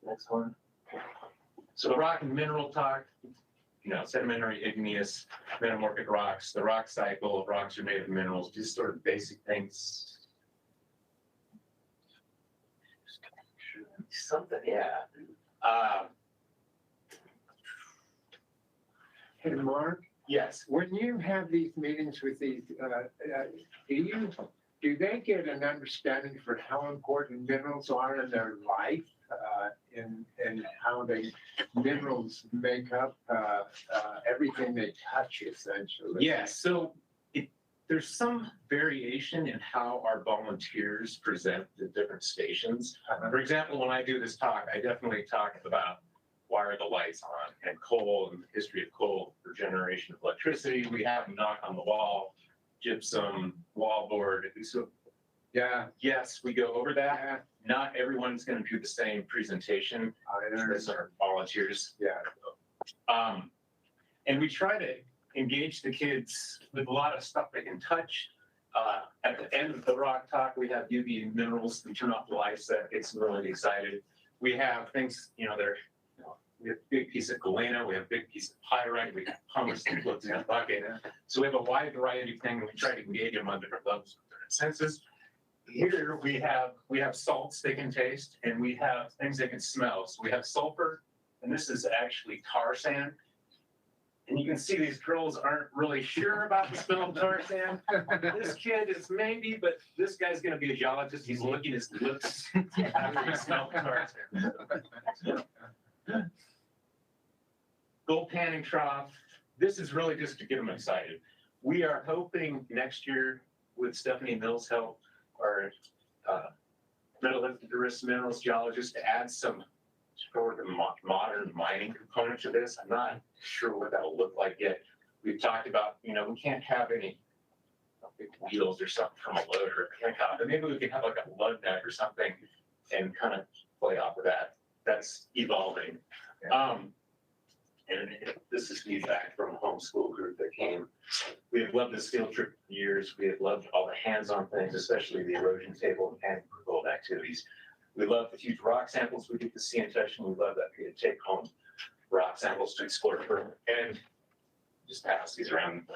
Next one. So the rock and mineral talk, sedimentary, igneous, metamorphic rocks, the rock cycle, rocks are made of minerals, just sort of basic things. Something, yeah. Hey, Mark, Yes. when you have these meetings with these, do they get an understanding for how important minerals are in their life, and how the minerals make up everything they touch, essentially? Yes. So there's some variation in how our volunteers present the different stations. For example, when I do this talk, I definitely talk about why are the lights on, and coal and the history of coal for generation of electricity. We have knock on the wall, gypsum, wallboard. So Yeah. yes, we go over that. Yeah. Not everyone's going to do the same presentation as our volunteers. Yeah. And we try to engage the kids with a lot of stuff they can touch. At the end of the rock talk, we have UV minerals. We turn off the lights. That gets them really excited. We have things, we have a big piece of galena. We have a big piece of pyrite. We have pumice that floats in a bucket. So we have a wide variety of things. And we try to engage them on different levels of their senses. Here we have salts they can taste, and we have things they can smell. So we have sulfur, and this is actually tar sand. And you can see these girls aren't really sure about the smell of tar sand. This kid is maybe, but this guy's going to be a geologist. He's licking his lips after he smells tar sand. Gold panning trough. This is really just to get them excited. We are hoping next year, with Stephanie Mills' help, our metallurgist minerals geologist, to add some sort of modern mining component to this. I'm not sure what that'll look like yet. We've talked about, we can't have any big wheels or something from a loader, but maybe we can have like a lug nut or something and kind of play off of that. That's evolving. And this is feedback from a homeschool group that came. We have loved this field trip for years. We have loved all the hands-on things, especially the erosion table and gold activities. We love the huge rock samples we get to see and touch, and we love that we get to take home rock samples to explore further. And just pass these around.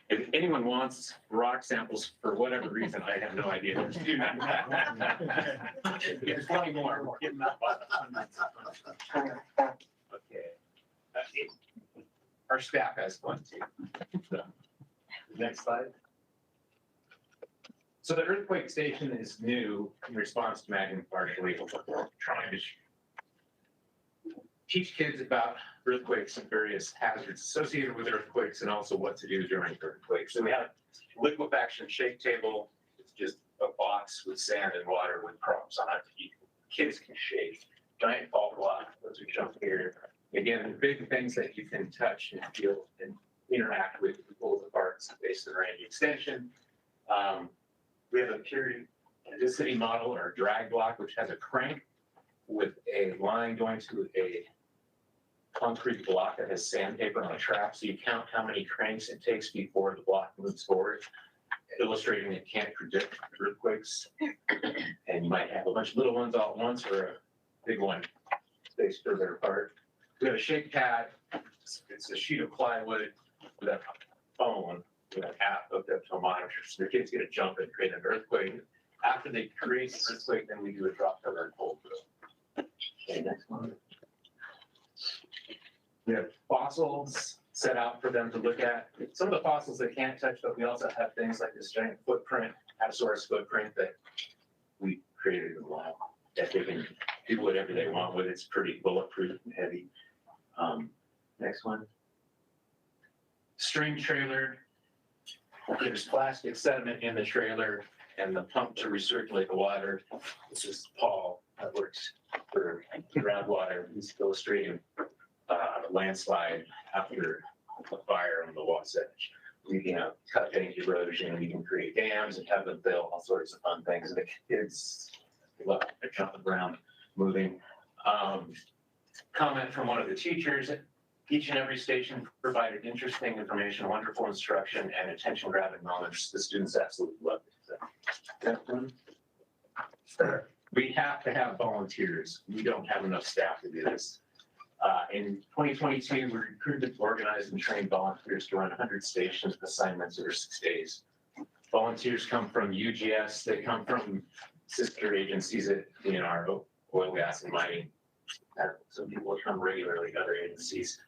If anyone wants rock samples for whatever reason, I have no idea. There's plenty more. We're getting that button. Okay. Our staff has one too. So, next slide. So the earthquake station is new in response to Magna partially trying to teach kids about earthquakes and various hazards associated with earthquakes, and also what to do during earthquakes. So we have liquefaction shake table. It's just a box with sand and water with props on it. Kids can shake. Giant fault block as we jump here. Again, big things that you can touch and feel and interact with to pull the parts based on range extension. We have a periodicity model or drag block, which has a crank with a line going to a concrete block that has sandpaper on a track. So you count how many cranks it takes before the block moves forward, illustrating it can't predict earthquakes. And you might have a bunch of little ones all at once or a big one spaced further apart. We have a shake pad. It's a sheet of plywood with a phone with an app hooked up to a monitor. So the kids get a jump and create an earthquake. After they create an earthquake, then we do a drop cover and hold through. Okay, next one. We have fossils set out for them to look at. Some of the fossils they can't touch, but we also have things like this giant footprint, Apatosaurus footprint that we created in a while, that they can do whatever they want with. It's pretty bulletproof and heavy. Next one. String trailer. There's plastic sediment in the trailer and the pump to recirculate the water. This is Paul that works for groundwater. He's illustrating a landslide after a fire on the Wasatch. We can cutting erosion. We can create dams and have them build all sorts of fun things. And the kids love to jump around, moving. Comment from one of the teachers. Each and every station provided interesting information, wonderful instruction, and attention-grabbing moments. The students absolutely loved it. So, We have to have volunteers. We don't have enough staff to do this. In 2022, we recruited, organized, and trained volunteers to run 100 station assignments over 6 days. Volunteers come from UGS, they come from sister agencies at our oil, gas, and mining. Some people come regularly, other agencies.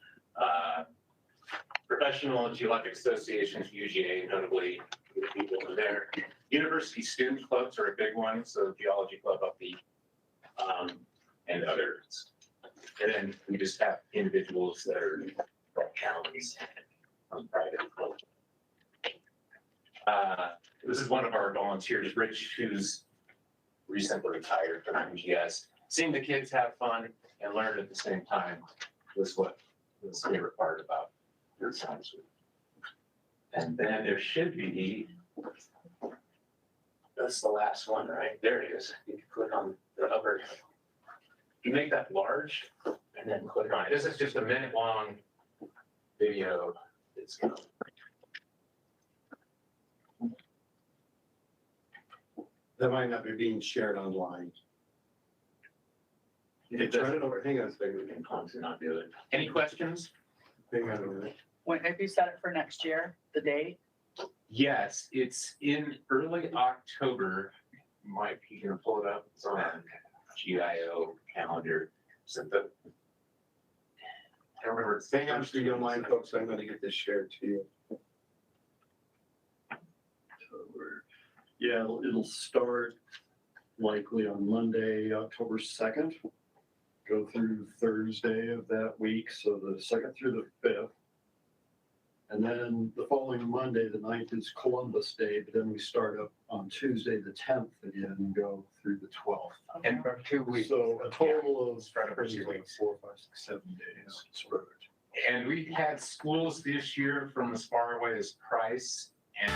Professional Geological associations, UGA, notably, the people in there. University student clubs are a big one, so Geology Club up the, and others. And then we just have individuals that are counties and private clubs. This is one of our volunteers, Rich, who's recently retired from UGS. Seeing the kids have fun and learn at the same time was what was the favorite part about your science week. And then there should be, that's the last one, right? There it is. You can click on the upper. You make that large and then click on it. This is just a minute-long video. It's going to. That might not be being shared online. It Turn doesn't. it over, hang on a second. To not do it. Any questions? Hang on a minute. When, have you set it for next year, the date? Yes, it's in early October. Mike, you can pull it up. It's on GIO calendar. So I don't remember. Hang on, if you don't mind, folks, I'm gonna get this shared to you. Yeah, it'll start likely on Monday, October 2nd, go through Thursday of that week, so the 2nd through the 5th. And then the following Monday, the 9th, is Columbus Day, but then we start up on Tuesday, the 10th again, and go through the 12th. And For 2 weeks. So a total of Spread over 2 weeks. 4, 5, 6, 7 days. Sort of. And we had schools this year from as far away as Price and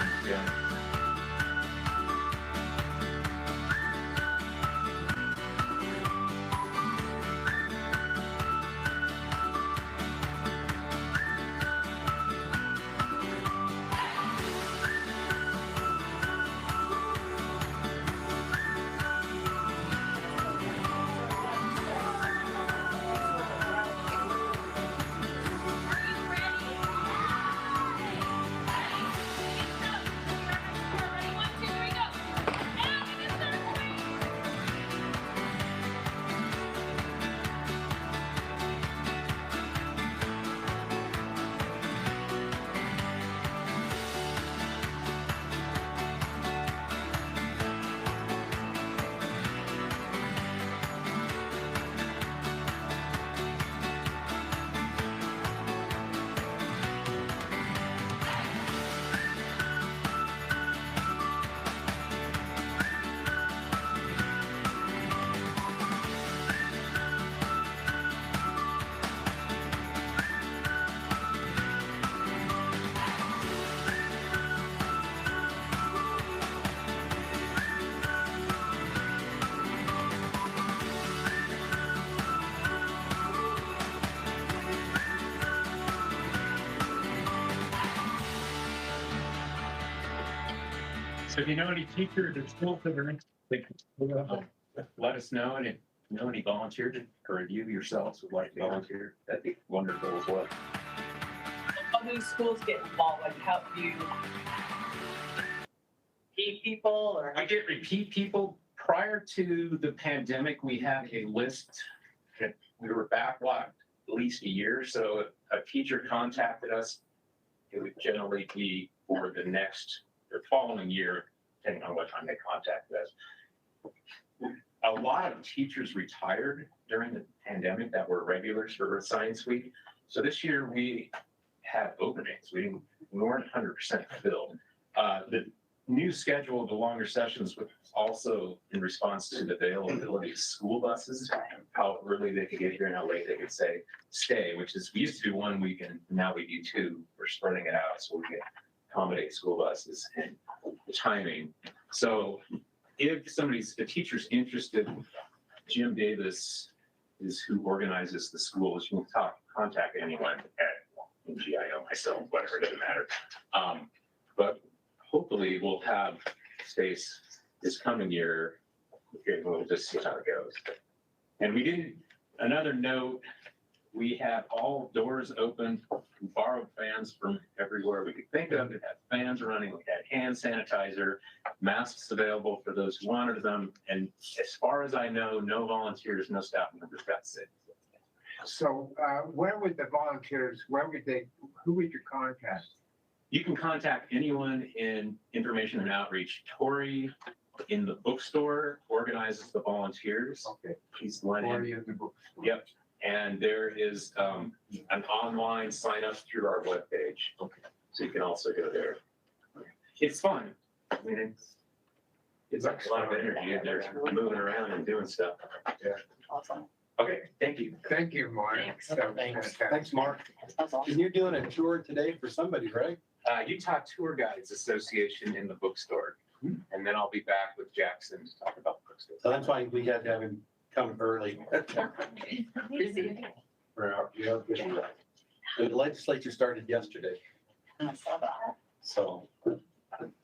so if you know any teachers at school that are interested, let us know. And if you know any volunteers or you yourselves would like to volunteer, that'd be wonderful as well. How do schools get involved? Like, how do you keep people or? I get repeat people. Prior to the pandemic, we had a list. We were backlogged at least a year. So if a teacher contacted us, it would generally be for the next or following year, depending on what time they contacted us. A lot of teachers retired during the pandemic that were regulars for Earth Science Week. So this year we had openings. We weren't 100% filled. The new schedule of the longer sessions was also in response to the availability of school buses, how early they could get here and how late they could stay, which is, we used to do 1 week and now we do 2. We're spreading it out so we can accommodate school buses and the timing. So if a teacher's interested, Jim Davis is who organizes the schools. You can contact anyone at GIO, myself, whatever, it doesn't matter. But hopefully we'll have space this coming year Okay, we'll just see how it goes. And we didn't, another note, we had all doors open, we borrowed fans from everywhere we could think of. We had fans running, we had hand sanitizer, masks available for those who wanted them. And as far as I know, no volunteers, no staff members got sick. So, where would the volunteers, who would you contact? You can contact anyone in information and outreach. Tori in the bookstore organizes the volunteers. Okay. He's one in. Or in the book? Yep. And there is an online sign up through our webpage. Okay. So you can also go there. It's fun. I mean, it's a lot of energy and they're moving around and doing stuff. Awesome. Okay, thank you. Thank you, Mark. Thanks. That was fantastic. Thanks, Mark. That's awesome. And you're doing a tour today for somebody, right? Utah Tour Guides Association in the bookstore. And then I'll be back with Jackson to talk about the bookstore. So that's why we had to have him come early. Busy. The legislature started yesterday, I saw that. so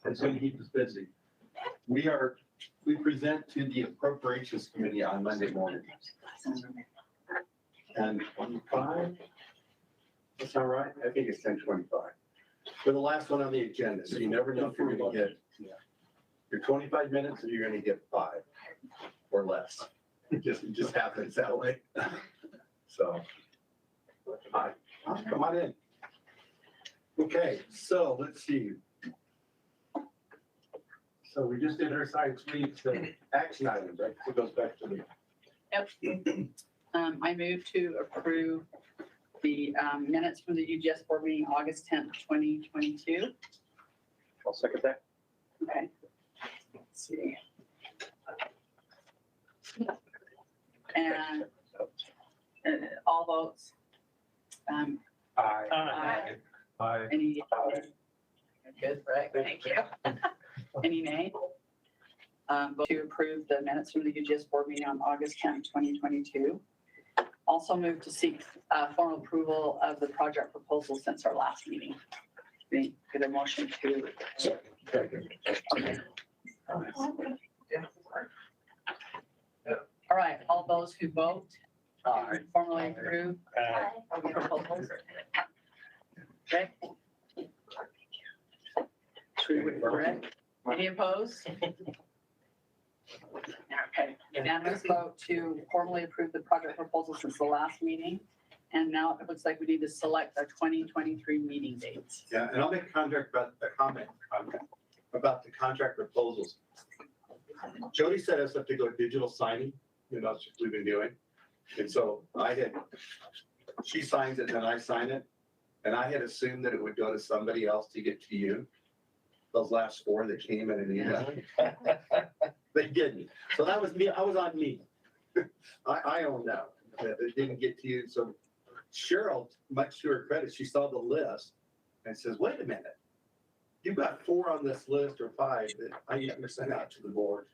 it's going to keep us busy. We present to the Appropriations Committee on Monday morning. And 25? That's all right. I think it's 10:25. For the last one on the agenda, so you never know if you're going to get your 25 minutes or you're going to get 5 or less. It just happens that way. So, hi, come on in. Okay, so let's see. So we just did our science week, so action items, right? So it goes back to the. Yep. I move to approve the minutes from the UGS board meeting, August 10th, 2022. I'll second that. Okay. Let's see. And all votes. Aye. Aye. Any? Good, right? Thank you. Any nay? Vote to approve the minutes from the UGS board meeting on August 10th, 2022. Also move to seek formal approval of the project proposal since our last meeting. Get a motion to. Okay. All right, all those who vote formally approve of the proposals. Okay. Correct. Any opposed? Okay, unanimous vote to formally approve the project proposal since the last meeting. And now it looks like we need to select our 2023 meeting dates. Yeah, and I'll make a comment about the contract proposals. Jodi set us up to go digital signing, that's what we've been doing. And so she signs it and then I sign it. And I had assumed that it would go to somebody else to get to you. Those last 4 that came in an email. They didn't. So that was me. I was on me. I own that. It didn't get to you. So Cheryl, much to her credit, she saw the list and says, wait a minute. You've got 4 on this list or 5 that I need to send out to the board.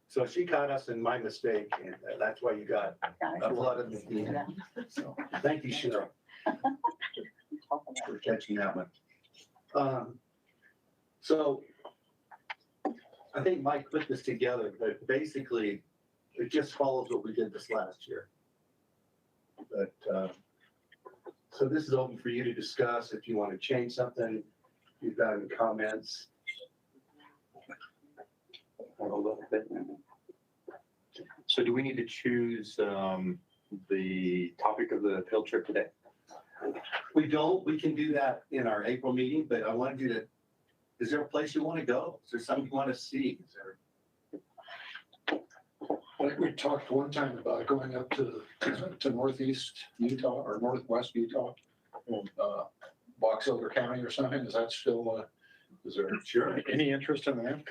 So she caught us in my mistake, and that's why you got a flood of the So thank you, Cheryl, for catching that one. So I think Mike put this together, but basically it just follows what we did this last year. But so this is open for you to discuss if you want to change something, if you've got any comments. So do we need to choose the topic of the field trip today? We don't, we can do that in our April meeting, but I wanted you to, is there a place you want to go? Is there something you want to see? Is there? I think we talked one time about going up to northeast Utah or northwest Utah, Box Elder County or something. Is that still, is there Sure. any interest in that?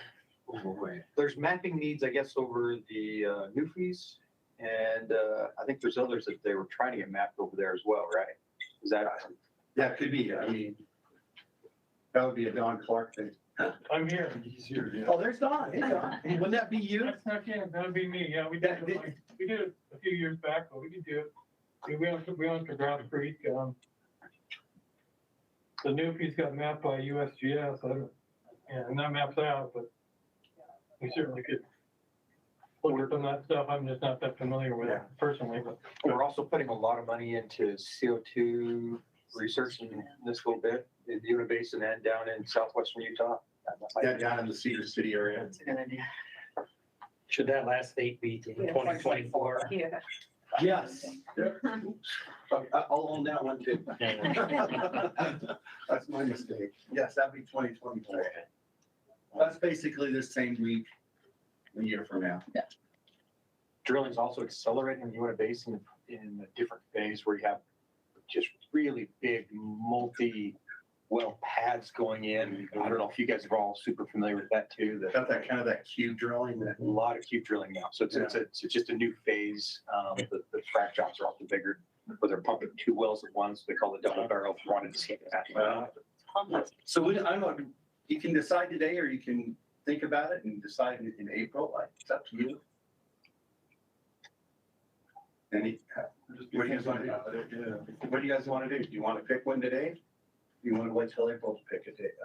There's mapping needs, I guess, over the Newfies, and I think there's others that they were trying to get mapped over there as well, right? Is that? Yeah, it could be. I mean, that would be a Don Clark thing. I'm here. He's here, yeah. Oh, there's Don. Hey, Don. Wouldn't that be you? That's not him, that would be me, yeah, we did it a few years back, but we could do it. We went to Ground Creek, the Newfies got mapped by USGS, and that maps out, but we certainly could look at some of that stuff. I'm just not that familiar with it personally, but. We're also putting a lot of money into CO2 research in this little bit, in the Uinta Basin and down in southwestern Utah. Yeah, down in the Cedar City area. That's a good idea. Should that last date be 2024? Yeah. Yes. I'll own that one too. That's my mistake. Yes, that'd be 2024. That's basically the same week, a year from now. Drilling is also accelerating in the Uinta Basin in a different phase where you have just really big multi-well pads going in. I don't know if you guys are all super familiar with that too. Got that kind of that cube drilling that. A lot of cube drilling now. So it's just a new phase. The frac jobs are also bigger, where they're pumping 2 wells at once. They call it double barrel. Wanted to see that. So I don't know, you can decide today or you can think about it and decide in April. Like, it's up to you. Any, what do you guys want to do? What do you guys want to do? Do you want to pick one today? Do you want to wait till April to pick a date?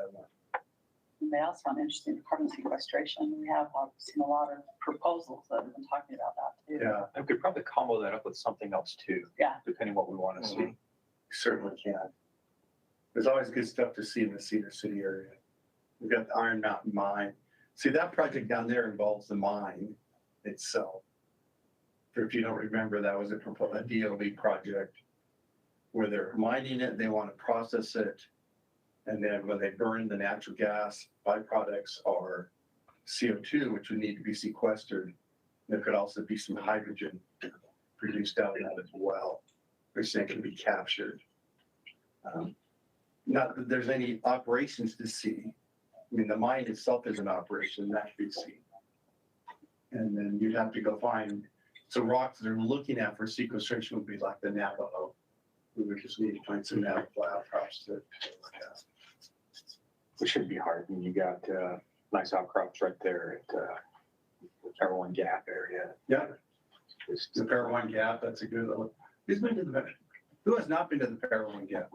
And they also found interesting in carbon sequestration. We have seen a lot of proposals that have been talking about that too. Yeah, I could probably combo that up with something else too. Yeah. Depending what we want to see. certainly can. There's always good stuff to see in the Cedar City area. We've got the Iron Mountain Mine. See, that project down there involves the mine itself. If you don't remember, that was a DOE project where they're mining it, they want to process it. And then when they burn the natural gas, byproducts are CO2, which would need to be sequestered. There could also be some hydrogen produced out of that as well, which then can be captured. Not that there's any operations to see. I mean, the mine itself is an operation that could be seen. And then you'd have to go find some rocks that are looking at for sequestration would be like the Navajo. We would just need to find some Navajo outcrops to look at. Which shouldn't be hard. I mean, you got nice outcrops right there at the Parowan Gap area. Yeah, the Parowan Gap, that's a good one. Who has not been to the Parowan Gap?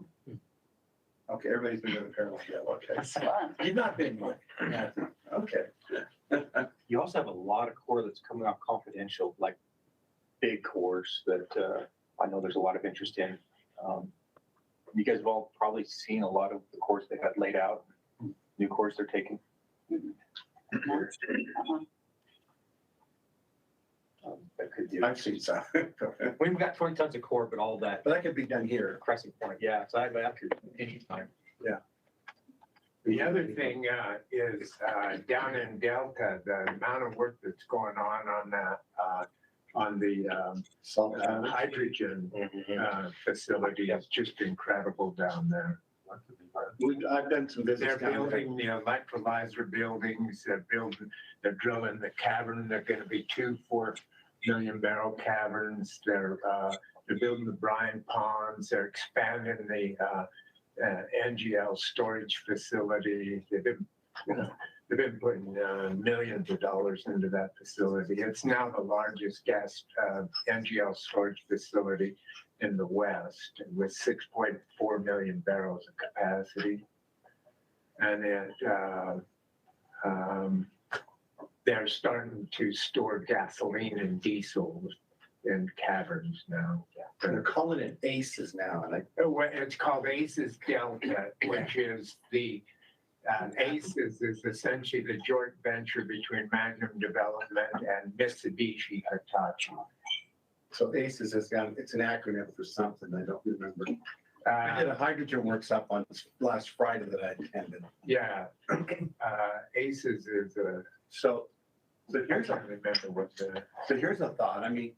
Okay, everybody's been to the Parowan Gap, okay. It's fun. You've not been one. Okay. You also have a lot of core that's coming out confidential, like big cores that I know there's a lot of interest in. You guys have all probably seen a lot of the cores they had laid out, new cores they're taking. That could do. I've seen some. We've got 20 tons of core, but all that But that could be done here. Crescent Point, yeah. So I'd after any time. The other thing is down in Delta, the amount of work that's going on that, on the hydrogen facility is just incredible down there. I've done some visits They're down there. building the electrolyzer buildings, they're drilling the cavern, they're gonna be 2 4 million barrel caverns. They're building the brine ponds, they're expanding the NGL storage facility. They've been putting millions of dollars into that facility. It's now the largest gas NGL storage facility in the West with 6.4 million barrels of capacity. And they're starting to store gasoline and diesel in caverns now. They're calling it ACES now. And It's called ACES Delta, which is the ACES is essentially the joint venture between Magnum Development and Mitsubishi Hitachi. so ACES has got, it's an acronym for something, I don't remember. I did a hydrogen workshop on last Friday that I attended. Yeah, ACES is a. So I here's can't remember what the. So here's a thought. I mean,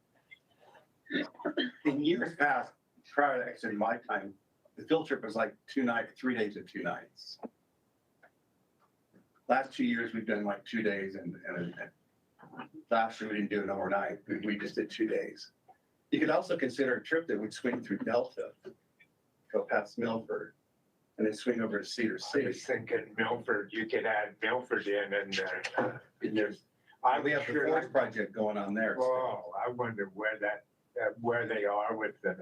in years past, prior to actually my time, the field trip was like 3 days and 2 nights. Last 2 years, we've done like 2 days and last year we didn't do it overnight. We just did 2 days. You could also consider a trip that would swing through Delta, go past Milford, and then swing over to Cedar I City. was thinking Milford, you could add Milford in and There's, we have the Forest Project going on there. Oh, I wonder where they are with the,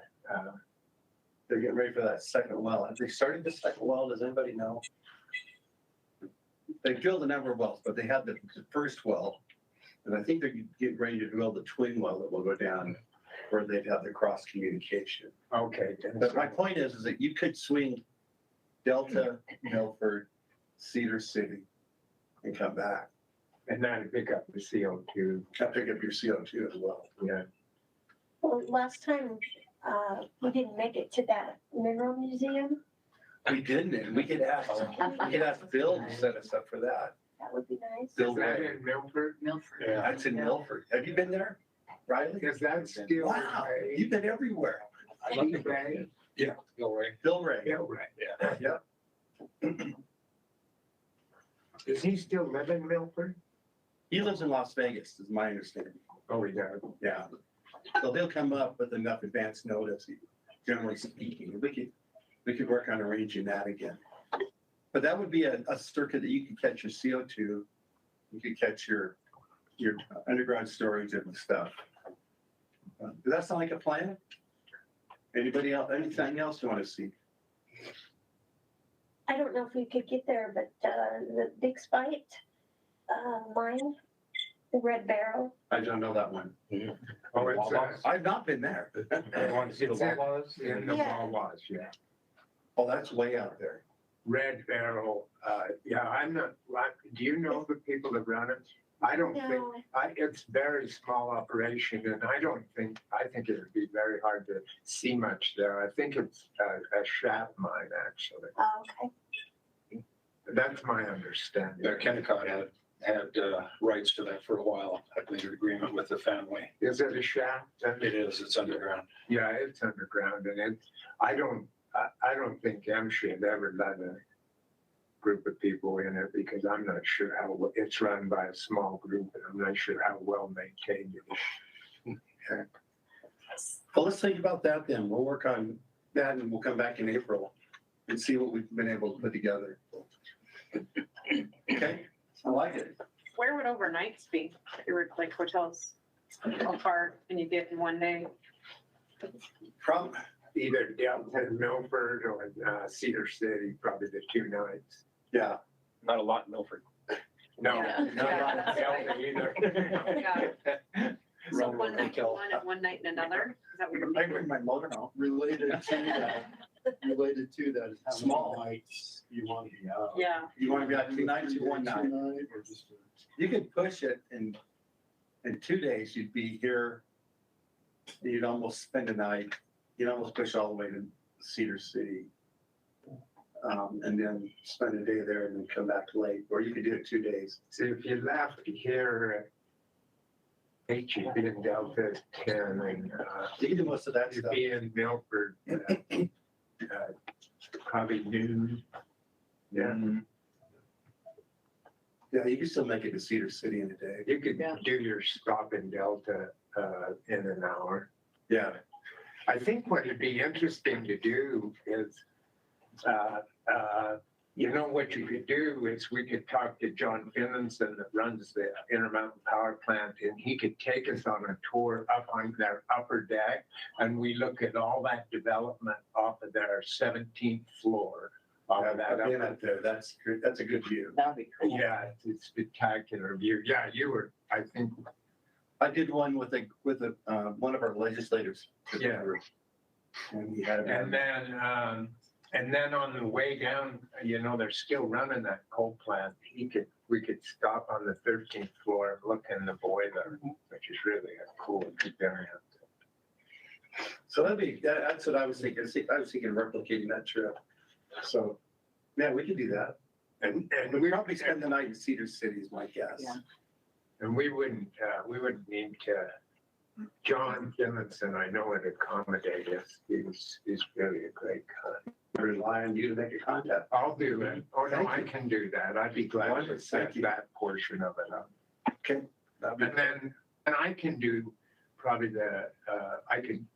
They're getting ready for that second well. Have they started the second well? Does anybody know? They drilled a number of wells, but they had the first well And I think they're getting ready to drill the twin well that will go down where they'd have the cross communication. Okay. But my point is that you could swing Delta, Milford, Cedar City and come back. And then pick up the CO2. Pick up your CO2 as well. Yeah. Well, last time, we didn't make it to that mineral museum. We didn't, and we could ask Bill to set us up for that. That would be nice. Bill Is that Ray. in Milford? Milford. That's in Milford. Have you been there, Riley? Is that still? Wow, you've been everywhere. Lee Bay? Bill Ray. Bill Ray. Yeah, right. Yep. Does he still live in Milford? He lives in Las Vegas, is my understanding. Oh, he does. Yeah. So they'll come up with enough advance notice, generally speaking. We could work on arranging that again. But that would be a circuit that you could catch your CO2. You could catch your underground storage and stuff. Does that sound like a plan? Anybody else, anything else you want to see? I don't know if we could get there, but, the Big Spite, mine, the Red Barrel. I don't know that one. Oh, it's I've not been there. You want to see the It's in- Wawas? in the Yeah. Wawas, yeah. Oh, that's way out there. Red Barrel, yeah, I'm not, like, do you know the people that run it? I don't think, No, it's very small operation and I think it would be very hard to see much there. I think it's a shaft mine, actually. oh, okay. That's my understanding. Yeah, Kennecott had rights to that for a while. I made an agreement with the family. Is it a shaft? It is, it's underground. Yeah, it's underground and I don't think MSHA had ever let a group of people in it because I'm not sure how, it's run by a small group and I'm not sure how well maintained it is. Well, let's think about that then. We'll work on that and we'll come back in April and see what we've been able to put together. Okay, I like it. Where would overnights be? If you were like hotels, how far can you get in one day? From, Either downtown Milford or Cedar City, probably the 2 nights. yeah, Not a lot in Milford. No, Yeah. not Delta either. So one night in one and one night in another? Is that what you're I thinking? bring my motor home. Related to that is how Small. many nights you want to be out. Yeah, You want to be out 2 nights or 1 night? 2 night or just You could push it in 2 days, you'd be here. You'd almost spend a night, you'd almost push all the way to Cedar City. And then spend a day there and then come back late, or you could do it 2 days. So if you left here at Keach, you'd be in Delta at 10 and You can do most of that you'd stuff. be in Milford probably noon. Yeah, Yeah, you can still make it to Cedar City in a day. you could Yeah. do your stop in Delta in an hour. Yeah, I think what would be interesting to do is, what you could do is we could talk to John Finlinson that runs the Intermountain Power Plant, and he could take us on a tour up on their upper deck, and we look at all that development off of their 17th floor. Off of that I've been upper, up there. That's good. That's a good view. That'd be cool. yeah, it's a spectacular view. Yeah, you were, I think, I did one with one of our legislators. Yeah. And he had. and then on the way down, they're still running that coal plant. We could stop on the 13th floor and look in the boiler, which is really a cool experience. So that's what I was thinking. I was thinking of replicating that trip. So, yeah, we could do that. And We probably spend the night in Cedar City is my guess. Yeah. And we wouldn't need to, John Finlinson, I know would accommodate us. He's really a great guy. I rely on you to make a contact. I'll do it. Oh, no, Thank I you. can do that. I'd be glad to Wonderful. set Thank you. that portion of it up. Okay. That'd be And then, I can do probably I can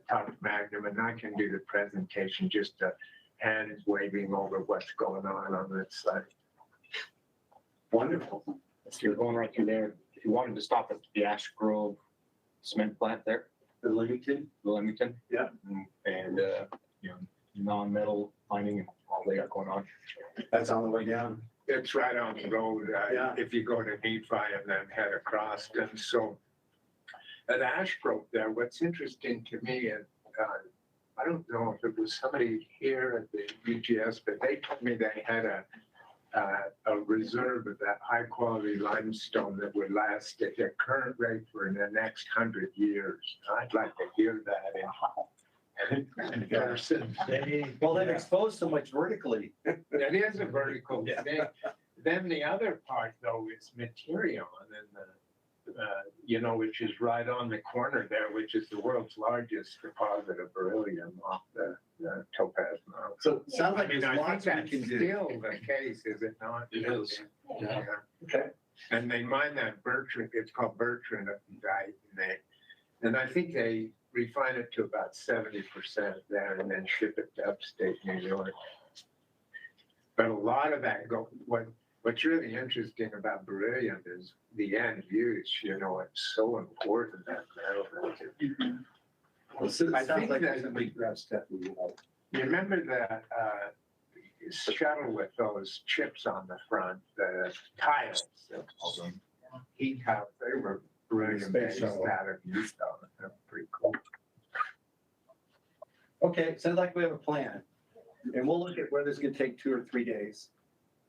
talk to Magnum and I can do the presentation, just hands waving over what's going on this side. wonderful. So you're going right through there. If you wanted to stop at the Ash Grove cement plant there, The Livington. Wilmington. Yeah. And, non-metal mining and all they got going on. That's on the way down. it's right on the road, Yeah. if you go to Nephi and then head across. And so at Ashbrook there, what's interesting to me, and I don't know if it was somebody here at the UGS, but they told me they had a reserve of that high quality limestone that would last at their current rate for the next 100 years. I'd like to hear that in person. Well, they've exposed so much vertically. That is a vertical Yeah. thing. Then the other part though is Materion and which is right on the corner there, which is the world's largest deposit of beryllium off the Topaz Mountain. So it sounds like I mean, there's I think lots we that's can do. still the case, is it not? It is. Yeah. Okay. And they mine that Bertrand, it's called Bertrand and I think they refine it to about 70% there and then ship it to upstate New York. But a lot of that what's really interesting about beryllium is the end use, it's so important, that metal. Well, so it I sounds think like that- there's a big grab step we want. You remember that shuttle with those chips on the front, the tiles, they call them, heat tiles, they were beryllium based shuttle. out of Utah. They're pretty cool. Okay, sounds like we have a plan. And we'll look at whether it's gonna take 2 or 3 days.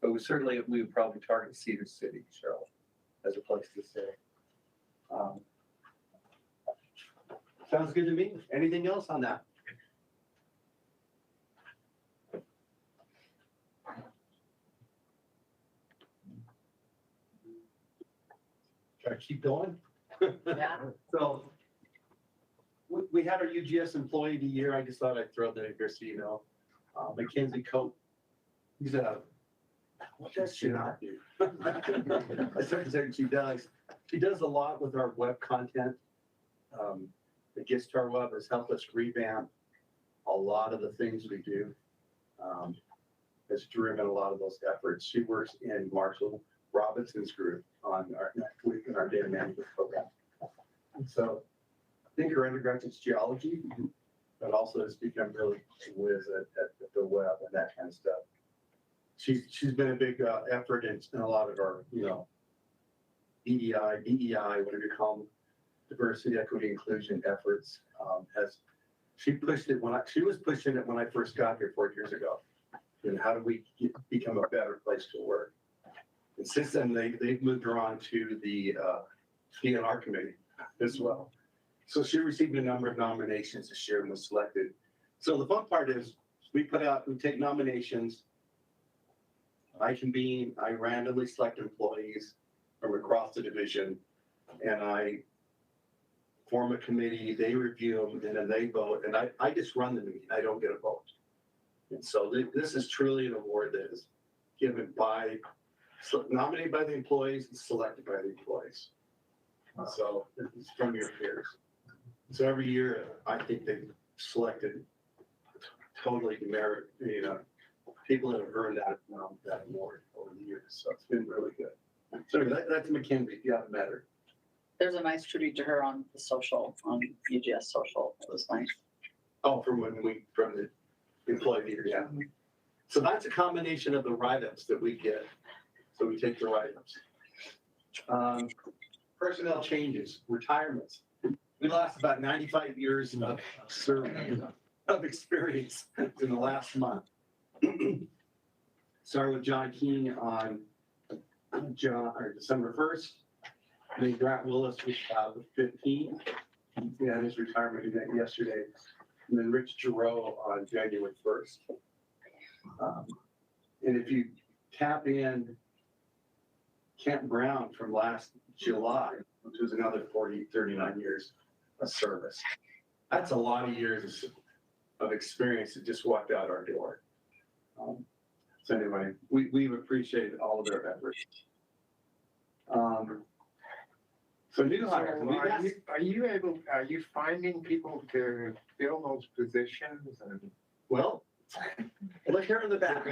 But we would probably target Cedar City, Cheryl, as a place to stay. Sounds good to me. Anything else on that? Try to keep going? Yeah. So we had our UGS employee of the year. I just thought I'd throw that in here so you know. Mackenzie Cope. He's what does she not do? I started saying she does. She does a lot with our web content. The Get Star Web has helped us revamp a lot of the things we do. Has driven a lot of those efforts. She works in Marshall Robinson's group on our data management program. And so I think her undergraduate's geology, but also has become really whiz at the web and that kind of stuff. She's been a big effort in a lot of our, DEI, whatever you call them, diversity, equity, inclusion efforts. She pushed it she was pushing it when I first got here 4 years ago. And how do we become a better place to work? And since then, they've moved her on to the DNR committee as well. So she received a number of nominations this year and was selected. So the fun part is we take nominations. I randomly select employees from across the division, and I form a committee, they review them, and then they vote, and I just run the meeting, I don't get a vote. And so this is truly an award that is given nominated by the employees and selected by the employees. So it's from your peers. So every year, I think they've selected totally merit, people that have earned that award over the years. So it's been really good. So that's Mackenzie, if you haven't met her. There's a nice tribute to her on the social, on UGS social. It was nice. Oh, from the employee leader, yeah. So that's a combination of the write-ups that we get. So we take the write-ups. Personnel changes, retirements. We lost about 95 years of experience in the last month. Started with John King on December 1st. Then Grant Willis was 15. He had his retirement event yesterday. And then Rich Giroux on January 1st. And if you tap in Kent Brown from last July, which was another 39 years of service, that's a lot of years of experience that just walked out our door. So anyway, we've appreciated all of their efforts. So new hires. Are you finding people to fill those positions? Well, look here in the back.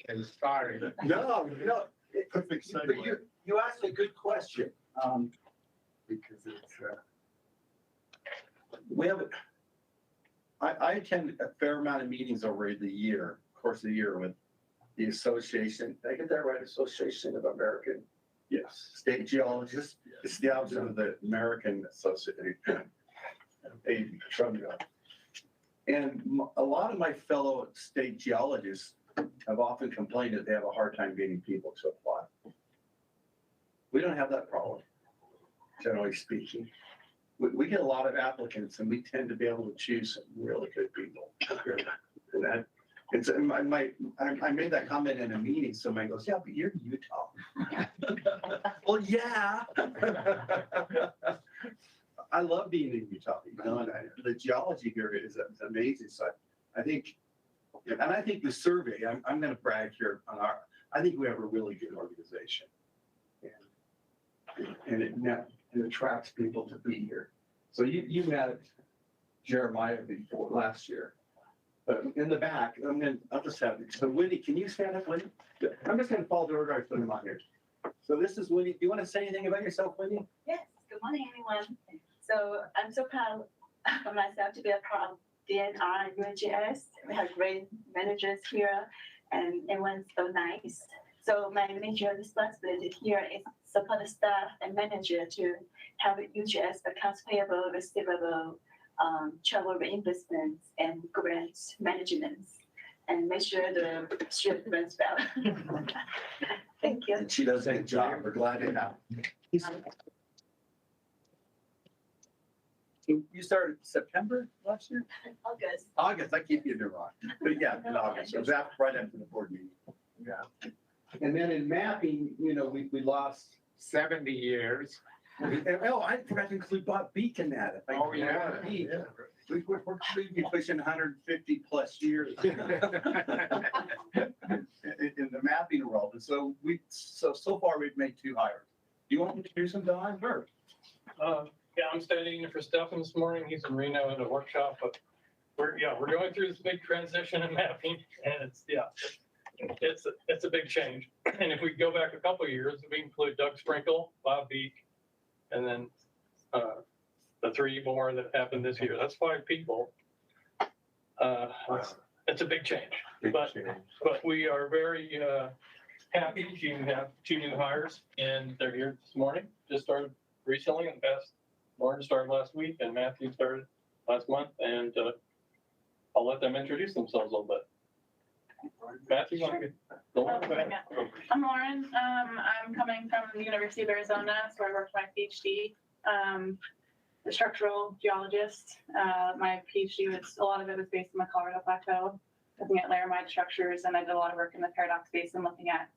And sorry. No. Perfect But segue. you asked a good question. Because it's, I attend a fair amount of meetings over the course of the year with the association, did I get that right? Association of American Yes. State Geologists. It's the opposite of the American Association. And a lot of my fellow state geologists have often complained that they have a hard time getting people to apply. We don't have that problem, generally speaking. We get a lot of applicants and we tend to be able to choose some really good people. And that, it's, I made that comment in a meeting, somebody goes, yeah, but you're in Utah. Well, yeah. I love being in Utah, you know, and the geology here is amazing. So I think, and I think the survey, I'm going to brag here on I think we have a really good organization. And it attracts people to be here. So you met Jeremiah before last year. But in the back, I'll just have it. So Winnie, can you stand up, Winnie? I'm just going to follow the order I put him on here. So this is Winnie. Do you want to say anything about yourself, Winnie? Yes, good morning, everyone. So I'm so proud of myself to be a part of DNR and UGS. We have great managers here and everyone's so nice. So my major responsibility here is support the staff and manager to have UGS accounts payable, receivable, travel reimbursements, and grant management, and make sure the ship runs well. Thank you. And she does a good job. We're glad to have. You started September last year? August. August, I keep getting it wrong. But yeah, in August. It was right after the board meeting. Yeah. And then in mapping, you know, we lost. 70 years. Oh, I forgot to include Bob Beek in that. Oh, yeah. Beek. We're pushing 150 plus years in the mapping world. And so so far we've made 2 hires. Do you want me to do some, Don? Sure. Yeah, I'm studying for Stefan this morning. He's in Reno at a workshop, but we're going through this big transition in mapping, and it's a big change. And if we go back a couple of years, we include Doug Sprinkle, Bob Beek, and then the 3 more that happened this year. That's 5 people. It's a big change, but we are very happy to have 2 new hires, and they're here this morning. Just started recently, and Lauren started last week, and Matthew started last month, and I'll let them introduce themselves a little bit. Matthew, Sure. I'm Lauren. I'm coming from the University of Arizona, so I worked my PhD. A structural geologist. My PhD a lot of it was based in the Colorado Plateau, looking at laramide structures, and I did a lot of work in the Paradox Basin, looking at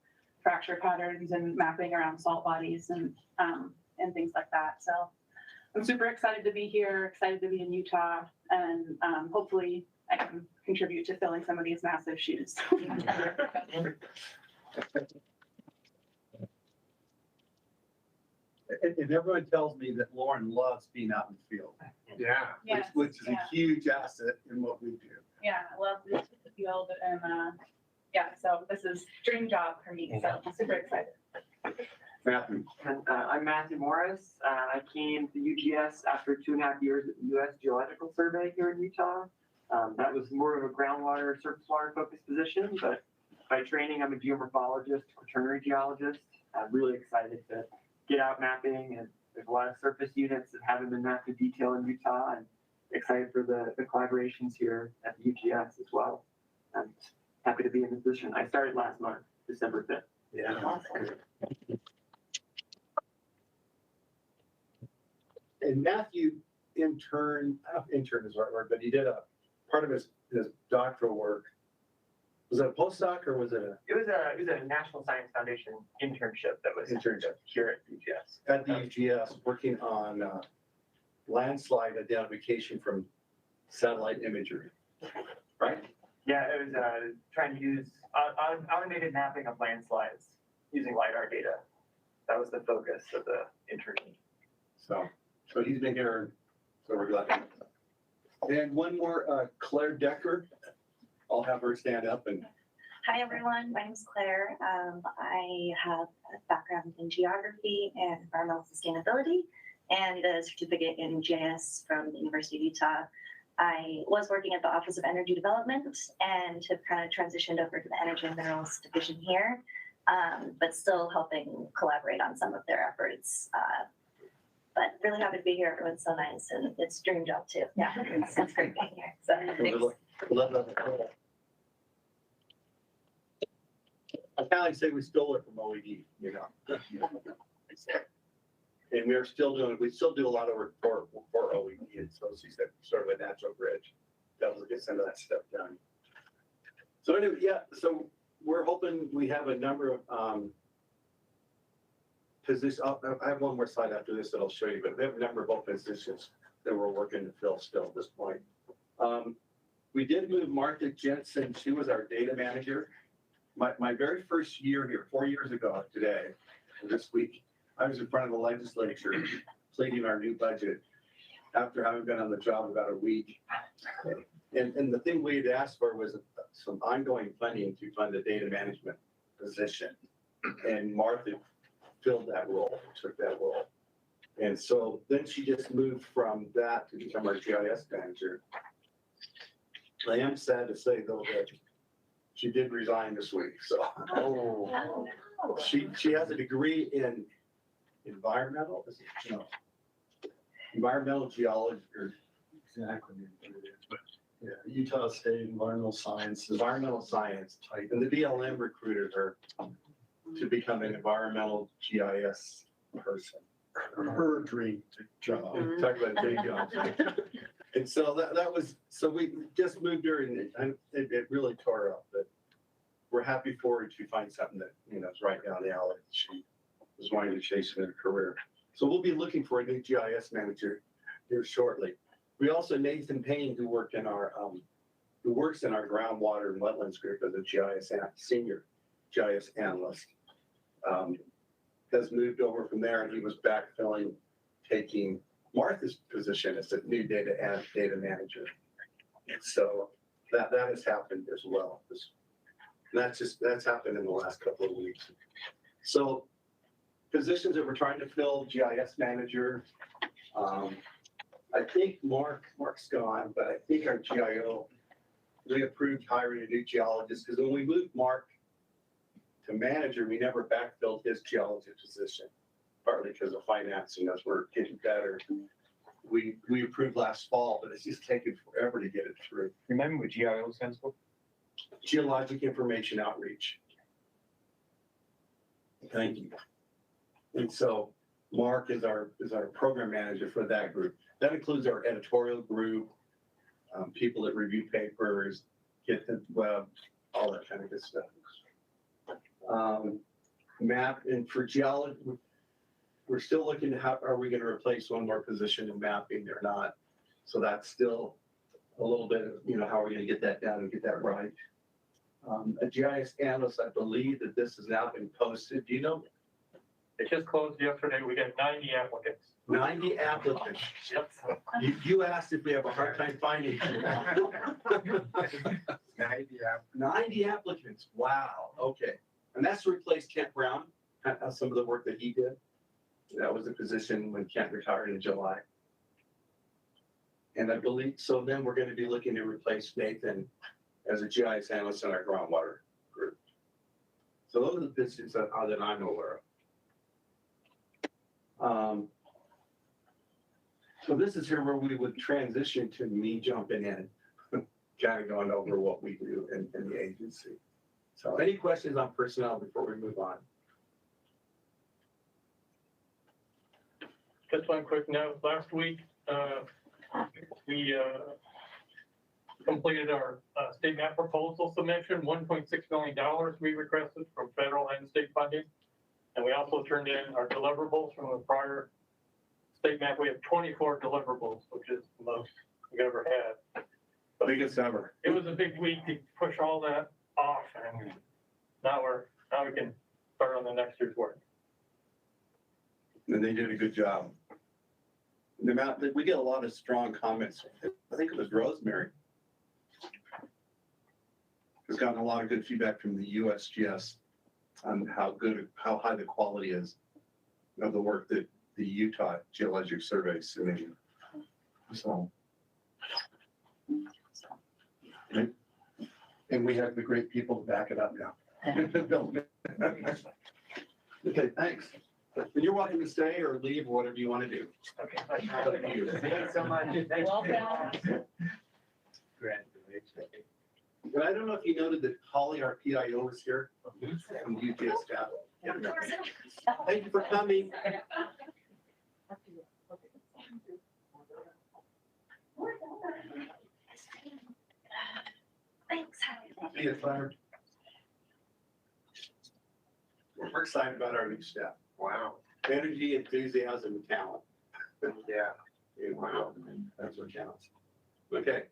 fracture patterns and mapping around salt bodies and things like that. So I'm super excited to be here, excited to be in Utah, and hopefully I can contribute to filling some of these massive shoes. And everyone tells me that Lauren loves being out in the field. Yeah. Yes, Which is yeah. a huge asset in what we do. Yeah, I love the field, and so this is dream job for me, so I'm super excited. Matthew. I'm Matthew Morris. I came to UGS after 2.5 years at the US Geological Survey here in Utah. That was more of a groundwater, surface water focused position, but by training, I'm a geomorphologist, quaternary geologist. I'm really excited to get out mapping, and there's a lot of surface units that haven't been mapped in detail in Utah, and excited for the collaborations here at the UGS as well. I'm happy to be in this position. I started last month, December 5th. Yeah. Awesome. And Matthew I don't know if intern is the right word, but he did a part of his doctoral work. Was it a postdoc or was it a? It was a National Science Foundation internship that was Internship. here at UGS. At the UGS, working on landslide identification from satellite imagery, right? Yeah, it was trying to use automated mapping of landslides using LiDAR data. That was the focus of the internship. So he's been here, so we're glad. And one more, Claire Decker. I'll have her stand up and. Hi, everyone. My name is Claire. I have a background in geography and environmental sustainability and a certificate in GIS from the University of Utah. I was working at the Office of Energy Development and have kind of transitioned over to the Energy and Minerals Division here, but still helping collaborate on some of their efforts. But really happy to be here. Everyone's so nice, and it's a dream job too. Yeah, it's great being here. So thanks. I kind of say we stole it from OED, you know. And we still do a lot of work for OED, and so she's sort of a natural bridge that will get some of that stuff done. So anyway, yeah, so we're hoping we have a number of positions. I have one more slide after this that I'll show you, but we have a number of open positions that we're working to fill still at this point. We did move Martha Jensen. She was our data manager. My very first year here, 4 years ago today, this week, I was in front of the legislature pleading our new budget after having been on the job about a week. And the thing we had asked for was some ongoing funding to fund the data management position. And Martha filled that role, took that role. And so then she just moved from that to become our GIS manager. I am sad to say though that she did resign this week, so. Oh. She has a degree in environmental, environmental geology, or Exactly. But yeah, Utah State Environmental Sciences. environmental science, and the BLM recruited her to become an environmental GIS person. Her dream job. Talk about a big job. And so that was, so we just moved her and it really tore her up, but we're happy for her to find something that, is right down the alley. She was wanting to chase in her career. So we'll be looking for a new GIS manager here shortly. We also, Nathan Payne, who works in our groundwater and wetlands group as a senior GIS analyst, has moved over from there, and he was backfilling, taking Martha's position as a new data manager. And so that has happened as well. That's happened in the last couple of weeks. So positions that we're trying to fill, GIS manager. I think Mark's gone, but I think our GIO, we approved hiring a new geologist, because when we moved Mark to manager, we never backfilled his geology position, partly because of financing as we're getting better. We approved last fall, but it's just taken forever to get it through. Remember what GIO stands for? Geologic Information Outreach. Thank you. And so Mark is our program manager for that group. That includes our editorial group, people that review papers, get the web, all that kind of good stuff. Map, and for geology, we're still looking at how are we going to replace one more position in mapping or not. So that's still a little bit of, how are we going to get that down and get that right. A GIS analyst, I believe that this has now been posted. Do you know? It just closed yesterday. We got 90 applicants. 90 applicants. Yep. You asked if we have a hard time finding. 90 applicants. Wow. Okay. And that's to replace Kent Brown, some of the work that he did. That was the position when Kent retired in July. And I believe, so then we're going to be looking to replace Nathan as a GIS analyst in our groundwater group. So those are the positions that I'm aware of. So this is here where we would transition to me jumping in, kind of going over what we do in the agency. So any questions on personnel before we move on? Just one quick note. Last week, we completed our state map proposal submission, $1.6 million we requested from federal and state funding. And we also turned in our deliverables from the prior state map. We have 24 deliverables, which is the most we've ever had. But biggest ever. It was a big week to push all that off, and now we can start on the next year's work. And they did a good job. The amount that we get a lot of strong comments. I think it was Rosemary has gotten a lot of good feedback from the USGS on how high the quality is of the work that the Utah Geological Survey is submitting. So So, And we have the great people to back it up now. Okay, thanks. And you're welcome to stay or leave, or whatever you want to do. Okay. Thanks so much. Thanks. Welcome. But I don't know if you noted that Hollie, our PIO, is here from UGS staff. Yeah. Thank you for coming. Thanks. Be it flattered. We're excited about our new staff. Wow. Energy, enthusiasm, and talent. Yeah. Wow, that's what counts. Okay.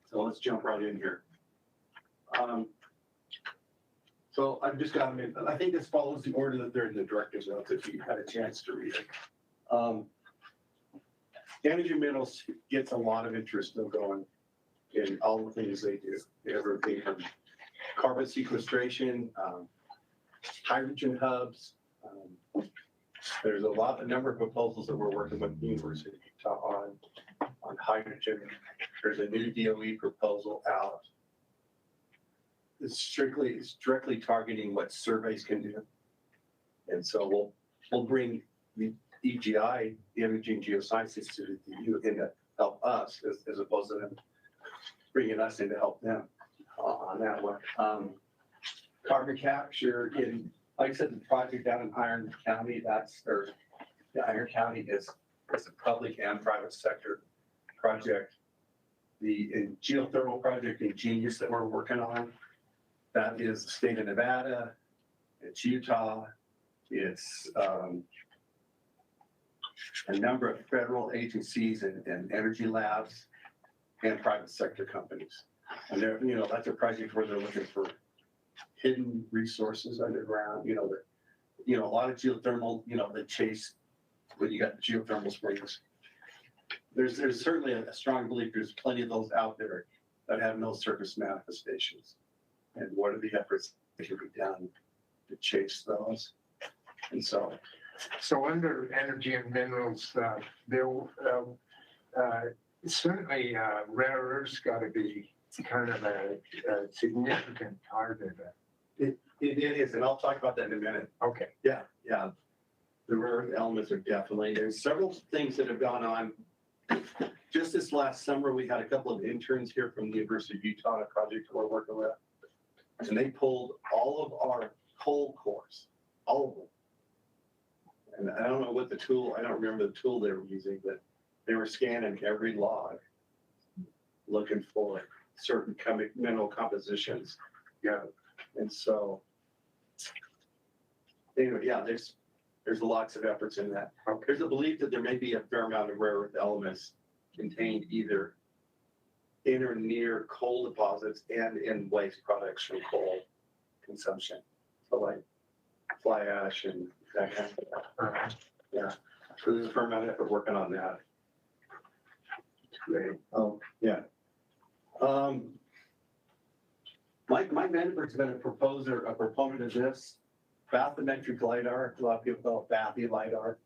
So let's jump right in here. So I've just got, I think this follows the order that they're in the directives notes, if you had a chance to read it. Energy Minerals gets a lot of interest in going in all the things they do. Everything from carbon sequestration, hydrogen hubs. There's a number of proposals that we're working with the University of Utah on hydrogen. There's a new DOE proposal out. It's directly targeting what surveys can do. And so we'll bring the EGI, the Imaging Geoscience Institute, in to help us as opposed to them bringing us in to help them on that one. Carbon capture like I said, the project down in Iron County, the Iron County is a public and private sector project. The geothermal project in Genius that we're working on, that is the state of Nevada, it's Utah, it's a number of federal agencies and energy labs and private sector companies. And that's a project where they're looking for hidden resources underground, a lot of geothermal, that chase when you got the geothermal springs. There's certainly a strong belief there's plenty of those out there that have no surface manifestations. And what are the efforts that can be done to chase those? And so under energy and minerals, there certainly rare earths got to be kind of a significant part of it. It is, and I'll talk about that in a minute. Okay. Yeah. The rare earth elements are definitely, there's several things that have gone on. Just this last summer, we had a couple of interns here from the University of Utah on a project we're working with. And they pulled all of our coal cores, all of them. And I don't know what I don't remember the tool they were using, but they were scanning every log, looking for certain mineral compositions. Yeah. And so, anyway, yeah, there's lots of efforts in that. Okay. There's a belief that there may be a fair amount of rare earth elements contained either in or near coal deposits and in waste products from coal consumption. So like fly ash and that kind of stuff. Yeah. So there's a fair amount of effort working on that. Great. Oh, yeah. Mike Vandenberg's been a proponent of this. Bathymetric LiDAR, a lot of people call it Bathy LiDAR,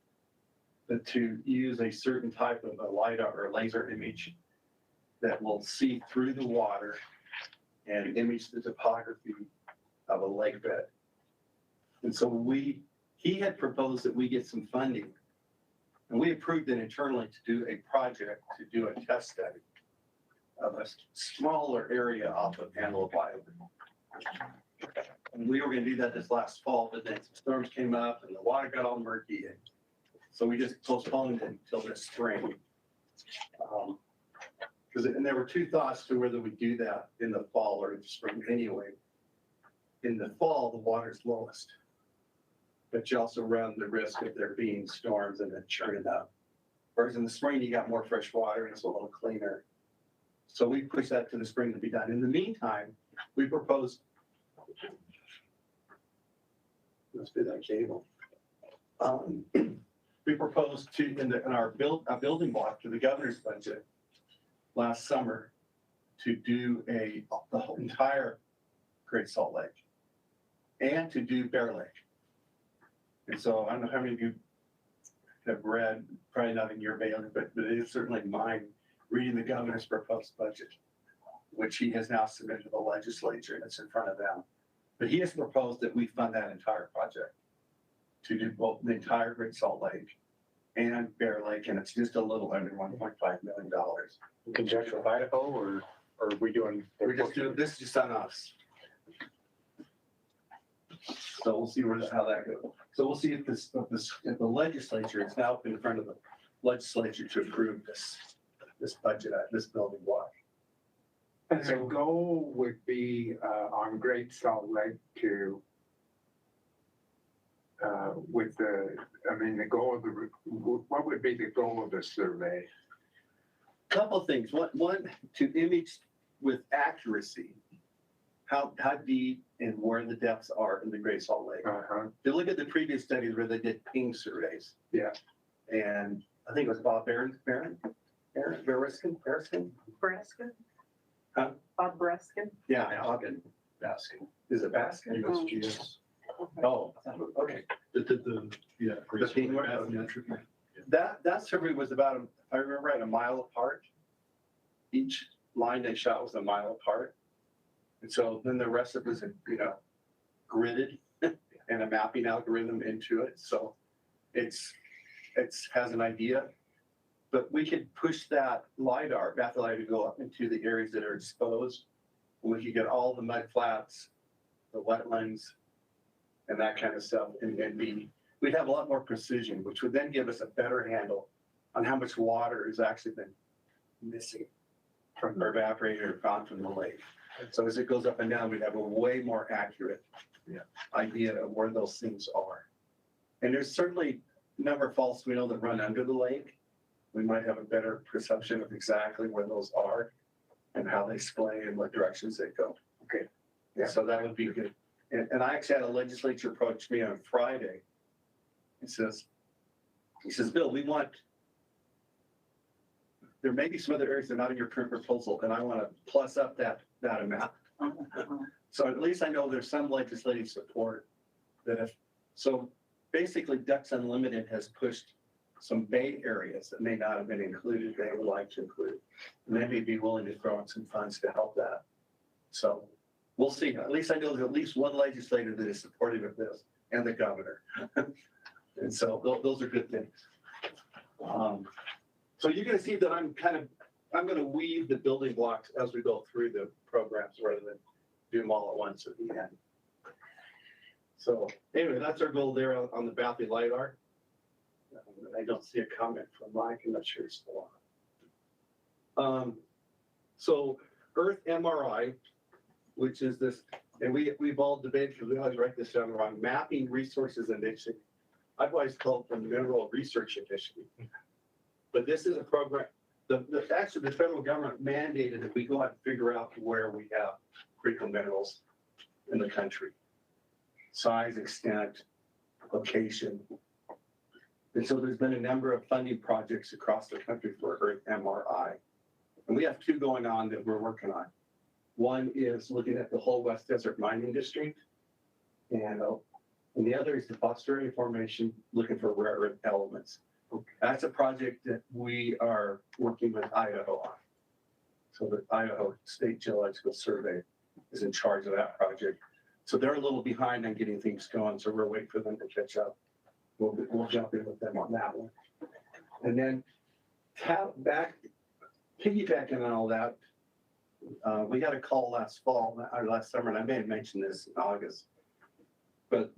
but to use a certain type of a LiDAR or laser image that will see through the water and image the topography of a lake bed. And so he had proposed that we get some funding, and we approved it internally to do a project to do a test study of a smaller area off of Antelope Island. And we were going to do that this last fall, but then some storms came up and the water got all murky. And so we just postponed it until this spring. And there were two thoughts to whether we do that in the fall or in the spring anyway. In the fall, the water's lowest, but you also run the risk of there being storms and then churning up. Whereas in the spring, you got more fresh water and it's a little cleaner. So we pushed that to the spring to be done. In the meantime, we proposed, let's do that cable. We proposed in our building block to the governor's budget last summer to do the whole entire Great Salt Lake and to do Bear Lake. And so I don't know how many of you have read, probably not in your bailiwick, but it is certainly mine. reading the governor's proposed budget, which he has now submitted to the legislature, and it's in front of them. But he has proposed that we fund that entire project to do both the entire Great Salt Lake and Bear Lake, and it's just a little under $1.5 million. In conjunction with Idaho, or are we doing? We're just doing, this is just on us. So we'll see how that goes. So we'll see if if the legislature is now in front of the legislature to approve this budget, this building block. And the goal would be on Great Salt Lake to, the goal of what would be the goal of the survey? Couple of things. One, to image with accuracy how deep and where the depths are in the Great Salt Lake. Uh-huh. If you look at the previous studies where they did ping surveys. Yeah. And I think it was Bob Bereskin? Breskin? Huh? Bob Breskin? Yeah, Ogden Baskin. Is it Baskin? USGS. Oh, okay. Yeah. The ping one? Bathymetric. That survey was about, I remember, a mile apart. Each line they shot was a mile apart. And so then the rest of it was, gridded and a mapping algorithm into it. So it's has an idea, but we could push that LiDAR, Bathymetric to go up into the areas that are exposed. And we could get all the mud flats, the wetlands, and that kind of stuff. And we'd have a lot more precision, which would then give us a better handle on how much water has actually been missing from or evaporated or gone from the lake. So as it goes up and down, we'd have a way more accurate idea of where those things are. And there's certainly a number of faults we know that run under the lake. We might have a better perception of exactly where those are and how they splay and what directions they go. Okay. Yeah. So that would be good. And I actually had a legislature approach me on Friday. He says, Bill, there may be some other areas that are not in your current proposal, and I want to plus up that amount. So at least I know there's some legislative support so basically Ducks Unlimited has pushed some bay areas that may not have been included, they would like to include. And they may be willing to throw in some funds to help that. So we'll see. At least I know there's at least one legislator that is supportive of this, and the governor. And so those are good things. So you're going to see that I'm going to weave the building blocks as we go through the programs rather than do them all at once at the end. So anyway, that's our goal there on the Bathymetric LiDAR. I don't see a comment from Mike. I'm not sure it's still on. So Earth MRI, which is this, and we've all debated because we always write this down wrong, Mapping Resources Initiative. I've always called it the Mineral Research Initiative. But this is a program, actually the federal government mandated that we go out and figure out where we have critical minerals in the country. Size, extent, location. And so there's been a number of funding projects across the country for Earth MRI. And we have two going on that we're working on. One is looking at the whole West Desert Mining District. And the other is the Bookstore Formation, looking for rare earth elements. That's a project that we are working with Idaho on. So the Idaho State Geological Survey is in charge of that project. So they're a little behind on getting things going, so we're waiting for them to catch up. We'll jump in with them on that one. And then piggybacking on all that, we got a call last summer, and I may have mentioned this in August, but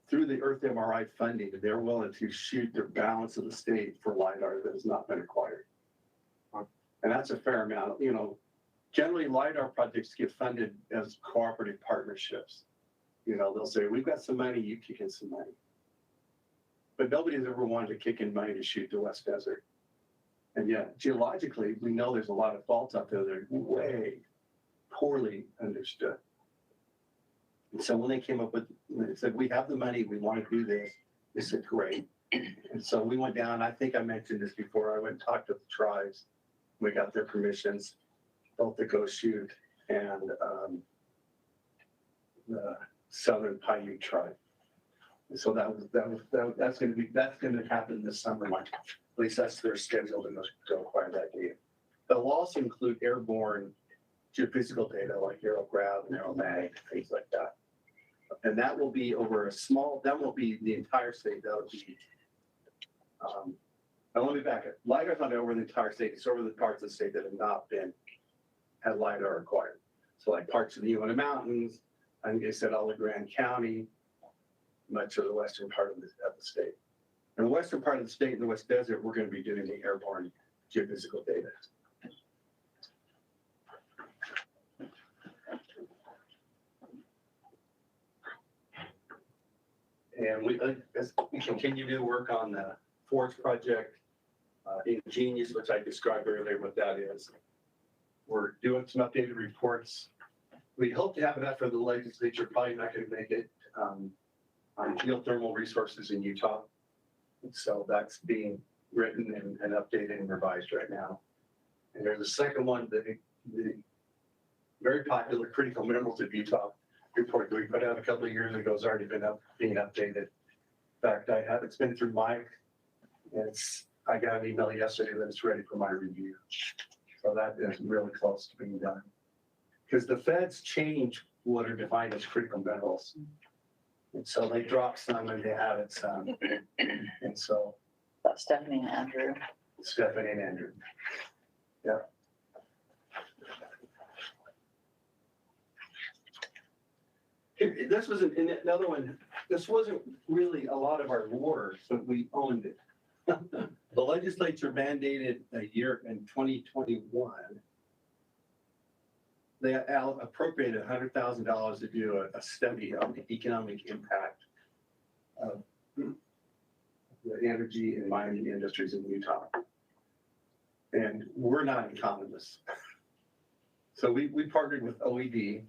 through the Earth MRI funding, they're willing to shoot the balance of the state for LiDAR that has not been acquired. And that's a fair amount. Generally LiDAR projects get funded as cooperative partnerships. They'll say, we've got some money, you kick in some money. But nobody's ever wanted to kick in money to shoot the West Desert. And yet, geologically, we know there's a lot of faults out there that are way poorly understood. And so when they came up with, they said, we have the money, we want to do this. They said, great. And so we went down, I think I mentioned this before, I went and talked to the tribes. We got their permissions, both the Go Shoot and the Southern Paiute tribe. And so that's going to happen this summer, Mike. At least that's their schedule to acquire that data. They'll also include airborne geophysical data like aerograv and aeromag, things like that. And that will be over that won't be the entire state, that'll be, now let me back it. LiDAR's not over the entire state, it's over the parts of the state that have not had LiDAR required. So like parts of the Uinta Mountains, I think they said all of Grand County, much of the western part of the state. In the western part of the state, in the West Desert, we're going to be doing the airborne geophysical data. And as we continue to work on the Forge project, Ingenious, which I described earlier what that is. We're doing some updated reports. We hope to have enough for the legislature, probably not going to make it, on geothermal resources in Utah. So that's being written and updated and revised right now. And there's a second one, the very popular critical minerals of Utah report that we put out a couple of years ago has already been being updated. In fact, it's been through Mike, and I got an email yesterday that it's ready for my review. So that is really close to being done. Because the feds change what are defined as critical minerals. And so they drop some and they added some. And so. That's Stephanie and Andrew. Stephanie and Andrew. Yeah. This was another one. This wasn't really a lot of our lore, but we owned it. The legislature mandated a year in 2021. They appropriated $100,000 to do a study on the economic impact of the energy and mining industries in Utah. And we're not economists. So we partnered with OED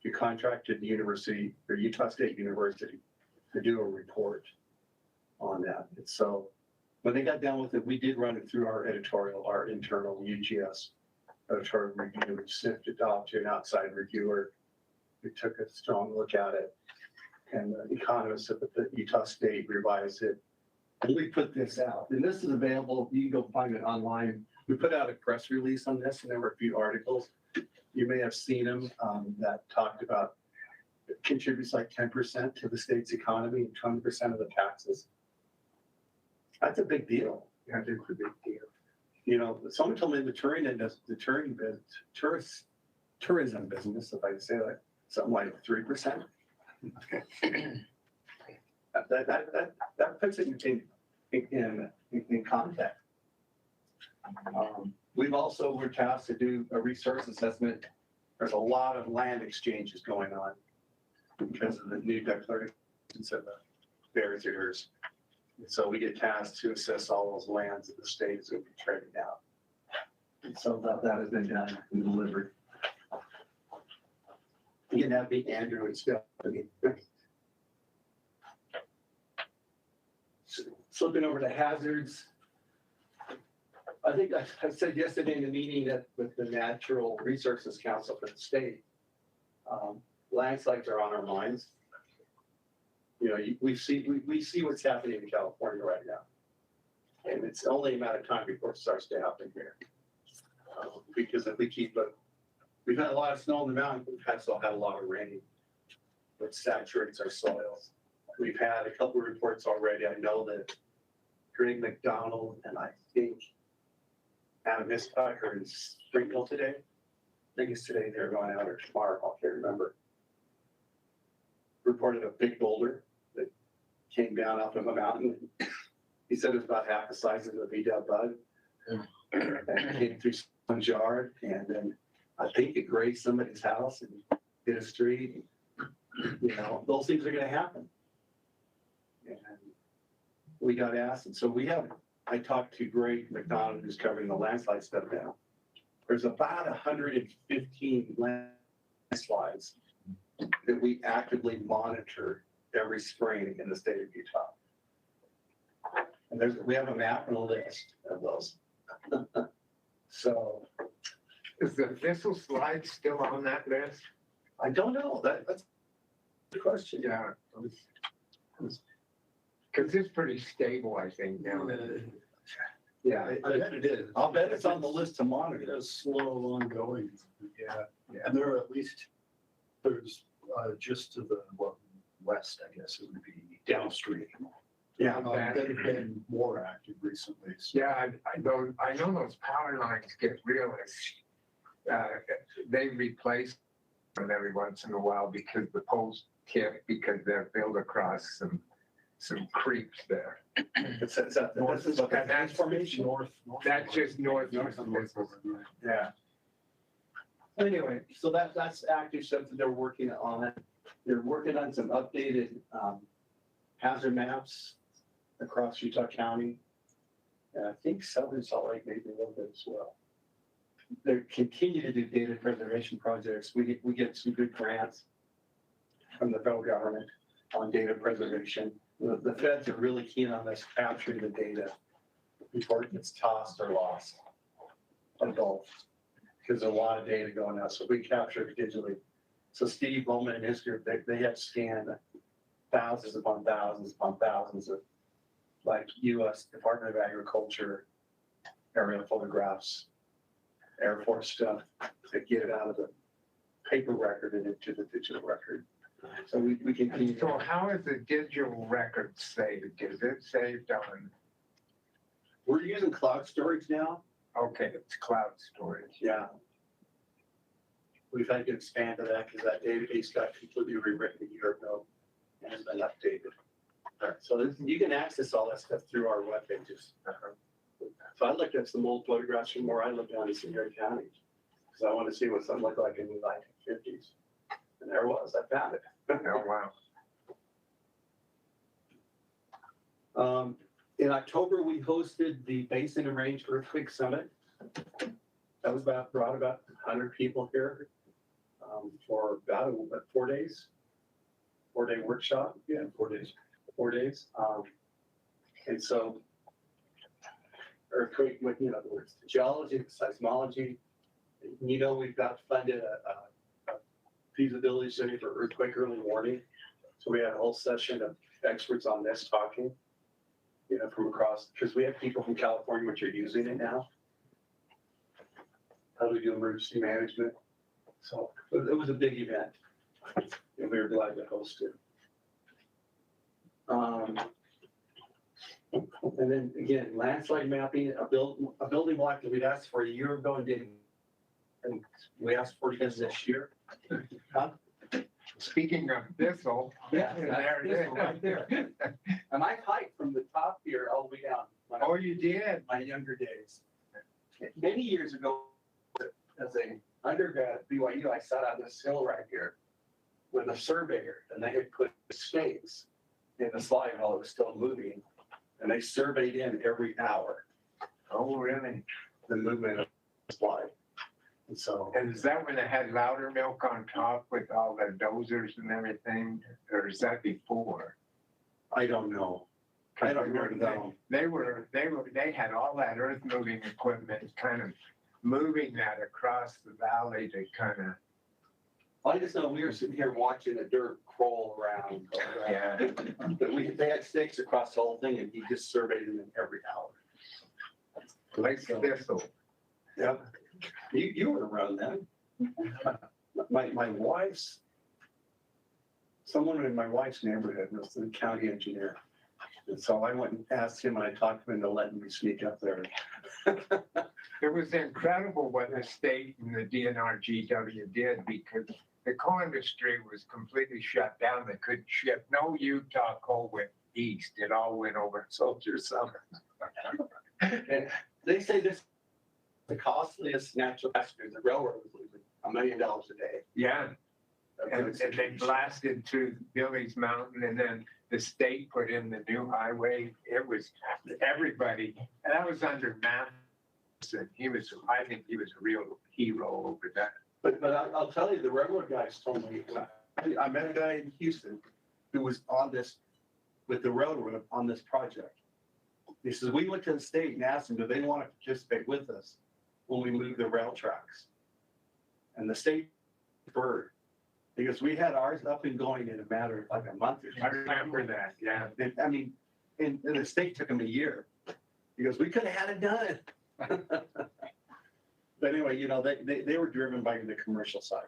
to contracted the university, or Utah State University, to do a report on that. And so when they got done with it, we did run it through our internal UGS editorial review, which sent it off to an outside reviewer. We took a strong look at it, and the economists at the Utah State revised it. And we put this out, and this is available. You can go find it online. We put out a press release on this, and there were a few articles. You may have seen them that talked about it contributes like 10% to the state's economy and 20% of the taxes. That's a big deal. Yeah, it's a big deal. You know, someone told me the tourism business, if I could say that, something like 3%. That puts it in context. We've also were tasked to do a resource assessment. There's a lot of land exchanges going on because of the new declarations of the barriers. So we get tasked to assess all those lands that the state is going to be trading out. And so that has been done and delivered. Again, that'd be Andrew and Stephanie. Flipping over to hazards. I think I said yesterday in the meeting that with the Natural Resources Council for the state, landslides are on our minds. You know, we see what's happening in California right now, and it's only a matter of time before it starts to happen here. Because if we've had a lot of snow on the mountain, we've also had a lot of rain, which saturates our soils. We've had a couple of reports already. I know that Greg McDonald and I think Miss Thacker in Springfield today. I think it's today they're going out, or tomorrow, I can't remember. Reported a big boulder that came down off of a mountain. He said it was about half the size of a V-dub bug. And came through someone's yard, and then I think it grazed somebody's house and hit a street. You know, those things are going to happen. And we got asked, and so I talked to Greg McDonald, who's covering the landslide stuff now. There's about 115 landslides that we actively monitor every spring in the state of Utah. And we have a map and a list of those. So. Is the thistle slide still on that list? I don't know. That's a good question. Yeah. Because it's pretty stable, I think, down there. Yeah, I bet it is. I'll bet it's on the list to monitor. It is slow ongoing. Yeah, And there are at least, there's just to the west, I guess it would be downstream. Yeah. That have been more active recently. So yeah, I know those power lines get real, they replace them every once in a while because the poles tip, because they're built across some creeks there. It's that, North- this is what that and that's transformation. north. That's just north. Yeah. Anyway, so that's active stuff that they're working on. They're working on some updated hazard maps across Utah County. And I think Southern Salt Lake maybe a little bit as well. They continue to do data preservation projects. We get some good grants from the federal government on data preservation. The feds are really keen on this capturing the data before it gets tossed or lost, or both. Because there's a lot of data going out, so we capture it digitally. So Steve Bowman and his group, they have scanned thousands upon thousands of like US Department of Agriculture aerial photographs, Air Force stuff, to get it out of the paper record and into the digital record. So we continue. So how is the digital record saved? Is it saved on, We're using cloud storage now. okay, it's cloud storage. Yeah. We've had to expand to that because that database got completely rewritten a year ago and has been updated. All right, so you can access all that stuff through our web pages. So I looked at some old photographs from where I lived down in Cedar County because I want to see what something looked like in the 1950s. And there it was, I found it. Oh, wow. In October, we hosted the Basin and Range Earthquake Summit. That was brought about 100 people here for about 4 days, 4-day workshop. Yeah, 4 days. 4 days. And so earthquake, in other words, the geology, the seismology. We've got funded a feasibility study for earthquake early warning. So we had a whole session of experts on this talking, from across, because we have people from California which are using it now. How do we do emergency management? So it was a big event, and we were glad to host it. And then again, landslide mapping, a building block that we'd asked for a year ago and didn't, and we asked for it again this year. Huh? Speaking of thistle. Yeah, there it is. right there. And I hiked from the top here all the way down. Oh, you did? My younger days. Many years ago, as an undergrad at BYU, I sat on this hill right here with a surveyor, and they had put stakes in the slide while it was still moving, and they surveyed in every hour. Oh, really? The movement of the slide. And so. And is that when they had louder milk on top with all the dozers and everything, or is that before? I don't know. I don't know. They had all that earth moving equipment kind of moving that across the valley to kind of. I just know we were sitting here watching the dirt crawl around. Yeah. But they had stakes across the whole thing, and he just surveyed them in every hour. Like thistle. Yep. You were around then. My wife's, someone in my wife's neighborhood was the county engineer. And so I went and asked him, and I talked him into letting me sneak up there. It was incredible what the state and the DNR-GW did, because the coal industry was completely shut down. They couldn't ship. No Utah coal went east. It all went over Soldier Summer. And they say this, the costliest natural disaster, the railroad was losing $1 million a day. Yeah. And they blasted through Billy's Mountain, and then the state put in the new highway. It was everybody, and that was under Matheson. I think he was a real hero over that. But I'll tell you, the railroad guys told me, I met a guy in Houston who was on this, with the railroad on this project. He says, we went to the state and asked them, do they want to participate with us when we move the rail tracks? And the state deferred. Because we had ours up and going in a matter of like a month or two. I remember that, yeah. And the state took them a year. He goes, we could have had it done. But anyway, you know, they were driven by the commercial side.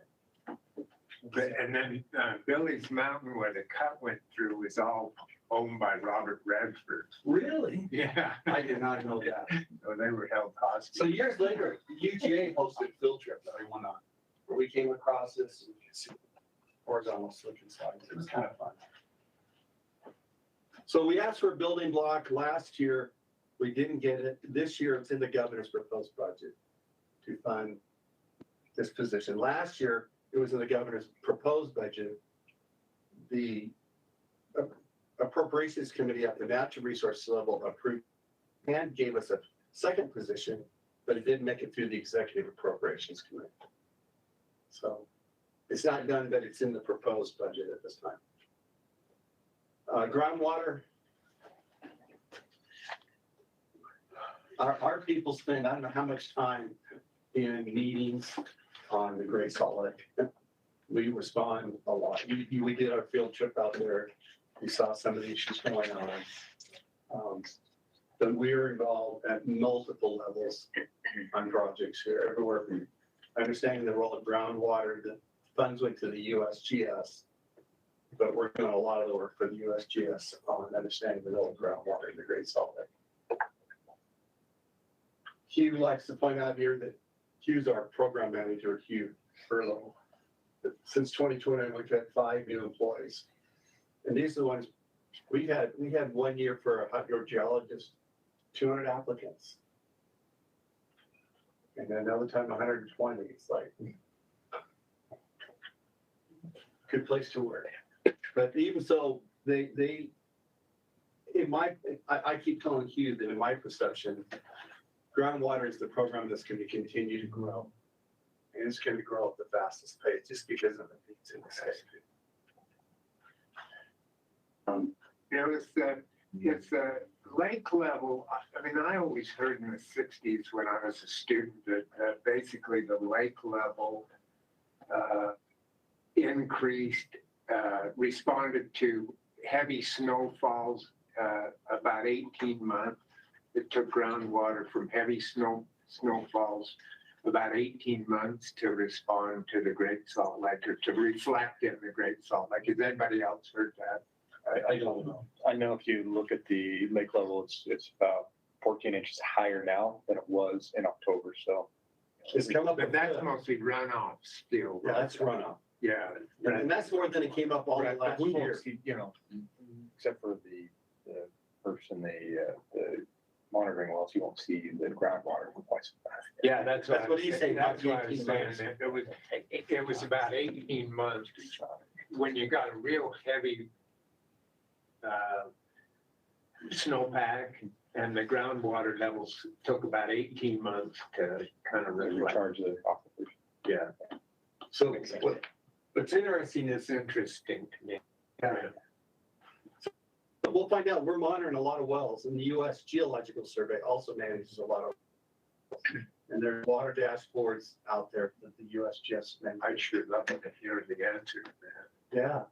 And then Billy's Mountain, where the cut went through, was all owned by Robert Redford. Really? Yeah. I did not know that. So they were held hostage. So years later, UGA hosted a field trip that I went on, where we came across this horizontal slick and slides. It was kind of fun. So we asked for a building block last year. We didn't get it. This year, it's in the governor's proposed budget to fund this position. Last year, it was in the governor's proposed budget. The Appropriations Committee at the natural resource level approved and gave us a second position, but it didn't make it through the Executive Appropriations Committee. So it's not done, but it's in the proposed budget at this time. Groundwater. Our people spend, I don't know how much time in meetings on the Great Salt Lake. We respond a lot. We did our field trip out there. We saw some of the issues going on. But we're involved at multiple levels on projects here, everywhere from understanding the role of groundwater. The funds went to the USGS, but we're doing a lot of the work for the USGS on understanding the role of groundwater in the Great Salt Lake. Hugh likes to point out here that Hugh's our program manager, Hugh Furlow. Since 2020, we've had 5 new employees. And these are the ones, we had 1 year for a hydrogeologist, 200 applicants. And then another time, 120. It's like, good place to work. But even so, I keep telling Hugh that in my perception, groundwater is the program that's going to continue to grow. And it's going to grow at the fastest pace just because of the needs in the state. It's lake level. I mean, I always heard in the 60s when I was a student that basically the lake level increased, responded to heavy snowfalls about 18 months. It took groundwater from heavy snowfalls about 18 months to respond to the Great Salt Lake or to reflect in the Great Salt Lake. Has anybody else heard that? I don't know. I know if you look at the lake level, it's about 14 inches higher now than it was in October, so. It's come up, But that's mostly runoff still. yeah, that's runoff. Yeah. And that's more than it came up all Right, but last we won't year. see, you know, except for the person, the monitoring wells, you won't see the groundwater quite so fast. Yeah, that's what he's saying, That's about what I was 18 saying. months. It was about 18 months when you got a real heavy snowpack and the groundwater levels took about 18 months to kind of reflect. Recharge the aquifers. Yeah, So what's interesting it's is, interesting to me. but we'll find out, we're monitoring a lot of wells, and the US Geological Survey also manages a lot of wells. And there are water dashboards out there that the USGS manages. I sure love to hear the answer to that. Yeah.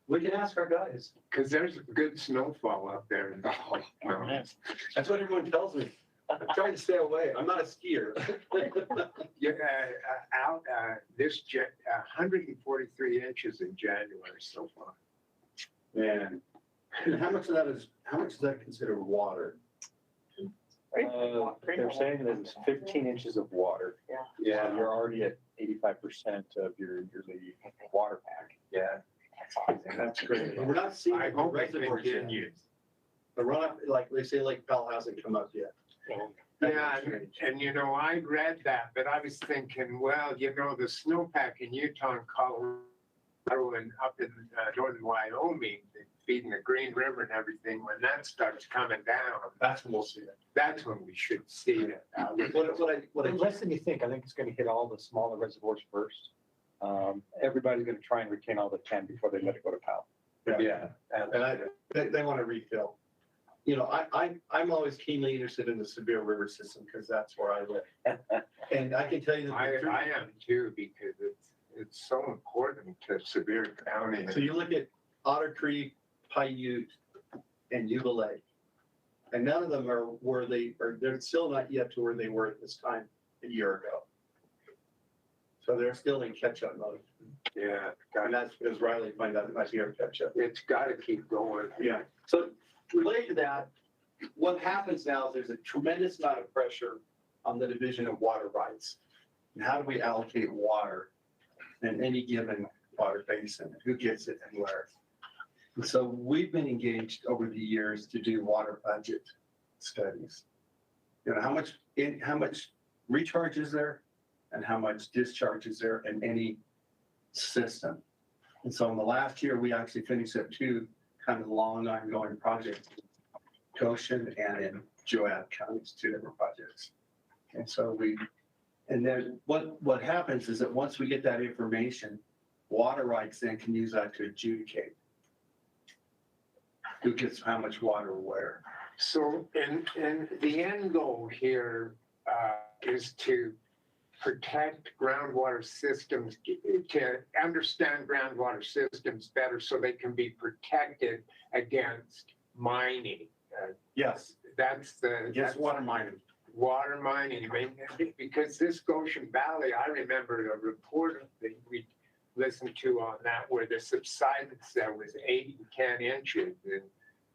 We can ask our guys. Because there's good snowfall up there in the whole mountains. That's what everyone tells me. I'm trying to stay away. I'm not a skier. Yeah, this 143 inches in January so far. Man. And how much of that is considered water? They're saying that it's 15 inches of water. Yeah. So you're already at 85% of your yearly water pack. Yeah. That's great. We're not seeing I the hope it reservoirs yet. continues. The runoff, like they say, Lake Powell hasn't come up yet. Yeah, and you know, I read that, but I was thinking, well, you know, the snowpack in Utah and Colorado and up in northern Wyoming, feeding the Green River and everything, when that starts coming down, That's when we'll see it. that's when we should see it. What I Less than you think. I think it's going to hit all the smaller reservoirs first. Everybody's going to try and retain all they can before they let it go to Powell. Yeah. And they want to refill. You know, I'm always keenly interested in the Severe River system because that's where I live. And I can tell you that. I am too, because it's so important to Sevier County. So you look at Otter Creek, Paiute, and Yuba Lake. And none of them are where they're still not yet to where they were at this time a year ago. So they're still in catch-up mode. Yeah, And that's because Riley find out about your catch-up. it's gotta keep going. Yeah. So related to that, what happens now is there's a tremendous amount of pressure on the division of water rights. And how do we allocate water in any given water basin? Who gets it and where? And so we've been engaged over the years to do water budget studies. You know, how much recharge is there and how much discharge is there in any system? And so in the last year, we actually finished up 2 kind of long ongoing projects, Goshen and in Joab counties, 2 different projects. And so and then what happens is that once we get that information, water rights then can use that to adjudicate who gets how much water where. So, and the end goal here is to protect groundwater systems, to understand groundwater systems better so they can be protected against mining. Yes, That's the. against water mining. Water mining, I mean, because this Goshen Valley, I remember a report that we listened to on that where the subsidence there was 8 and 10 inches in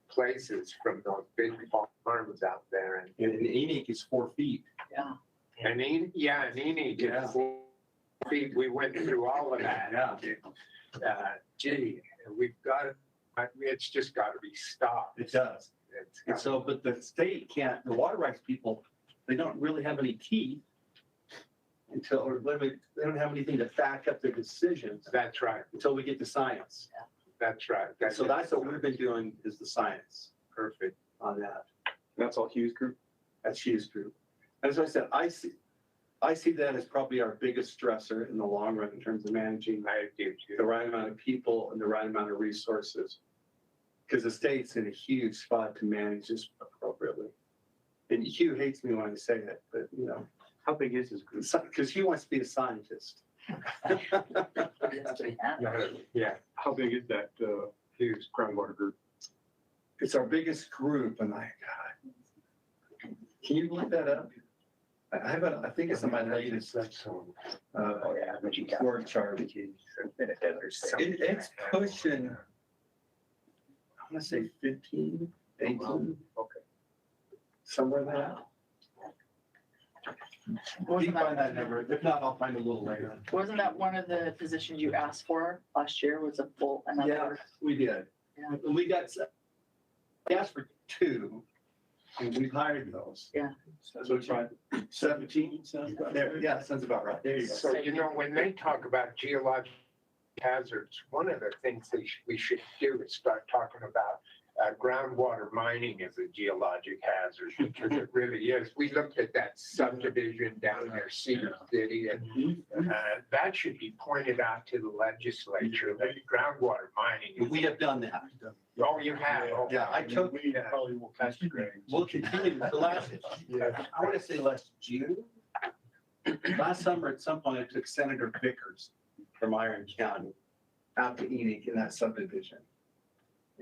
places from those big farms out there. And Enoch is 4 feet. And Enoch Yeah. is 4 feet. We went through all of that. Yeah. Gee, we've got to, it's just got to be stopped. It does. It's And got- so, but the state can't, the water rights people, they don't really have any teeth they don't have anything to back up their decisions That's right. until we get to science. That's right. So that's what we've been doing is the science Perfect. on that. That's all Hughes Group? That's Hughes Group. As I said, I see that as probably our biggest stressor in the long run in terms of managing I do the too. right amount of people and the right amount of resources. Because the state's in a huge spot to manage this appropriately. And Hugh hates me when I say it, but you know, How big is this group? because Hugh wants to be a scientist. Yeah. How big is that Hughes groundwater group? It's our biggest group and God, can you look that up? I think it's on my latest work chart. It's pushing, I want to say 15, 18. Okay. Somewhere there. You can find that number. If not, I'll find a little later. Wasn't that one of the positions you asked for last year was a full, Yeah, another? we did. Yeah. We asked for 2 and we hired those. Yeah. So it's right, 17. There, yeah, sounds about right. There you go. So, you know, when they talk about geological hazards, one of the things we should do is start talking about groundwater mining as a geologic hazard, because it really is. We looked at that subdivision down there, Cedar City, and that should be pointed out to the legislature, that groundwater mining. We have done that. Oh, you have? Okay. Yeah, I took, We probably will catch the grade. we'll continue. The last, I want to say last June. Last summer, at some point, I took Senator Vickers from Iron County out to Enoch in that subdivision.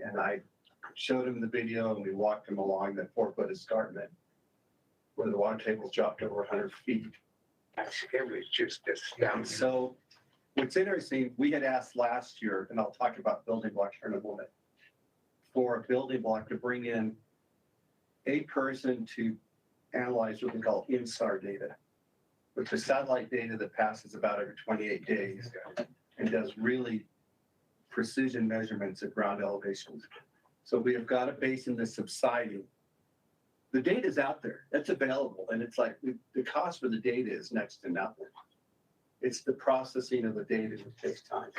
And I showed him the video and we walked him along that 4-foot escarpment where the water table's dropped over 100 feet. It was just astounding. So what's interesting, we had asked last year, and I'll talk about building blocks here in a moment, for a building block to bring in a person to analyze what we call INSAR data, which is satellite data that passes about every 28 days and does really precision measurements at ground elevations. So we have got a basin that's subsiding. The data is out there, it's available, and it's like the cost for the data is next to nothing. It's the processing of the data that takes time.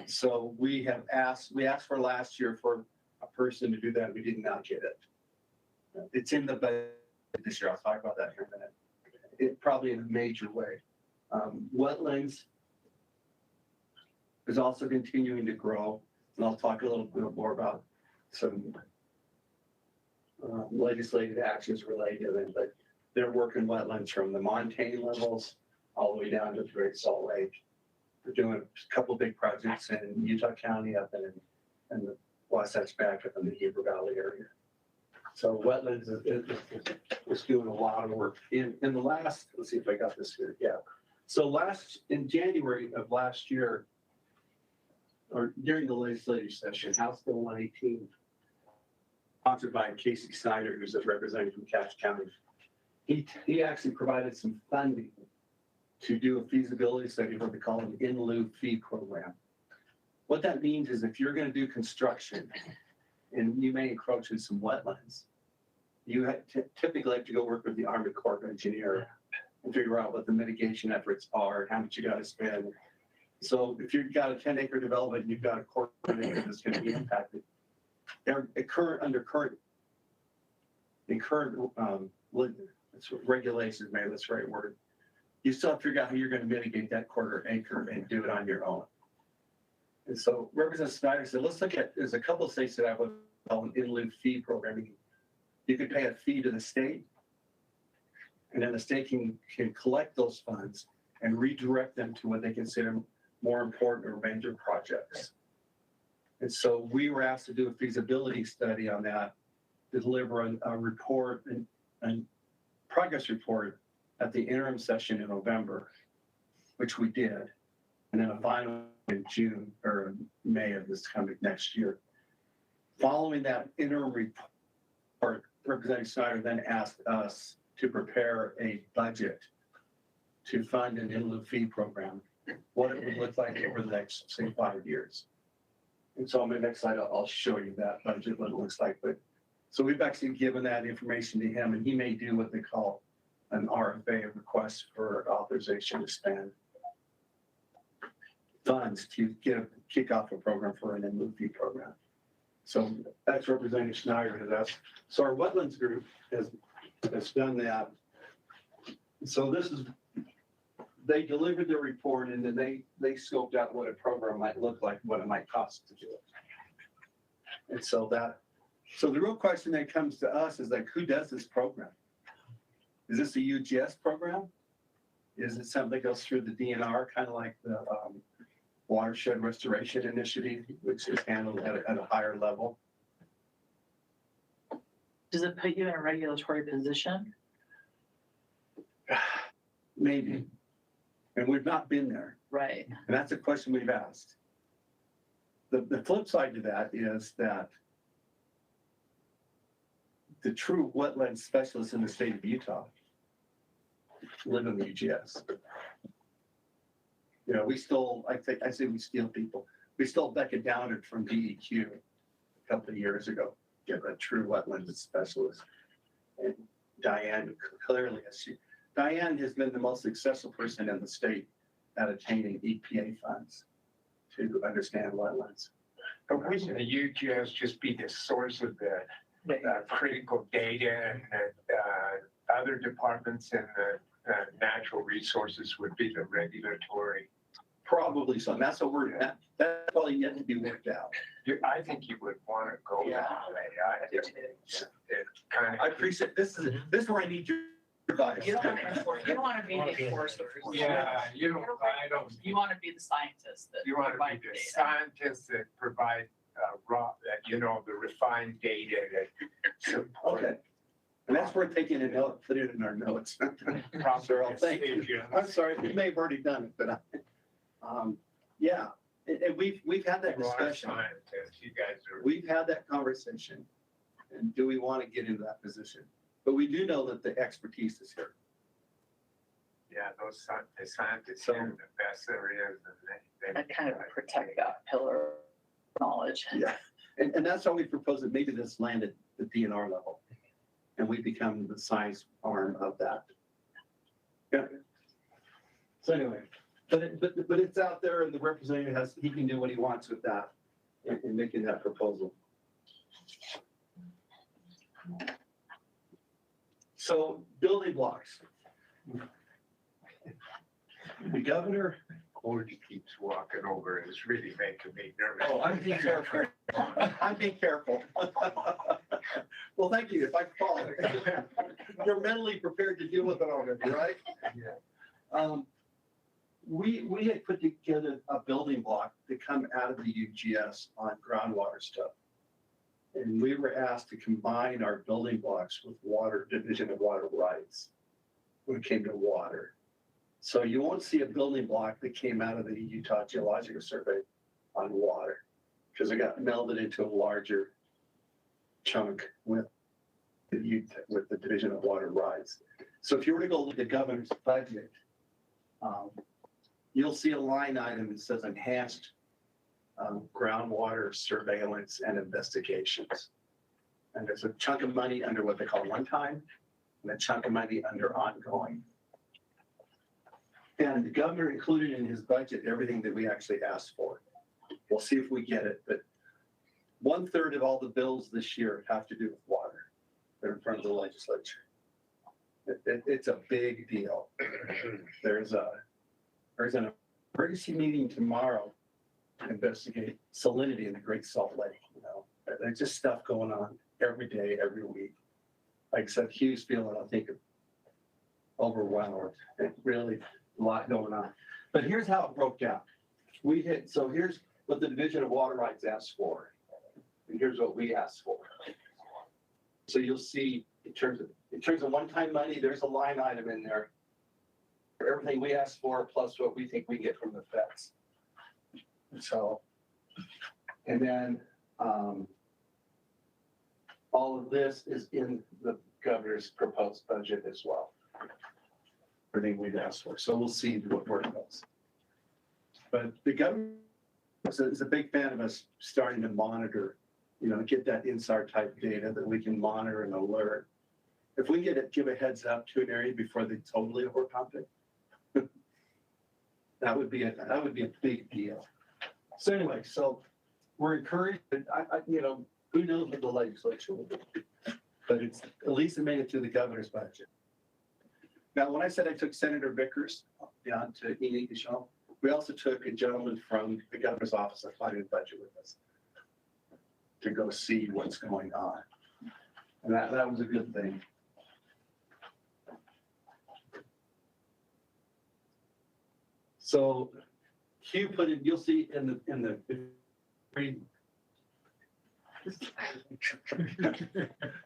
So we asked for last year for a person to do that. We did not get it. It's in the budget this year. I'll talk about that here in a minute. It probably in a major way. Wetlands is also continuing to grow, and I'll talk a little bit more about some legislative actions related to it, but they're working wetlands from the montane levels all the way down to the Great Salt Lake. We're doing a couple big projects in Utah County up in the Wasatch back up in the Heber Valley area. So wetlands is doing a lot of work. In the last, let's see if I got this here, yeah. So in January of last year, or during the legislative session, House Bill 118, sponsored by Casey Snyder, who's a representative from Keach County, he actually provided some funding to do a feasibility study of what they call an in lieu fee program. What that means is if you're going to do construction and you may encroach in some wetlands, you typically have to go work with the Army Corps of Engineer and figure out what the mitigation efforts are, how much you got to spend. So if you've got a 10-acre development, and you've got a quarter of an acre that's going to be impacted. The current regulations, maybe that's the right word. You still have to figure out how you're going to mitigate that quarter acre and do it on your own. And so Representative Snyder said, let's look at, there's a couple of states that have what we call an in lieu fee program. You could pay a fee to the state, and then the state can collect those funds and redirect them to what they consider more important or major projects. And so we were asked to do a feasibility study on that, to deliver a report and progress report at the interim session in November, which we did, and then a final in June or May of this coming next year. Following that interim report, Representative Snyder then asked us to prepare a budget to fund an in lieu fee program, what it would look like over the next, say, 5 years. And so on the next slide, I'll show you that budget, what it looks like. But so we've actually given that information to him, and he may do what they call an RFA, a request for authorization to spend funds to kick off a program for an in lieu fee program. So that's Representative Snyder has asked. So our wetlands group has done that. So this is, they delivered their report, and then they scoped out what a program might look like, what it might cost to do it. And so the real question that comes to us is like, who does this program? Is this a UGS program? Is it something that goes through the DNR, kind of like the Watershed Restoration Initiative, which is handled at a higher level? Does it put you in a regulatory position? Maybe. And we've not been there. Right. And that's a question we've asked. The flip side to that is that the true wetland specialists in the state of Utah live in the UGS. You know, we stole, I say we steal people. We stole Becca Downard from DEQ a couple of years ago, get a true wetland specialist. And Diane clearly, Diane has been the most successful person in the state at attaining EPA funds to understand wetlands. But wouldn't the UGS just be the source of the critical data, and other departments in the natural resources would be the regulatory? Probably so. And that's what that's probably yet to be worked out. I think you would want to go that way. It kind of. I appreciate this is where I need your advice. You don't want to be the enforcers. Yeah, I don't. You want to be the scientist that You want to provide be the data. scientists that provide the refined data that support. Okay. And that's worth taking a note, put it in our notes. Cheryl, thank you. I'm sorry, we may have already done it, but yeah. And we've had that discussion. Scientists, you guys are. We've had that conversation. And do we want to get into that position? But we do know that the expertise is here. Yeah, the scientists are the best there is. And And kind of protect that pillar of knowledge. Yeah. And that's how we propose that maybe this land at the DNR level. And we become the science arm of that. Yeah. So anyway, but it's out there, and the representative he can do what he wants with that in making that proposal. So building blocks. The governor. Gordy keeps walking over, and it's really making me nervous. Oh, I'm being careful. I'm being careful. Well, thank you. If I fall, you're mentally prepared to deal with it already, right? Yeah. We had put together a building block to come out of the UGS on groundwater stuff. And we were asked to combine our building blocks with water, division of water rights when it came to water. So you won't see a building block that came out of the Utah Geological Survey on water, because it got melded into a larger chunk with the division of water rights. So if you were to go look at the governor's budget, you'll see a line item that says enhanced groundwater surveillance and investigations. And there's a chunk of money under what they call one time and a chunk of money under ongoing. And the governor included in his budget everything that we actually asked for. We'll see if we get it, but 1/3 of all the bills this year have to do with water. They're in front of the legislature. It's a big deal. There's an emergency meeting tomorrow to investigate salinity in the Great Salt Lake. You know, there's just stuff going on every day, every week. Like I said, Hugh's feeling, I think, overwhelmed. Really a lot going on. But here's how it broke down. So here's what the Division of Water Rights asked for. And here's what we asked for. So you'll see in terms of one-time money, there's a line item in there for everything we asked for, plus what we think we get from the feds. So, and then all of this is in the governor's proposed budget as well. Everything we've asked for. So we'll see where it goes. But the governor is a big fan of us starting to monitor, get that INSAR type data that we can monitor and alert. If we give a heads up to an area before they totally overpump it, that would be a big deal. So anyway, we're encouraged. Who knows what the legislature will do? But Elissa made it through the governor's budget. Now, when I said I took Senator Vickers down to Introductory, we also took a gentleman from the governor's office that funded the budget with us to go see what's going on. And that was a good thing. So Hugh put it, you'll see in the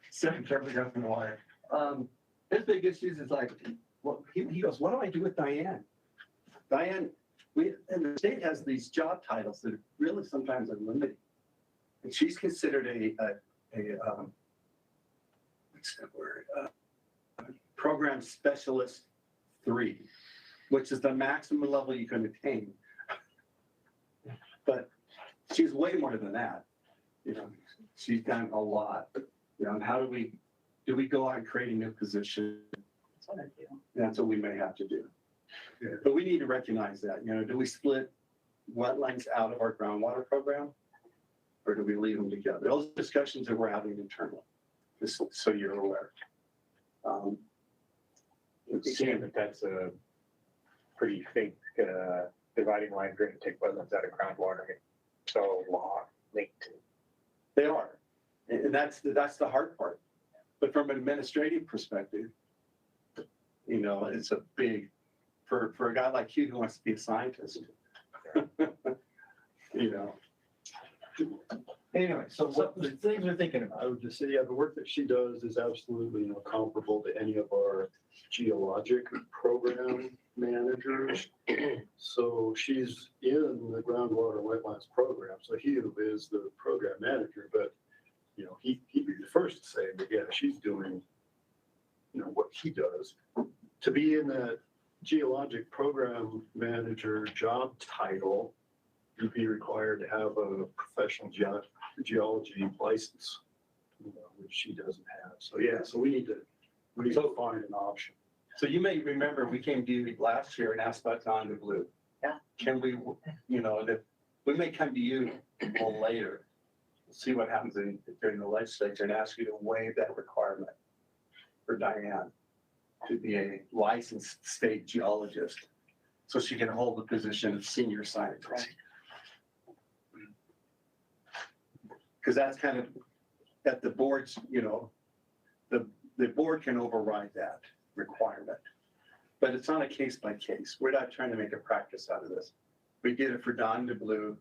Secretary got from the wire. His big issues is like, well, he goes, what do I do with Diane? Diane, and the state has these job titles that really sometimes are limiting. And she's considered what's that word? Program Specialist 3, which is the maximum level you can attain. But she's way more than that. She's done a lot. And how do we go out and create a new position? That's what I do. That's what we may have to do. Yeah. But we need to recognize that. Do we split wetlands out of our groundwater program, or do we leave them together? Those discussions that we're having internally, just so you're aware. It seems that's a pretty thick dividing line. If you're going to take wetlands out of groundwater, so long linked. They are, and that's the hard part. But from an administrative perspective, it's a big for a guy like you who wants to be a scientist. Anyway, so what the things we're thinking about. I would just say, yeah, the work that she does is absolutely, comparable to any of our geologic program managers. So she's in the groundwater wetlands program. So Hugh is the program manager, but he'd be the first to say that, yeah, she's doing, what he does. To be in that geologic program manager job title, you'd be required to have a professional geology license, which she doesn't have. So yeah, so we need to find an option. So you may remember we came to you last year and asked about Don de Blue. Yeah. Can we, we may come to you a little later, see what happens during the legislature, and ask you to waive that requirement for Diane to be a licensed state geologist, so she can hold the position of senior scientist. Because that's kind of at the board's, the board can override that requirement, but it's on a case by case. We're not trying to make a practice out of this. We did it for Don de Blue,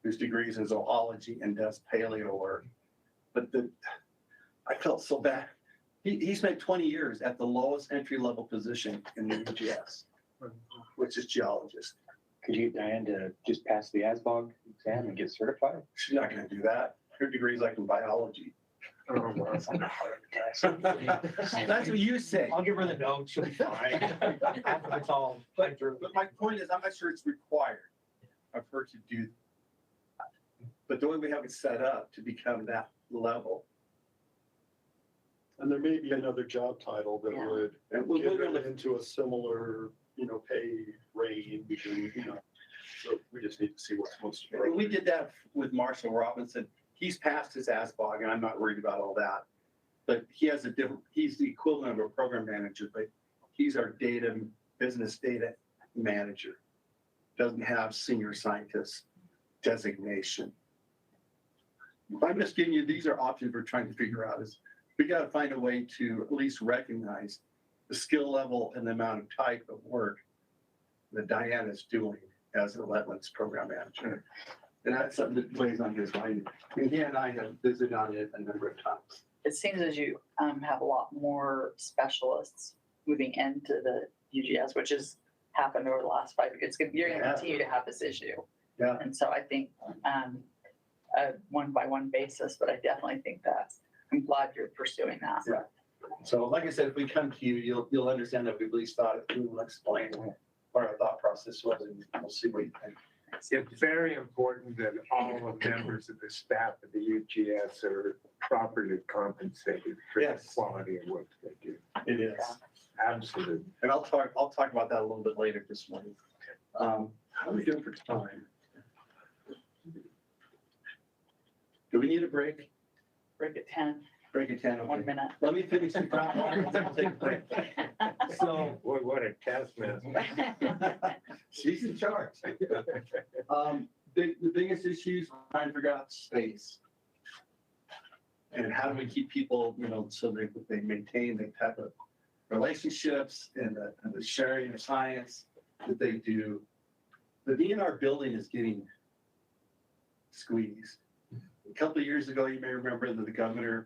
whose degree is in zoology and does paleo work. But I felt so bad. He spent 20 years at the lowest entry-level position in the UGS, which is geologist. Could you get Diane to just pass the ASBOG exam and get certified? She's not gonna do that. Her degree's like in biology. Oh, well. That's what you say. I'll give her the note, she'll be fine. After it's all. But my point is, I'm not sure it's required of her to do that. But the way we have it set up to become that level. And there may be another job title that Yeah. would And we're get gonna her into a similar, pay range and, so we just need to see what's most. And we did that with Marshall Robinson. He's passed his ASBOG, and I'm not worried about all that. But he has he's the equivalent of a program manager, but he's our business data manager. Doesn't have senior scientist designation. I'm just giving you, these are options we're trying to figure out is we got to find a way to at least recognize the skill level and the amount of type of work that Diane is doing as a wetlands program manager. And that's something that weighs on his mind. I mean, he and I have visited on it a number of times. It seems as you have a lot more specialists moving into the UGS, which has happened over the last 5 years. You're going to continue to have this issue. Yeah. And so I think a one-by-one basis, but I definitely think I'm glad you're pursuing that. Yeah. So like I said, if we come to you, you'll understand that we at least thought it through and explain what our thought process was, and we'll see what you think. It's very important that all the members of the staff of the UGS are properly compensated for the Yes. quality of work they do. It is. Absolutely. And I'll talk about that a little bit later this morning. How are we doing for time? Do we need a break? Break at 10, Break at 10, 1 okay. minute. Let me finish the groundwater, then we'll take a break. So, Boy, what a taskmaster. she's in charge. The biggest issue is trying to figure out space. And how do we keep people, so they maintain the type of relationships and the sharing of science that they do. The DNR building is getting squeezed. A couple of years ago, you may remember that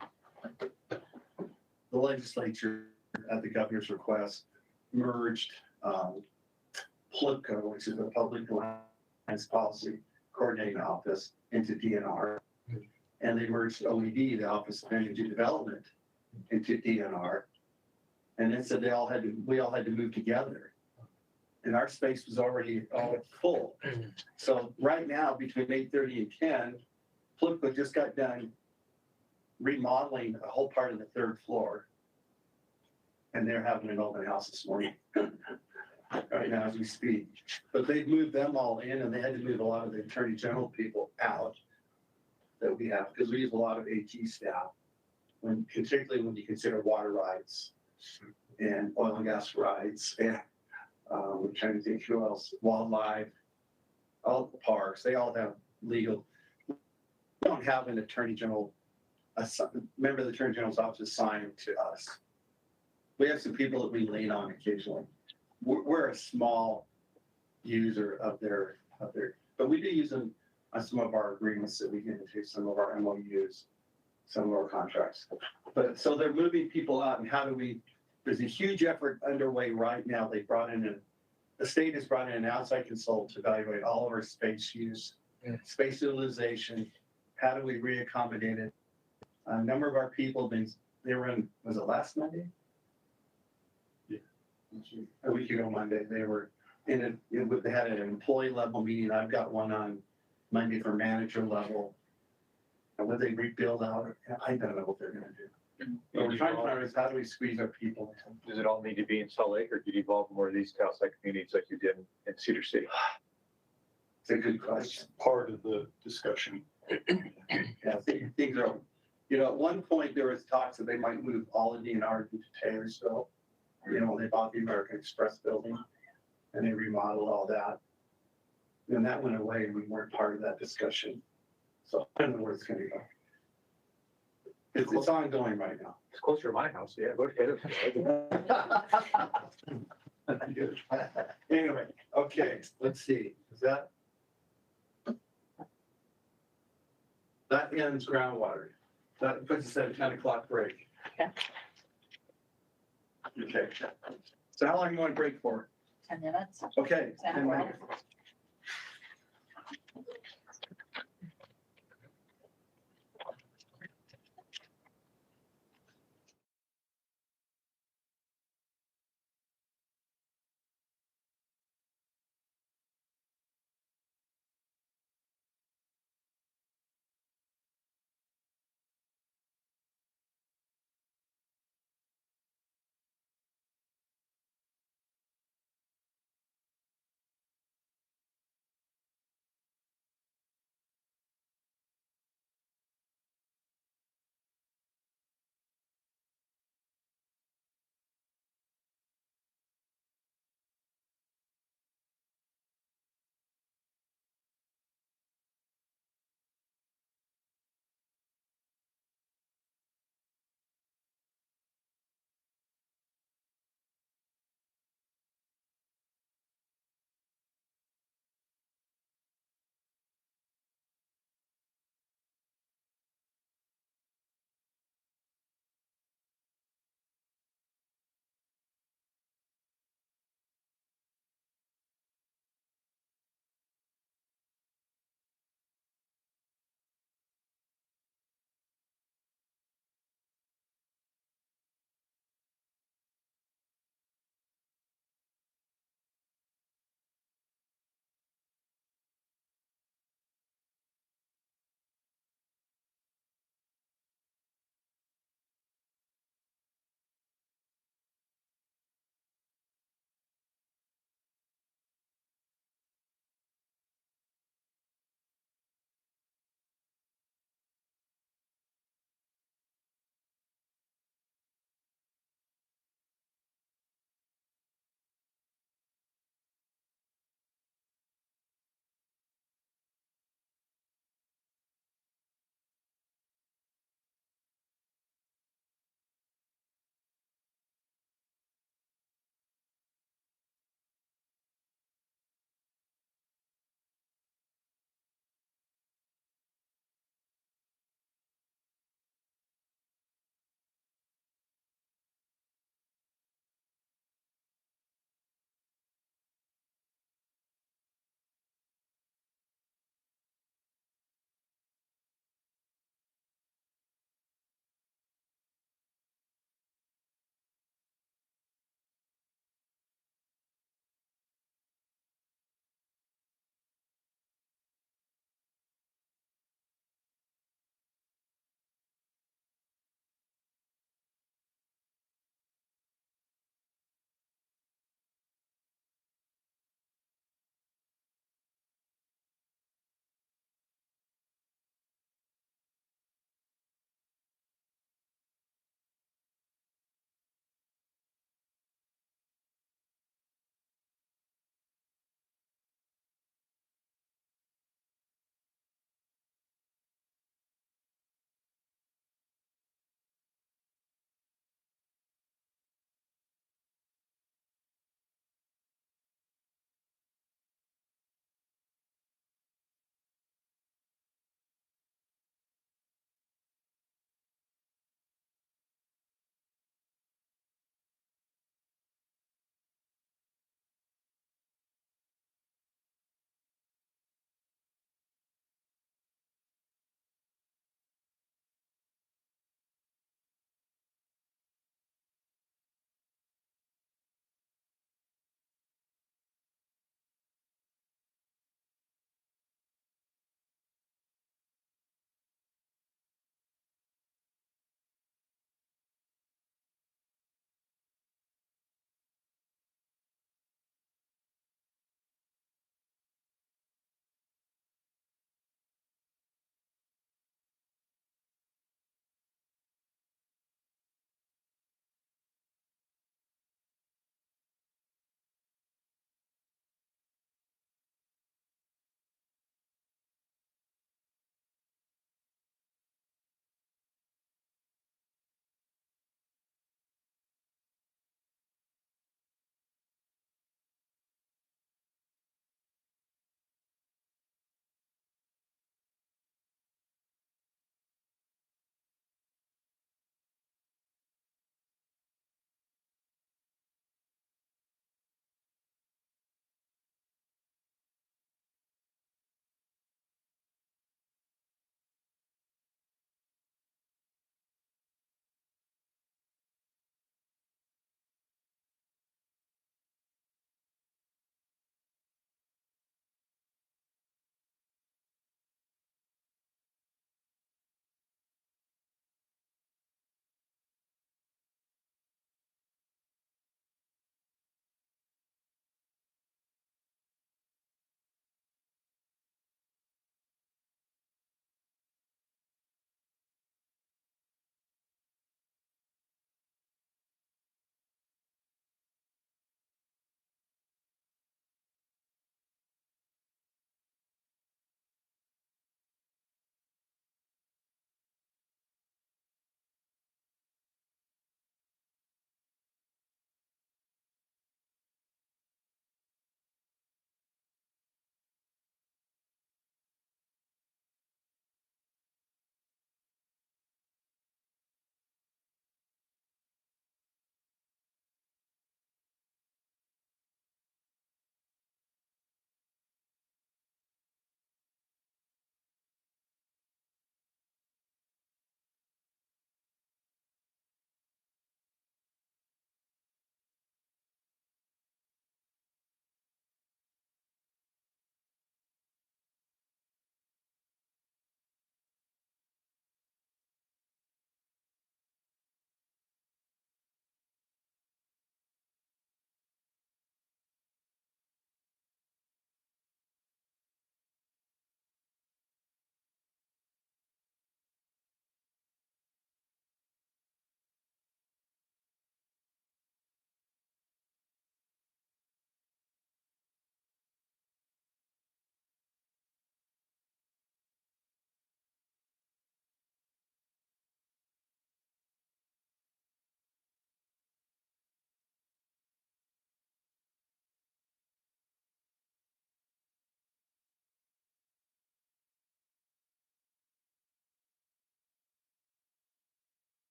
the legislature, at the governor's request, merged PLIPCO, which is the Public Lands Policy Coordinating Office, into DNR. And they merged OED, the Office of Energy Development, into DNR. And then said we all had to move together. And our space was already all full. So right now, between 8:30 and 10, PLIPCO just got done remodeling a whole part of the third floor. And they're having an open house this morning, right now as we speak. But they've moved them all in, and they had to move a lot of the attorney general people out that we have, because we use a lot of AG staff, particularly when you consider water rights and oil and gas rights, and we're trying to think who else, wildlife, all the parks, they all have legal. We don't have an attorney general, a member of the attorney general's office assigned to us. We have some people that we lean on occasionally. We're a small user of their, but we do use them on some of our agreements that we get into, some of our MOUs, some of our contracts. But so they're moving people out, and there's a huge effort underway right now. The state has brought in an outside consultant to evaluate all of our space use, space utilization. How do we reaccommodate it? A number of our people, they were in, was it last Monday? A week ago Monday, they were they had an employee level meeting. I've got one on Monday for manager level. And when they rebuild out, I don't know what they're gonna do. What we're trying to find out is how do we squeeze our people? Does it all need to be in Salt Lake, or do you involve more of these outside communities like you did in Cedar City? It's a good question. Part of the discussion. Yeah, things are, at one point there was talks that they might move all of DNR into Taylorsville. They bought the American Express building and they remodeled all that. And that went away and we weren't part of that discussion. So I don't know where it's gonna go. It's ongoing right now. It's closer to my house, yeah, go ahead. Anyway, okay, let's see, that ends groundwater. That puts us at a 10 o'clock break. Okay. Okay. So how long you want to break for? 10 minutes. Okay. 10 10 minutes. minutes.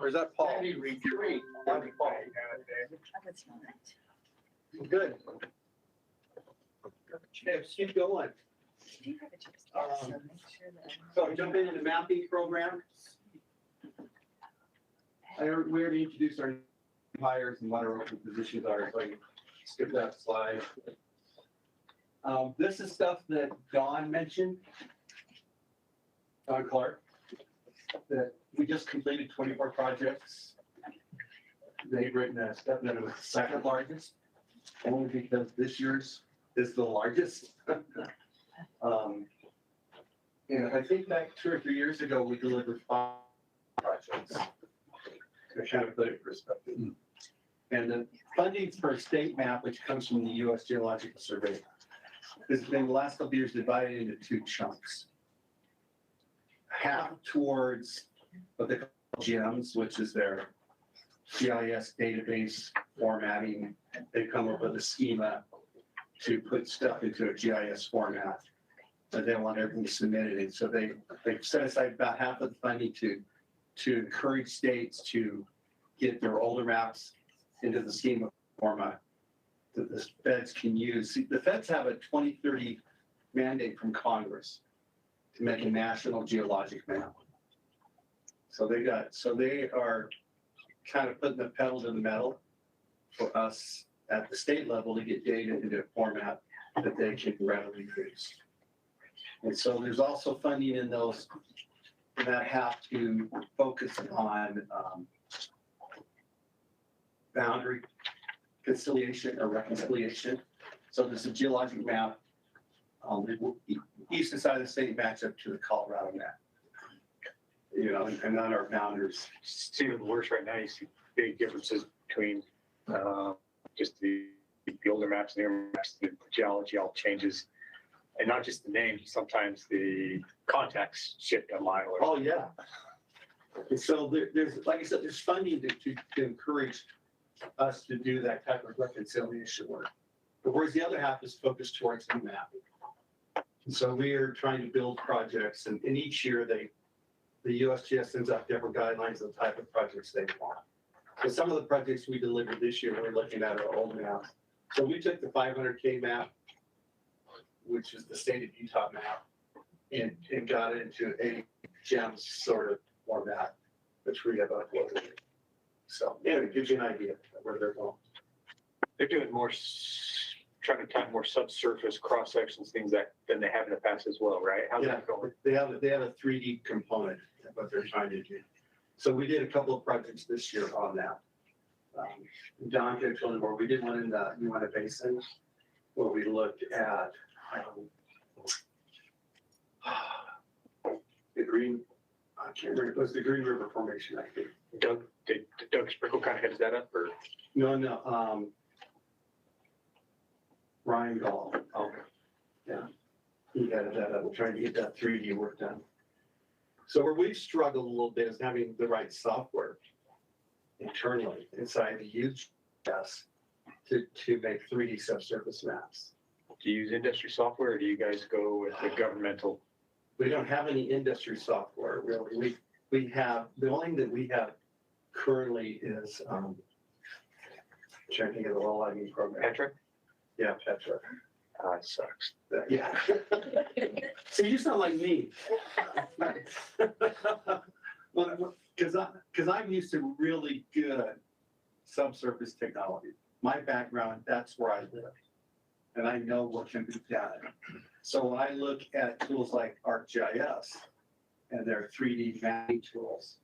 Or is that Paul? Steady retreat. That'd be Paul. That's not. Good. Okay, keep going. Do you have a chance? Um, So make sure that- So jump into the mapping program. We already introduced our hires and what our open positions are, so I can skip that slide. This is stuff that Don mentioned. Don Clark, that we just completed 24 projects. They've written a step that it was the second largest, only because this year's is the largest. And I think back 2 or 3 years ago, we delivered 5 projects. To kind of put it in perspective. And the funding for a state map, which comes from the US Geological Survey, has been the last couple of years divided into 2 chunks. Half towards what they call GEMS, which is their GIS database formatting. They come up with a schema to put stuff into a GIS format. But they want everything submitted. And so they set aside about half of the funding to encourage states to get their older maps into the schema format that the feds can use. See, the feds have a 2030 mandate from Congress to make a national geologic map. So they are kind of putting the pedal to the metal for us at the state level to get data into a format that they can readily use. And so there's also funding in those that have to focus on boundary conciliation or reconciliation. So there's a geologic map on the eastern side of the state match up to the Colorado map. You know, and on our boundaries. It's even worse right now. You see big differences between just the older maps and the newer maps. The geology all changes. And not just the name, sometimes the context shift a mile or. Oh, yeah. And so there's, like I said, there's funding to encourage us to do that type of reconciliation work. But whereas the other half is focused towards the mapping. And so we are trying to build projects, and in each year the USGS sends out different guidelines of the type of projects they want. So some of the projects we delivered this year, we're looking at our old maps. So we took the 500K map, which is the state of Utah map, and got it into a GEMS sort of format, which we have uploaded. So anyway, it gives you an idea of where they're going. They're doing more, trying to attack more subsurface cross sections, things than they have in the past as well, right? How's that going? They have a 3D component of what they're trying to do. So we did a couple of projects this year on that. Don can tell you more. We did one in the Uinta Basin where we looked at the green, I can't remember, it was the Green River Formation, I think. Did Doug Sprinkle kind of heads that up or? No, Ryan Gall. Okay. Yeah, he headed that up, trying to get that 3D work done. So where we've struggled a little bit is having the right software internally inside the UGS to make 3D subsurface maps. Do you use industry software or do you guys go with the governmental? We don't have any industry software really. We have, the only thing that we have currently is, trying to get a low lighting program. Petra? Yeah, Petra. It sucks. Yeah. So you sound like me. Well, because I'm used to really good subsurface technology. My background, that's where I live. And I know what can be done. So when I look at tools like ArcGIS and their 3D mapping tools,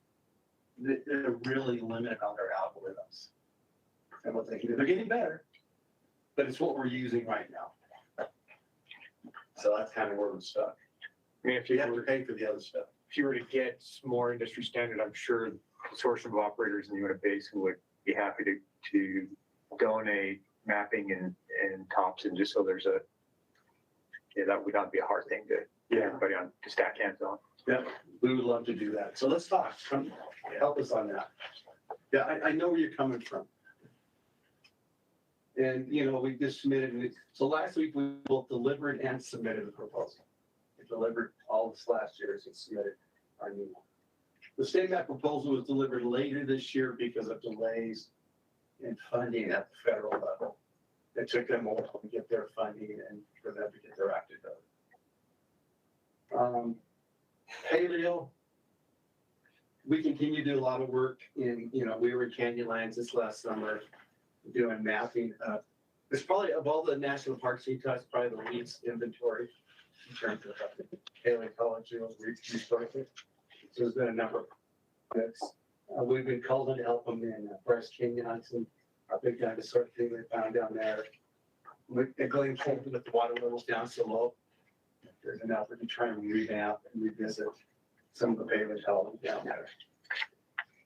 they're really limited on their algorithms and what they can do. They're getting better, but it's what we're using right now. So that's kind of where we're stuck. I mean, if You you have to were, pay for the other stuff. if you were to get more industry standard, I'm sure the consortium of operators in the Uinta Basin would be happy to donate mapping and tops, and just so there's that would not be a hard thing to get everybody on to stack hands on. Yeah, we would love to do that. So let's talk. Come help us on that. Yeah, I know where you're coming from. And, you know, we just submitted, so last week we both delivered and submitted a proposal. We delivered all this last year's and submitted our new one. The state map proposal was delivered later this year because of delays in funding at the federal level. It took them a while to get their funding and for them to get their act together. Paleo, we continue to do a lot of work in, we were in Canyonlands this last summer doing mapping. It's probably, of all the national parks in Utah, it's probably the least inventory in terms of paleontology resources. So there's been a number of projects. We've been called in to help them in Bryce Canyon Hudson, our big dinosaur thing they found down there. They're going forward with the water levels down so low. There's an effort to try and revamp and revisit some of the paleontology down there.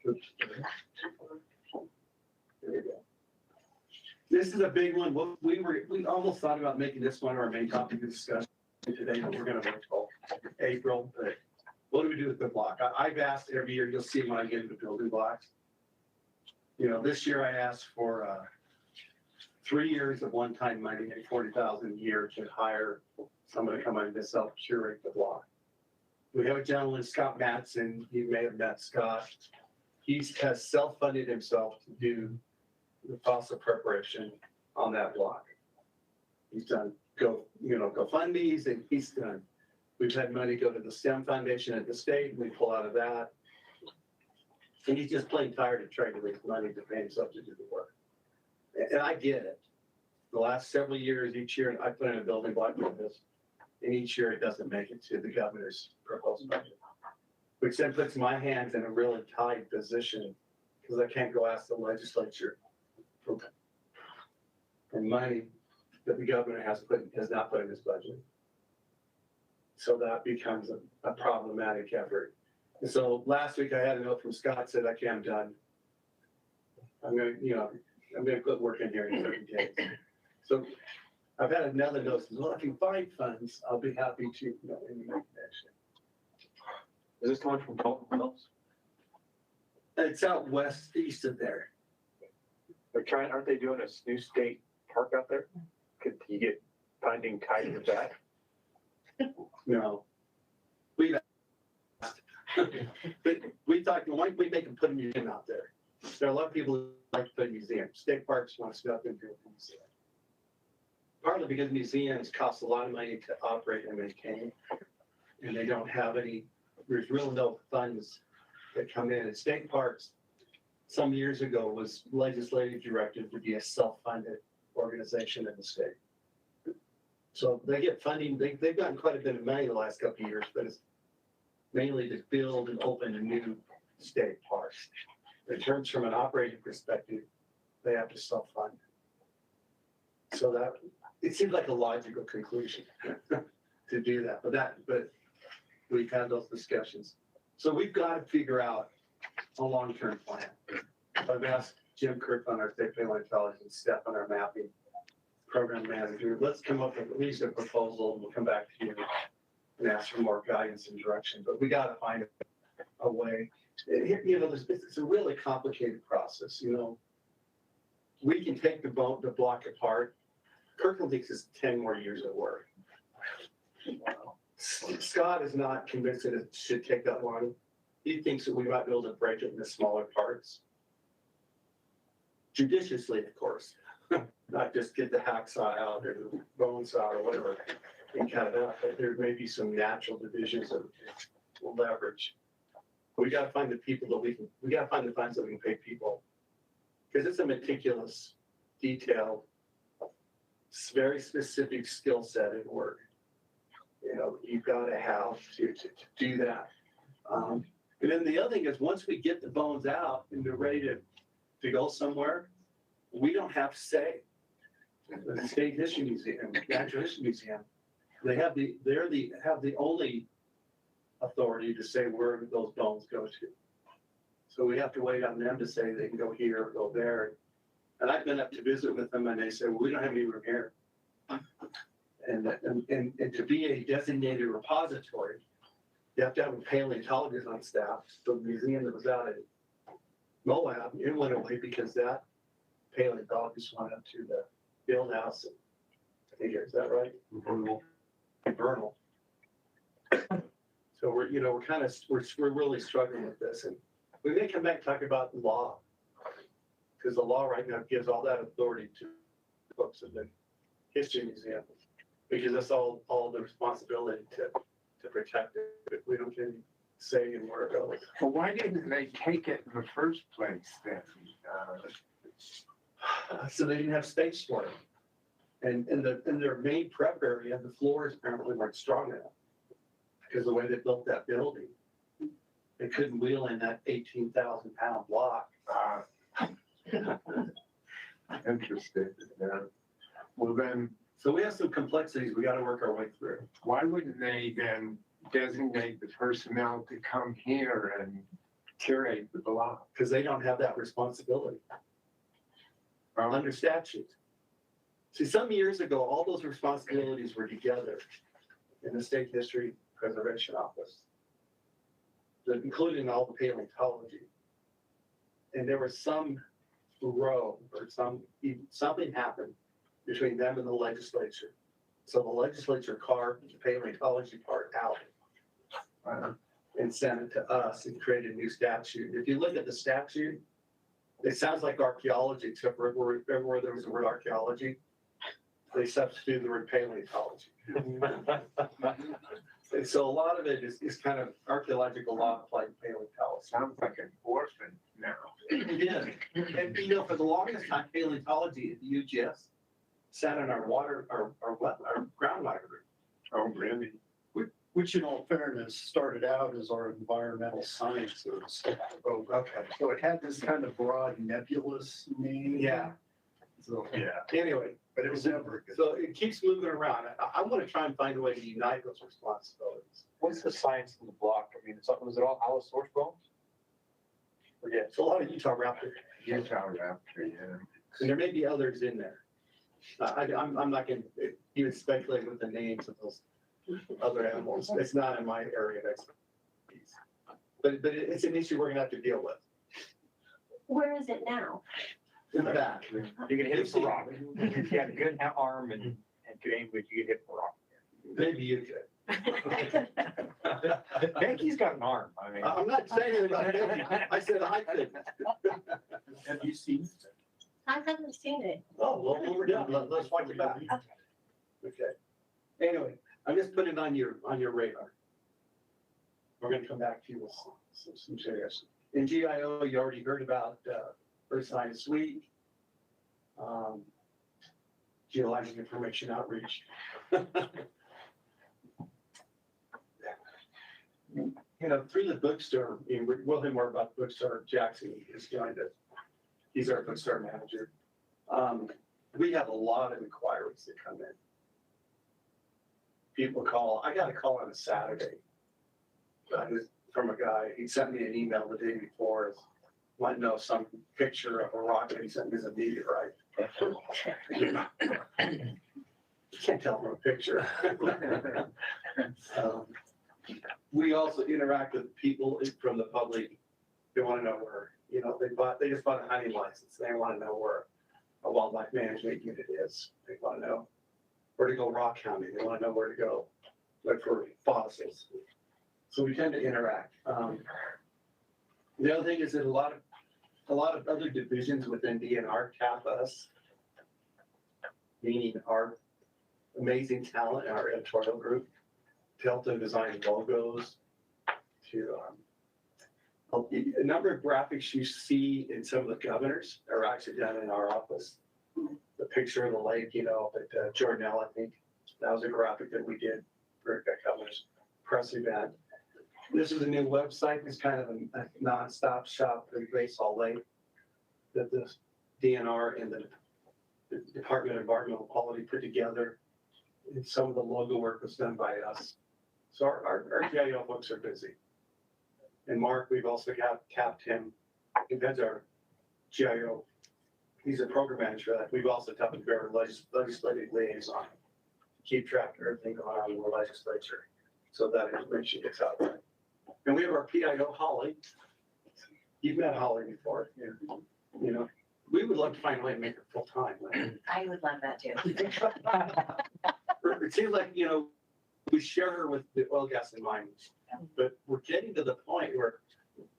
Oops. There you go. This is a big one. We almost thought about making this one our main topic of discussion today, but we're going to wait till April. But what do we do with the block? I've asked every year. You'll see when I get into building blocks. This year I asked for 3 years of one-time money at $40,000 a year to hire someone to come in to self-curate the block. We have a gentleman, Scott Matson. You may have met Scott. He has self-funded himself to do the fossil preparation on that block. He's done GoFundMe's, and he's done. We've had money go to the STEM Foundation at the state. We pull out of that. And he's just plain tired of trying to raise money to pay himself to do the work. And I get it. The last several years, each year, I put in a building block like this, and each year it doesn't make it to the governor's proposed budget, which then puts my hands in a really tight position because I can't go ask the legislature for money that the governor has not put in his budget. So that becomes a problematic effort. And so last week I had a note from Scott said, "Okay, I'm done. I'm gonna quit working here in 30 days." So I've had another note says, "Well, if you find funds, I'll be happy to make that shit." Is this coming from Dalton Mills? It's out west, east of there. Aren't they doing a new state park out there? Could you get funding tied with that? No. We've asked. But we thought, why don't we make them put a museum out there? There are a lot of people who like to put a museum. State parks want to step into a museum. Partly because museums cost a lot of money to operate and maintain, and they don't have any, there's really no funds that come in. And state parks, some years ago, was legislatively directed to be a self-funded organization in the state. So they get funding. They've gotten quite a bit of money the last couple of years, but it's mainly to build and open a new state parks. In terms from an operating perspective, they have to self-fund. So that it seems like a logical conclusion to do that. But we've had those discussions. So we've got to figure out a long-term plan. I've asked Jim Kirk on our state paleontologist and Steph on our mapping program manager. Let's come up with at least a proposal, and we'll come back to you and ask for more guidance and direction. But we got to find a way. It's a really complicated process. We can take the block apart. Kirkland thinks it's 10 more years of work. Scott is not convinced that it should take that long. He thinks that we might be able to break it into smaller parts. Judiciously, of course. Not just get the hacksaw out or the bone saw or whatever and cut it out. But there may be some natural divisions of leverage. We got to find the people that we got to find the funds that we can pay people. Because it's a meticulous, detailed, very specific skill set at work. You've got to have to do that. And then the other thing is once we get the bones out and they're ready to go somewhere, we don't have to say. The State History Museum, Natural History Museum, they have the only authority to say where those bones go to. So we have to wait on them to say they can go here or go there. And I've been up to visit with them and they say, well, we don't have any room here. And to be a designated repository, you have to have a paleontologist on staff. So the museum that was out at Moab, it went away because that paleontologist went up to the field house. I think, is that right? Vernal. So So we're, you know, we're really struggling with this, and we may come back and talk about the law. Because the law right now gives all that authority to folks in the history museum, because that's all the responsibility to protect it. If we don't get any say in where it goes. Well, why didn't they take it in the first place then? So they didn't have space for it. And in their main prep area, the floors apparently weren't strong enough. Because the way they built that building, they couldn't wheel in that 18,000-pound block. Interesting. Well, then, So we have some complexities we got to work our way through. why wouldn't they then designate the personnel to come here and curate the block? Because they don't have that responsibility under statute. See, some years ago, all those responsibilities were together in the State History Preservation Office, including all the paleontology. And there was some row or something happened between them and the legislature. So the legislature carved the paleontology part out and sent it to us and created a new statute. If you look at the statute, it sounds like archaeology, except for everywhere there was the word archaeology, they substituted the word paleontology. And so a lot of it is kind of archaeological law applied to paleontology. Sounds like an orphan now. It is. And you know, for the longest time, paleontology at the UGS sat in our groundwater group. Oh, really? Which in all fairness, started out as our environmental sciences. Oh, okay. So it had this kind of broad nebulous name. Yeah. So, yeah, Anyway, but it was never good. so it keeps moving around. I want to try and find a way to unite those responsibilities. What's the science in the block? I mean, was it all Allosaurus bones? Or yeah, It's a lot of Utah raptor, Utah raptor, yeah. and there may be others in there. I'm not going to even speculate with the names of those other animals. It's not in my area of expertise. But it's an issue we're going to have to deal with. Where is it now? In the back. you can hit it for rock. If you had a good arm and could aim good, you could hit it for rock. Maybe you could. Becky got an arm. I mean. I'm not saying anything about Becky. I said I could. Have you seen it? I haven't seen it. Oh, well, when we're done, let's watch it back. Okay. Anyway, I'm just putting it on your radar. We're gonna come back to you with some serious. In GIO, you already heard about Earth Science Week, geologic information outreach. You know, through the bookstore, we'll hear more about the bookstore. Jackson has joined us. He's our bookstore manager. We have a lot of inquiries that come in. People call, I got a call on a Saturday from a guy. He sent me an email the day before, wanting to know some picture of a rock that he sent me as a meteorite. You can't tell from a picture. We also interact with people from the public. They want to know where, you know, they just bought a hunting license. They want to know where a wildlife management unit is. They want to know where to go rock hunting. They want to know where to go look for fossils. So we tend to interact. The other thing is that a lot of other divisions within DNR tap us, meaning our amazing talent in our editorial group, to help them design logos, to a number of graphics you see in some of the governors are actually done in our office. The picture of the lake, you know, at Jordanelle, I think that was a graphic that we did for a governor's press event. This is a new website. It's kind of a nonstop shop for Great Salt Lake that the DNR and the Department of Environmental Quality put together. And some of the logo work was done by us. So our GIO folks are busy. And Mark, we've also tapped him. He heads our GIO. He's a program manager. We've also tapped him for our legislative liaison. Keep track of everything going on in the legislature so that information gets out there. And we have our PIO, Hollie. You've met Hollie before. You know, we would love to find a way to make her full time. Right? I would love that too. It seems like, you know, we share her with the oil, gas and mining. But we're getting to the point where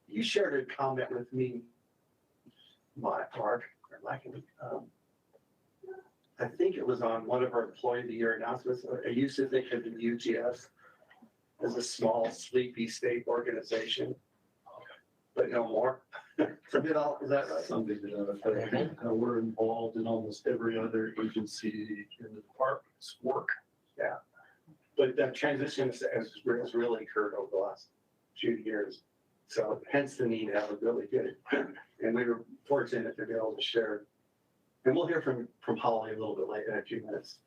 you shared a comment with me, Mark, or Lackey, I think it was on one of our Employee of the Year announcements. I used to think of the UGS as a small, sleepy state organization, but no more. Is that right? Something to that effect. We're involved in almost every other agency in the department's work. Yeah. But that transition has really occurred over the last few years. So hence the need to have a really good, and we were fortunate to be able to share. And we'll hear from Hollie a little bit later in a few minutes.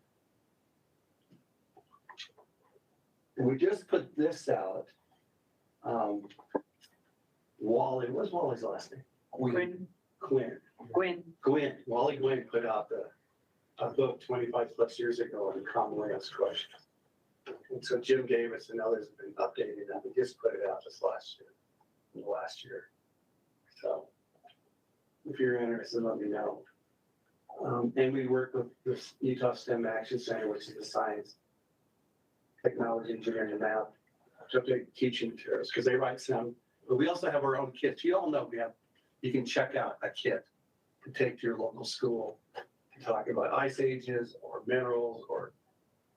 And we just put this out. Wally, what's Wally's last name? Gwyn. Wally Gwyn put out a book 25 plus years ago on commonly asked questions. And so Jim gave us and others have been updating that. We just put it out this last year. So if you're interested, let me know. And we work with this Utah STEM Action Center, which is the science, technology, engineering, and math, to update teaching materials because they write some. But we also have our own kits. You all know you can check out a kit to take to your local school to talk about ice ages or minerals or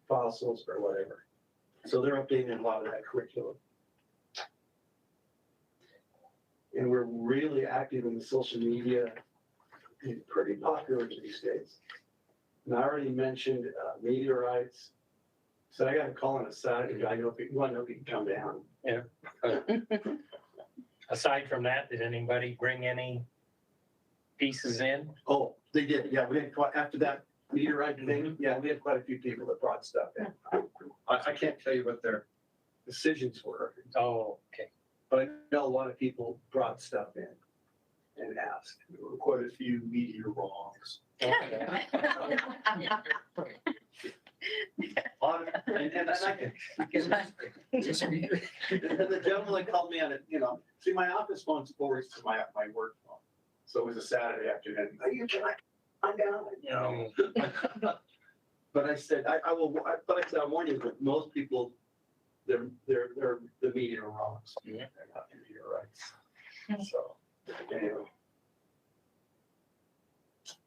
fossils or whatever. So they're updating a lot of that curriculum. And we're really active in the social media. It's pretty popular these days. And I already mentioned meteorites. So I got a call on a Saturday. I know if you want to know if you can come down. Yeah. Aside from that, did anybody bring any pieces in? Oh, they did. Yeah, we had after that meteorite thing. Yeah, we had quite a few people that brought stuff in. I can't tell you what their decisions were, Oh, okay. but I know a lot of people brought stuff in and asked. There were quite a few meteor wrongs. And the gentleman that called me on it, see, my office phone's forwards to my work phone. So it was a Saturday afternoon. I'm down. But I said, I will, but I said, I warn you, but most people, they're the meteor wrongs. Yeah. They're not meteorites. So, anyway.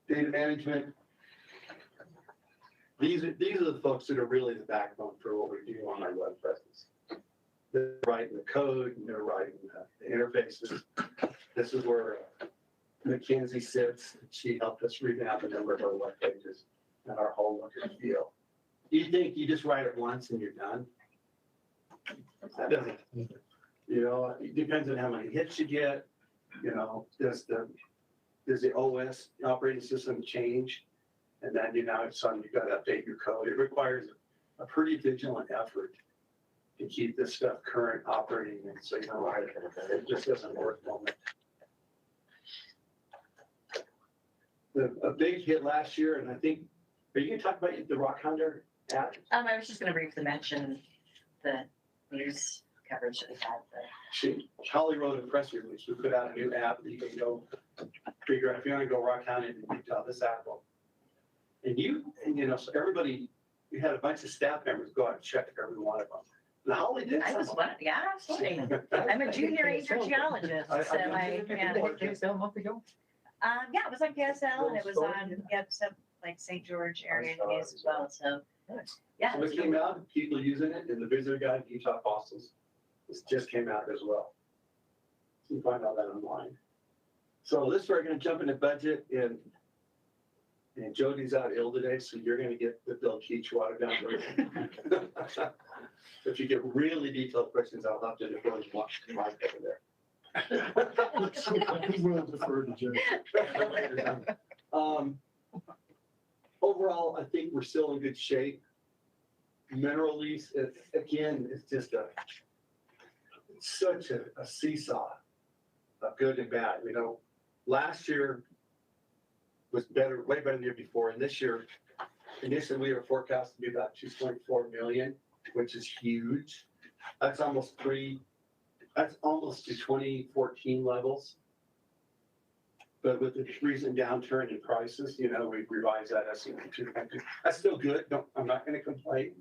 Data management. These are the folks that are really the backbone for what we do on our web presence. They're writing the code and they're writing the interfaces. This is where Mackenzie sits. She helped us revamp a number of our web pages and our whole look and feel. You think you just write it once and you're done? That doesn't. It depends on how many hits you get. Does the OS operating system change? And then you've got to update your code. It requires a pretty vigilant effort to keep this stuff current operating. And so it just doesn't work at the moment. A big hit last year, and I think, are you going to talk about the Rock Hunter app? I was just going to briefly mention the news coverage that we had. Hollie wrote a press release. We put out a new app that you can go figure out if you want to go rock hunting in Utah. This app will. So everybody, we had a bunch of staff members go out and check every one of them. And Hollie did. I was one, yeah, absolutely. I'm a junior ranger geologist, so yeah. Yeah, it was on KSL and it was on, some like St. George area news as well, so. Yeah. So it came out, people using it, and the visitor guide, Utah Fossils, this just came out as well. So you can find all that online. So this, we're going to jump into budget, and Jodi's out ill today, so you're going to get the Bill Keach watered down version. If you get really detailed questions, I'll have to defer and watch the mic over there. We'll defer to Jim. Overall, I think we're still in good shape. Mineral lease, again, it's just such a seesaw of good and bad. Last year was better, way better than the year before. And this year, initially we were forecast to be about 2.4 million, which is huge. That's almost to 2014 levels. But with the recent downturn in prices, we revised that estimate to. That's still good. I'm not going to complain,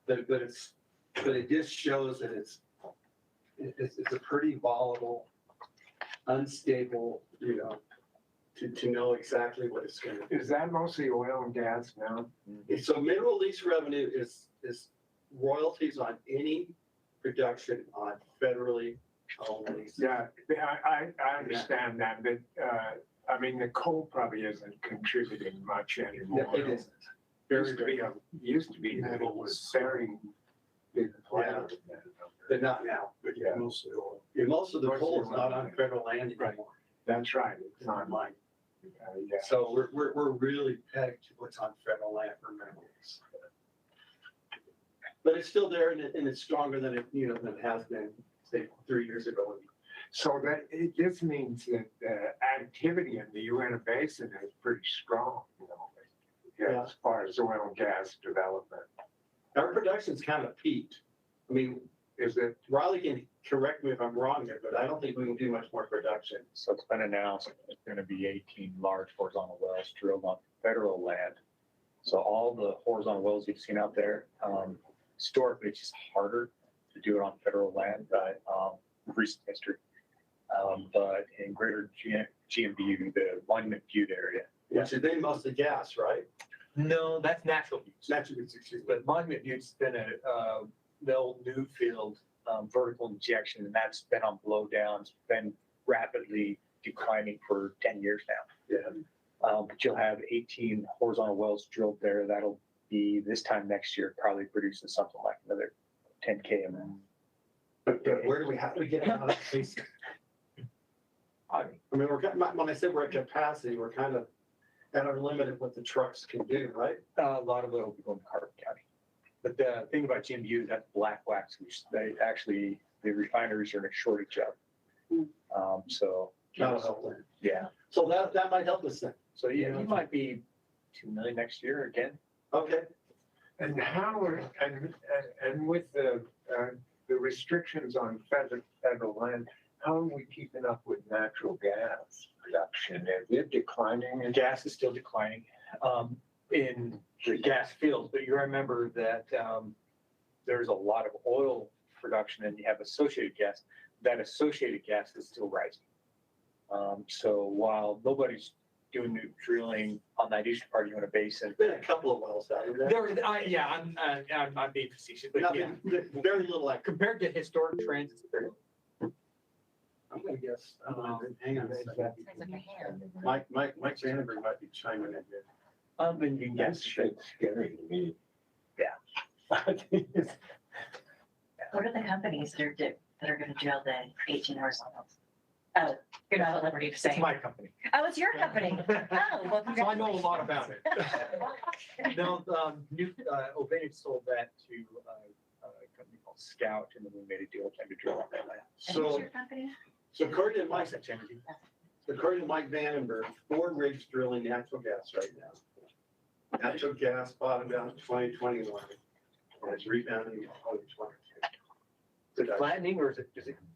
but it's but it just shows that it's a pretty volatile, unstable, to know exactly what it's gonna do. Is that mostly oil and gas now? So mineral lease revenue is royalties on any production on federally owned leases. Yeah, I understand that, but, I mean, the coal probably isn't contributing much anymore. It isn't. Very, Used to be that it was very big player. but not now. But Yeah. mostly oil. Yeah, most of the coal is not on federal land anymore. That's right, it's not mine. Yeah. So we're really pegged to what's on federal land for minerals. But it's still there and it's stronger than than it has been, say, 3 years ago. So that, this means that activity in the Uinta Basin is pretty strong, Yeah. as far as oil and gas development. Our production's kind of peaked. I mean, Is it, Riley can correct me if I'm wrong here, but I don't think we can do much more production. So it's been announced it's going to be 18 large horizontal wells drilled on federal land. So all the horizontal wells you've seen out there, historically, it's just harder to do it on federal land, but recent history. But in greater GMBU, the Monument Butte area. Which is then mostly gas, right? No, that's natural use. Natural gas, excuse me. But Monument Butte's been the old Newfield vertical injection, and that's been on blowdowns, been rapidly declining for 10 years now. Yeah. But you'll have 18 horizontal wells drilled there. That'll be this time next year, probably producing something like another 10K a month. But where do we have to get out of that basin? I mean, when I said we're at capacity, we're kind of at our limit of what the trucks can do, right? A lot of it will be going to Carbon County. But the thing about GMU is that's black wax, which the refineries are in a shortage of. So, That'll help them. yeah. So that might help us then. So, yeah, you might be 2 million next year again. Okay. and how are, and with the restrictions on federal land, how are we keeping up with natural gas production? Is it declining? And gas is still declining in the gas fields, but you remember that there's a lot of oil production and you have associated gas. That associated gas is still rising. So while nobody's doing new drilling on that eastern part of Uinta Basin, Been a couple of wells down there. I'm being facetious, but yeah, Very little activity. compared to historic trends, it's very. I'm gonna guess, I don't know, hang on a second. Mike Vandenberg might be chiming in here. And you can guess. Shit's scary to me. What are the companies that are gonna drill the 18 horizontals? Oh, you're not at liberty to say. It's my company. Oh, it's your company. Oh, well, So I know a lot about it. No, Ovanic sold that to a company called Scout, and then we made a deal trying to drill on that land. And who's So, your company? so according to Mike, License Energy. according to Mike Vandenberg, 4 rigs drilling natural gas right now. Natural gas bottomed out in 2021, and it's rebounding in 2022. Is it flattening or is it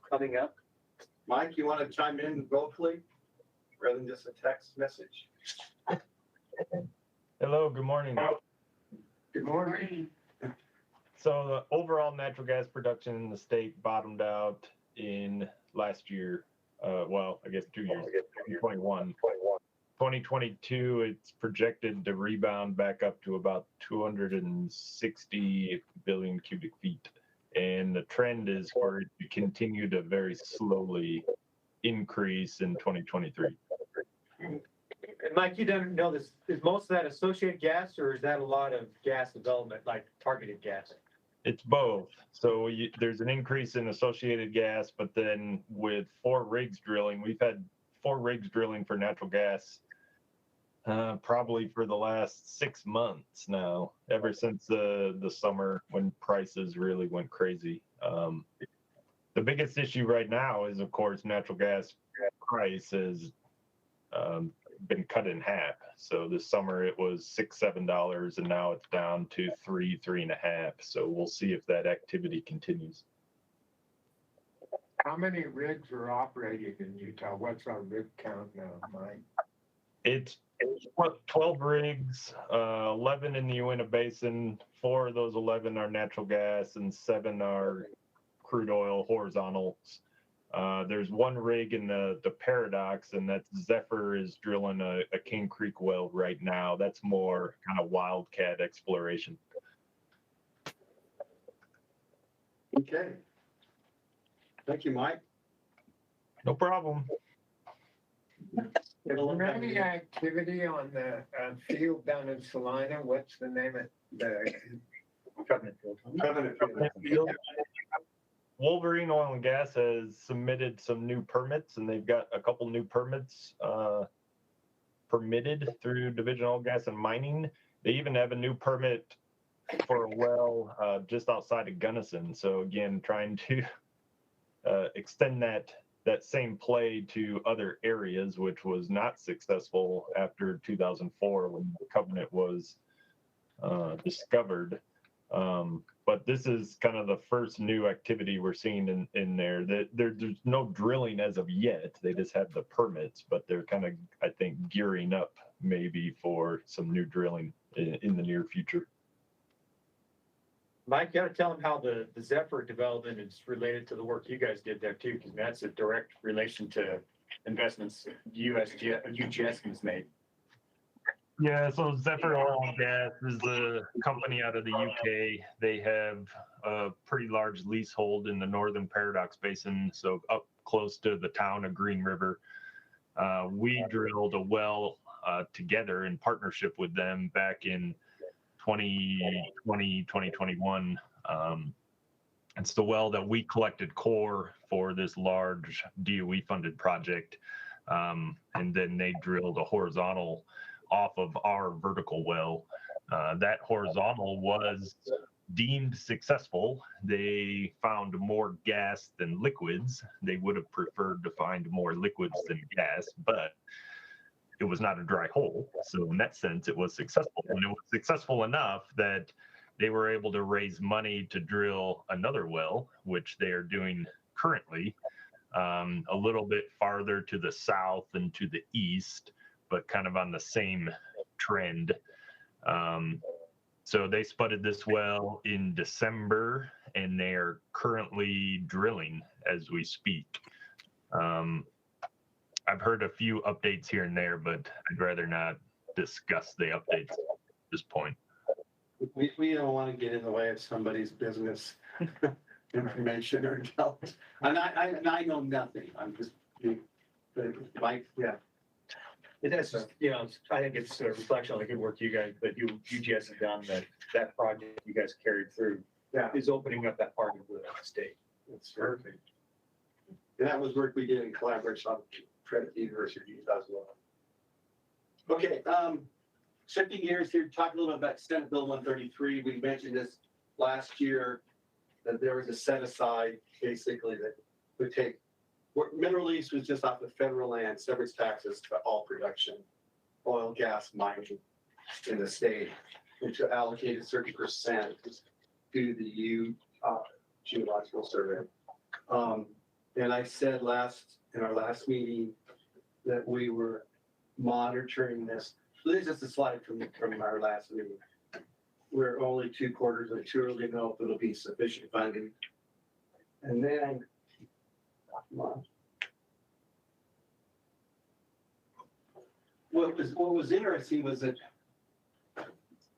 coming up? Mike, you want to chime in vocally rather than just a text message? Hello, good morning. Good morning. So the overall natural gas production in the state bottomed out in last year, well, I guess 2 years, 2021. 2022, it's projected to rebound back up to about 260 billion cubic feet. And the trend is for it to continue to very slowly increase in 2023. And Mike, you don't know this. Is most of that associated gas or is that a lot of gas development, like targeted gas? It's both. So there's an increase in associated gas, but then with 4 rigs drilling, we've had 4 rigs drilling for natural gas probably for the last 6 months now, ever since the summer when prices really went crazy. The biggest issue right now is, of course, natural gas price has been cut in half. So this summer it was $6-7, and now it's down to $3-3.50. So we'll see if that activity continues. How many rigs are operating in Utah? What's our rig count now, Mike? It's 12 rigs, 11 in the Uinta Basin. 4 of those 11 are natural gas and 7 are crude oil horizontals. There's 1 rig in the Paradox, and that's Zephyr is drilling a King Creek well right now. That's more kind of wildcat exploration. Okay. Thank you, Mike. No problem. Is there any activity on the field down in Salina? What's the name of the? Covenant Field. Covenant Field. Wolverine Oil and Gas has submitted some new permits, and they've got a couple new permits permitted through Division of Oil, Gas and Mining. They even have a new permit for a well just outside of Gunnison. So again, trying to extend that same play to other areas, which was not successful after 2004 when the Covenant was discovered. But this is kind of the first new activity we're seeing in there. There's no drilling as of yet. They just have the permits, but they're kind of, I think, gearing up maybe for some new drilling in the near future. Mike, you gotta tell them how the Zephyr development is related to the work you guys did there too, because that's a direct relation to investments UGS has made. Yeah, so Zephyr Oil and Gas is a company out of the UK. They have a pretty large leasehold in the northern Paradox Basin, so up close to the town of Green River. We drilled a well together in partnership with them back in 2020, 2021. It's the well that we collected core for this large DOE funded project. And then they drilled a horizontal off of our vertical well. That horizontal was deemed successful. They found more gas than liquids. They would have preferred to find more liquids than gas, but it was not a dry hole. So in that sense, it was successful. And it was successful enough that they were able to raise money to drill another well, which they are doing currently, a little bit farther to the south and to the east, but kind of on the same trend. So they spudded this well in December, and they are currently drilling as we speak. I've heard a few updates here and there, but I'd rather not discuss the updates at this point. We don't want to get in the way of somebody's business information or intelligence. And I know nothing. I'm just, Mike, yeah. It is, I think it's a reflection on the good work you guys, that UGS has done, that project you guys carried through. Yeah. Is opening up that part of the state. It's perfect. And that was work we did in collaboration on Credit University as well. Okay, shifting gears here, talk a little bit about Senate Bill 133. We mentioned this last year, that there was a set aside basically that would take, mineral lease was just off the federal land, severance taxes to all production, oil, gas, mining in the state, which allocated 30% to the Geological Survey. And I said in our last meeting that we were monitoring this. This is just a slide from our last meeting. We're only 2 quarters or too early to know if it'll be sufficient funding. And then, what was interesting was that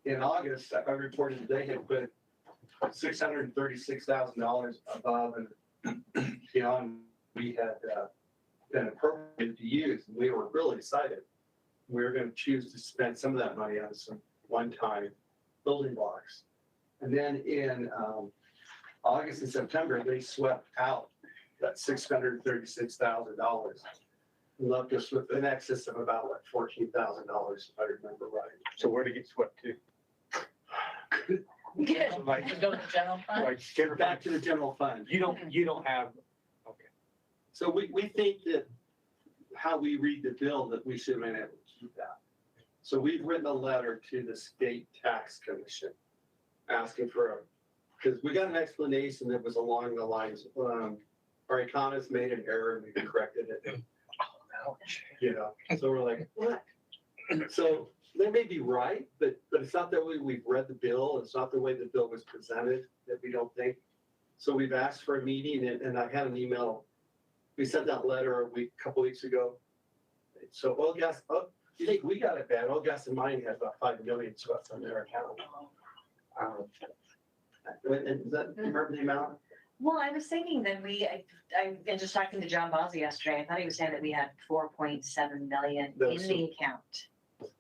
in August, I reported they had put $636,000 above and beyond we had been appropriated to use. We were really excited. We were going to choose to spend some of that money on some one-time building blocks. And then in August and September, they swept out that $636,000 and left us with an excess of about $14,000, if I remember right. So where did it get swept to? Yeah, go to the general fund. Like, Back to the general fund. you don't have, okay. So we think that how we read the bill, that we should have been able to keep that. So we've written a letter to the state tax commission asking for because we got an explanation that was along the lines, our economist made an error and we corrected it. So we're like, what? So they may be right, but it's not the way we've read the bill. It's not the way the bill was presented that we don't think. So we've asked for a meeting and I had an email. We sent that letter a couple weeks ago. So oil gas, you think we got it bad? Oil gas and mining has about 5 million swept from their account. And do you remember the amount? Well, I was thinking that I've been just talking to John Bossie yesterday. I thought he was saying that we had 4.7 million in the account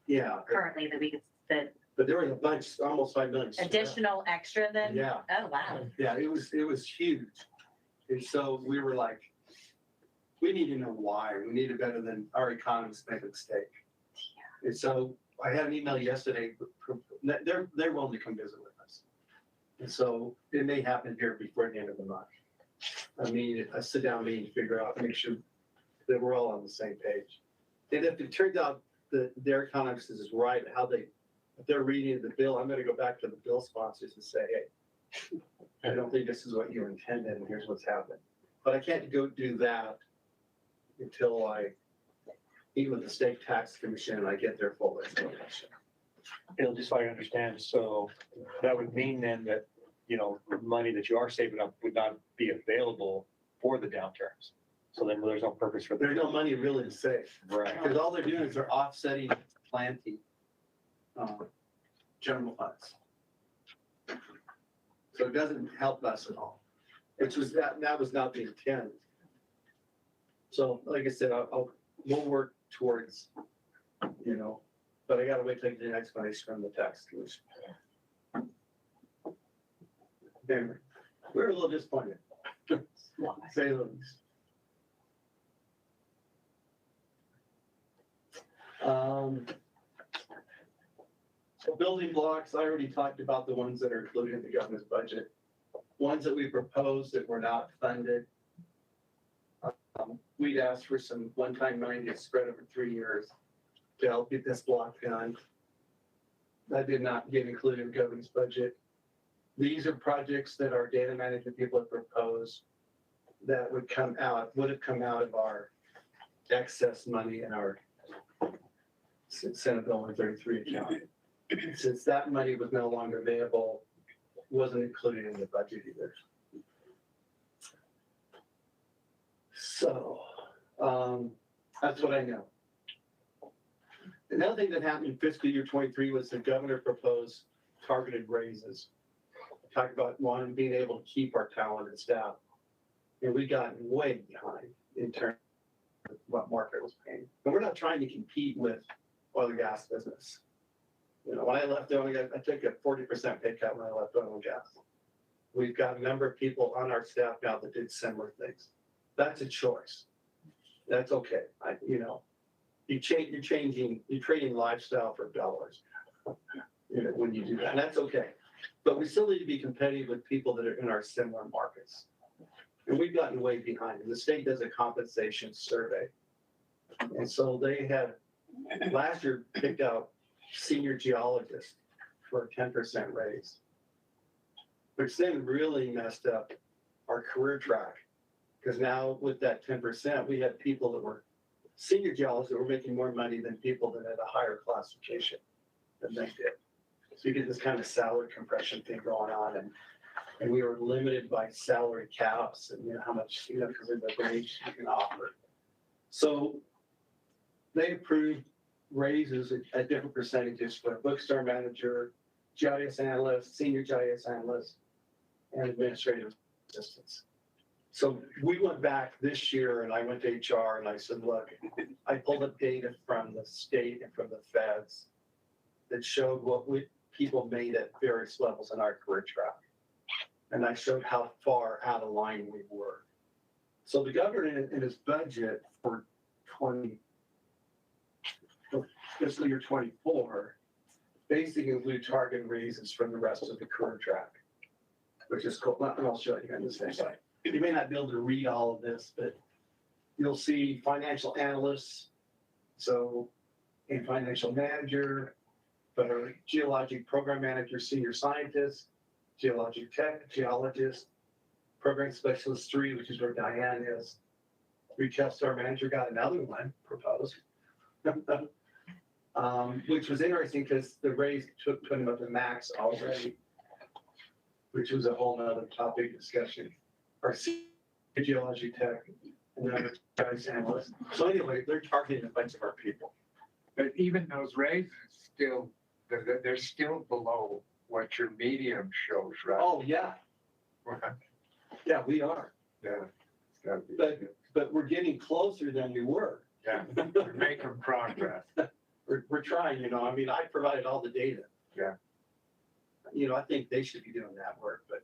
Yeah. currently that we could, that But there was a bunch, almost 5 million. additional extra than? Yeah. Oh, wow. Yeah, it was huge. And so we were like, we need to know why. We need it better than our economists make a mistake. And so I had an email yesterday. They're willing to come visit with us. And so it may happen here before the end of the month. I mean, a sit down meeting to figure out, make sure that we're all on the same page. And if it turns out that their economist is right, if they're reading the bill, I'm gonna go back to the bill sponsors and say, hey, I don't think this is what you intended and here's what's happened. But I can't go do that until I meet with the state tax commission and I get their full explanation. Just so I understand, so that would mean then that, money that you are saving up would not be available for the downturns. So then there's no purpose for. There's no money really to save. Right. Because all they're doing is they're offsetting planting general funds. So it doesn't help us at all, which was that was not the intent. So like I said, we'll work towards, but I gotta wait till I get the explanation from the tax commission. Anyway, we're a little disappointed, to say the least. So building blocks, I already talked about the ones that are included in the governor's budget. Ones that we proposed that were not funded. We'd asked for some one-time money to spread over 3 years to help get this block done. That did not get included in the governor's budget. These are projects that our data management people have proposed that would have come out of our excess money in our Senate Bill 133 account. Since that money was no longer available, wasn't included in the budget either. So that's what I know. Another thing that happened in fiscal year 23 was the governor proposed targeted raises. Talked about one, being able to keep our talented staff. And we got way behind in terms of what market was paying. And we're not trying to compete with oil and gas business. When I left oil and gas, I took a 40% pay cut when I left oil and gas. We've got a number of people on our staff now that did similar things. That's a choice. That's okay. You're trading lifestyle for dollars. When you do that, and that's okay. But we still need to be competitive with people that are in our similar markets. And we've gotten way behind. And the state does a compensation survey. And so they had last year picked out senior geologists for a 10% raise, which then really messed up our career track. Because now with that 10%, we had people that were senior geologists that were making more money than people that had a higher classification than they did. So you get this kind of salary compression thing going on, and we were limited by salary caps and how much, because of the range you can offer. So they approved raises at different percentages for Bookstore manager, GIS analyst, senior GIS analyst, and administrative assistants. So we went back this year and I went to HR and I said, look, I pulled up data from the state and from the feds that showed what people made at various levels in our career track. And I showed how far out of line we were. So the governor in his budget for fiscal year 24 basically include target raises from the rest of the career track, which is cool. And I'll show you on this next slide. You may not be able to read all of this, but you'll see financial analysts, so a financial manager, but a geologic program manager, senior scientist, geologic tech, geologist, program specialist 3, which is where Diane is. Retail store manager got another one proposed. which was interesting because the raise put them up to max already, which was a whole nother topic discussion. Our geology tech and then guys analysts. So anyway, they're targeting a bunch of our people. But even those raises still, they're still below what your medium shows, right? Oh, yeah. Yeah, we are. Yeah. It's gotta be. But we're getting closer than we were. Yeah, we're making progress. We're trying, you know, I mean, I provided all the data. Yeah. You know, I think they should be doing that work, but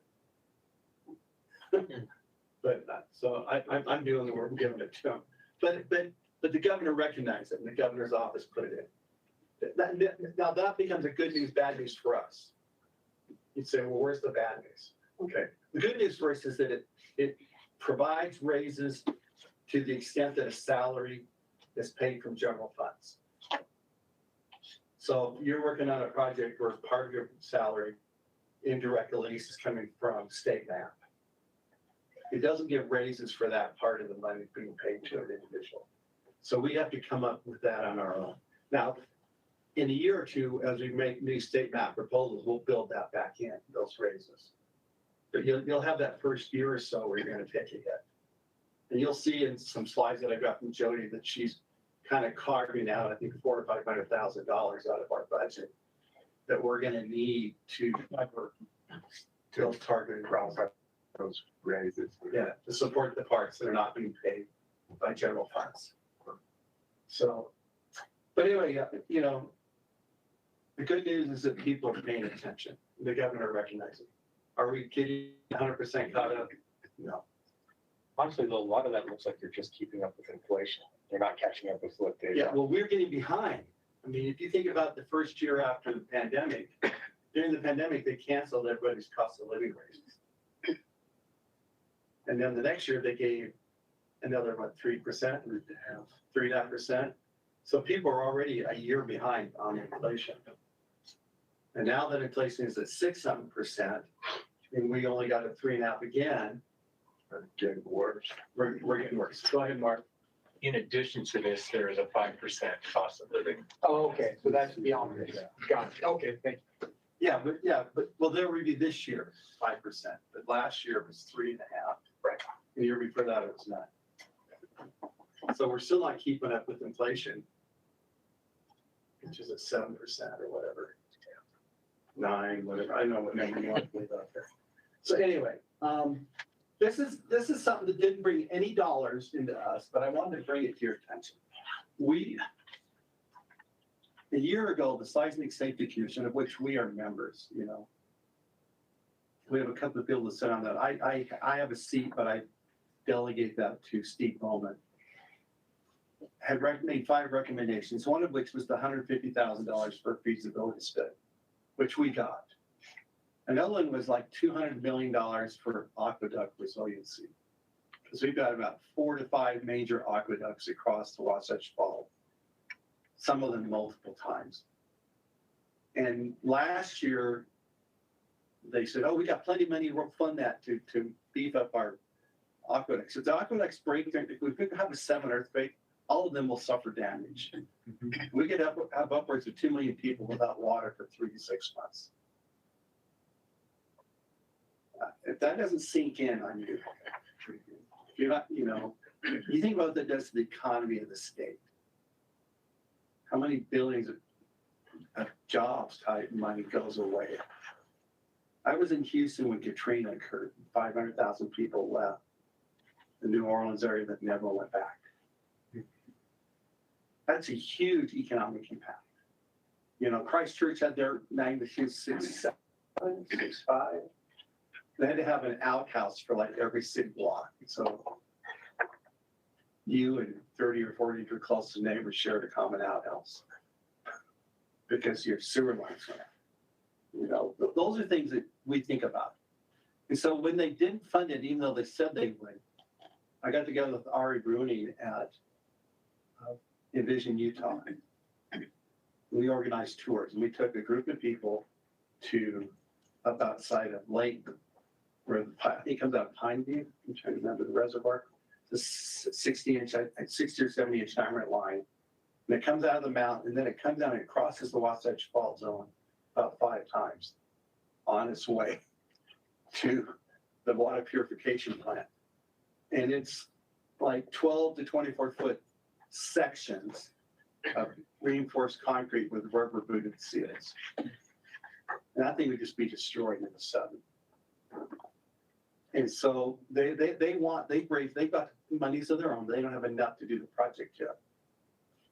so I'm doing the work, I'm giving it to them. But the governor recognized it and the governor's office put it in. Now that becomes a good news, bad news for us. You'd say, well, where's the bad news? Okay. The good news for us is that it provides raises to the extent that a salary is paid from general funds. So if you're working on a project where part of your salary, indirect lease is coming from state map. It doesn't give raises for that part of the money being paid to an individual. So we have to come up with that on our own. Now, in a year or two, as we make new state map proposals, we'll build that back in, those raises. But you'll have that first year or so where you're going to take a hit. And you'll see in some slides that I got from Jodi that she's kind of carving out, I think, $400,000 or $500,000 out of our budget that we're going to need to cover those targeted routes. Those raises. Yeah, to support the parts that are not being paid by general funds. So, but anyway, you know, the good news is that people are paying attention. The governor recognizes it. Are we getting 100% caught up? No. Honestly, though, a lot of that looks like they're just keeping up with inflation. They're not catching up with what they. Yeah, well, we're getting behind. I mean, if you think about the first year after the pandemic, during the pandemic, they canceled everybody's cost of living raises. And then the next year they gave another, what, 3%, 3.5%. So people are already a year behind on inflation. And now that inflation is at 6-something%, and we only got a 3.5 again, we're getting worse. We're getting worse. Go ahead, Mark. In addition to this, there is a 5% cost of living. Oh, okay, so that's beyond this. Got it. Okay, thank you. Yeah, but well, they'll review this year 5%, but last year it was 3.5. Right. The year before that it was 9. So we're still not keeping up with inflation, which is at 7% or whatever. 9, whatever. I don't know what number you want to leave out there. So anyway, this is something that didn't bring any dollars into us, but I wanted to bring it to your attention. A year ago, the Seismic Safety Commission, of which we are members, you know, we have a couple of people that sit on that. I have a seat, but I delegate that to Steve Bowman. Had made 5 recommendations, one of which was the $150,000 for feasibility study, which we got. Another one was like $200 million for aqueduct resiliency, because we've got about 4 to 5 major aqueducts across the Wasatch Fault, some of them multiple times. And last year, they said, oh, we got plenty of money, we'll fund that to beef up our aqueducts. If the aqueducts break, if we could have a 7 earthquake, all of them will suffer damage. We could have upwards of 2 million people without water for 3 to 6 months. If that doesn't sink in on you, if you're not, you know, you think about what that does to the economy of the state. How many billions of jobs type money goes away? I was in Houston when Katrina occurred. 500,000 people left the New Orleans area that never went back. That's a huge economic impact. You know, Christchurch had their magnitude 6.7, 6.5. They had to have an outhouse for like every city block. So you and 30 or 40 of your closest neighbors shared a common outhouse because your sewer lines went out. You know, those are things that we think about. And so when they didn't fund it, even though they said they would, I got together with Ari Bruning at Envision Utah. We organized tours, and we took a group of people to up outside of Lake, where it comes out of Pineview. I'm trying to remember the reservoir. The 60 or 70 inch diameter line And it comes out of the mountain, and then it comes down and it crosses the Wasatch Fault Zone about 5 times on its way to the water purification plant. And it's like 12 to 24 foot sections of reinforced concrete with rubber booted seals. And that thing would just be destroyed in the sun. And so they've got monies of their own, but they don't have enough to do the project yet.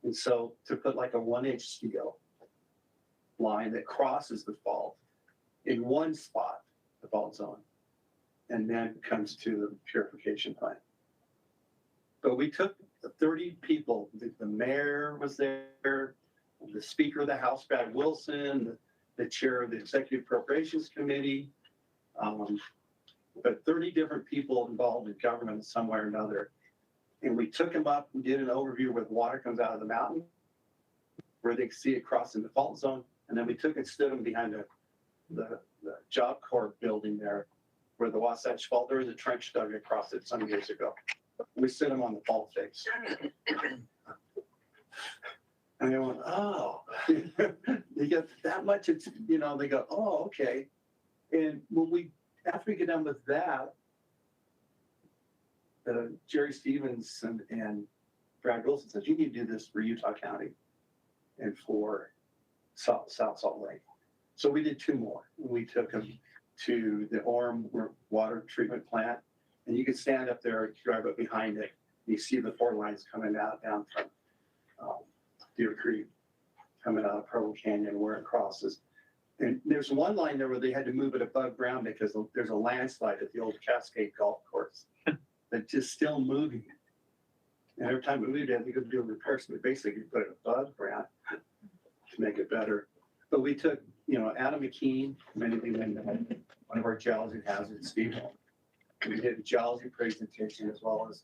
And so to put like a 1-inch steel line that crosses the fault in one spot, the fault zone, and then comes to the purification plant. But we took 30 people, the mayor was there, the Speaker of the House, Brad Wilson, the chair of the Executive Appropriations Committee, but 30 different people involved in government some way or another. And we took them up and did an overview where the water comes out of the mountain, where they could see it crossing the fault zone. And then we took and stood them behind the Job Corps building there, where the Wasatch Fault, there was a trench dug across it some years ago. We stood them on the fault face. And they went, oh, you get that much, it's, you know, they go, oh, okay. And when after we get done with that, Jerry Stevens and Brad Wilson says, you need to do this for Utah County and for South Salt Lake. So we did 2 more. We took them to the Orem water treatment plant, and you could stand up there, drive up behind it, and you see the 4 lines coming out down from Deer Creek, coming out of Provo Canyon where it crosses. And there's one line there where they had to move it above ground because there's a landslide at the old Cascade Golf Course that's just still moving. And every time we moved it, we could do a repair, so we basically put it above ground to make it better. But we took, you know, Adam McKean, many of you know, one of our geology hazards, Steve. We did a geology presentation as well as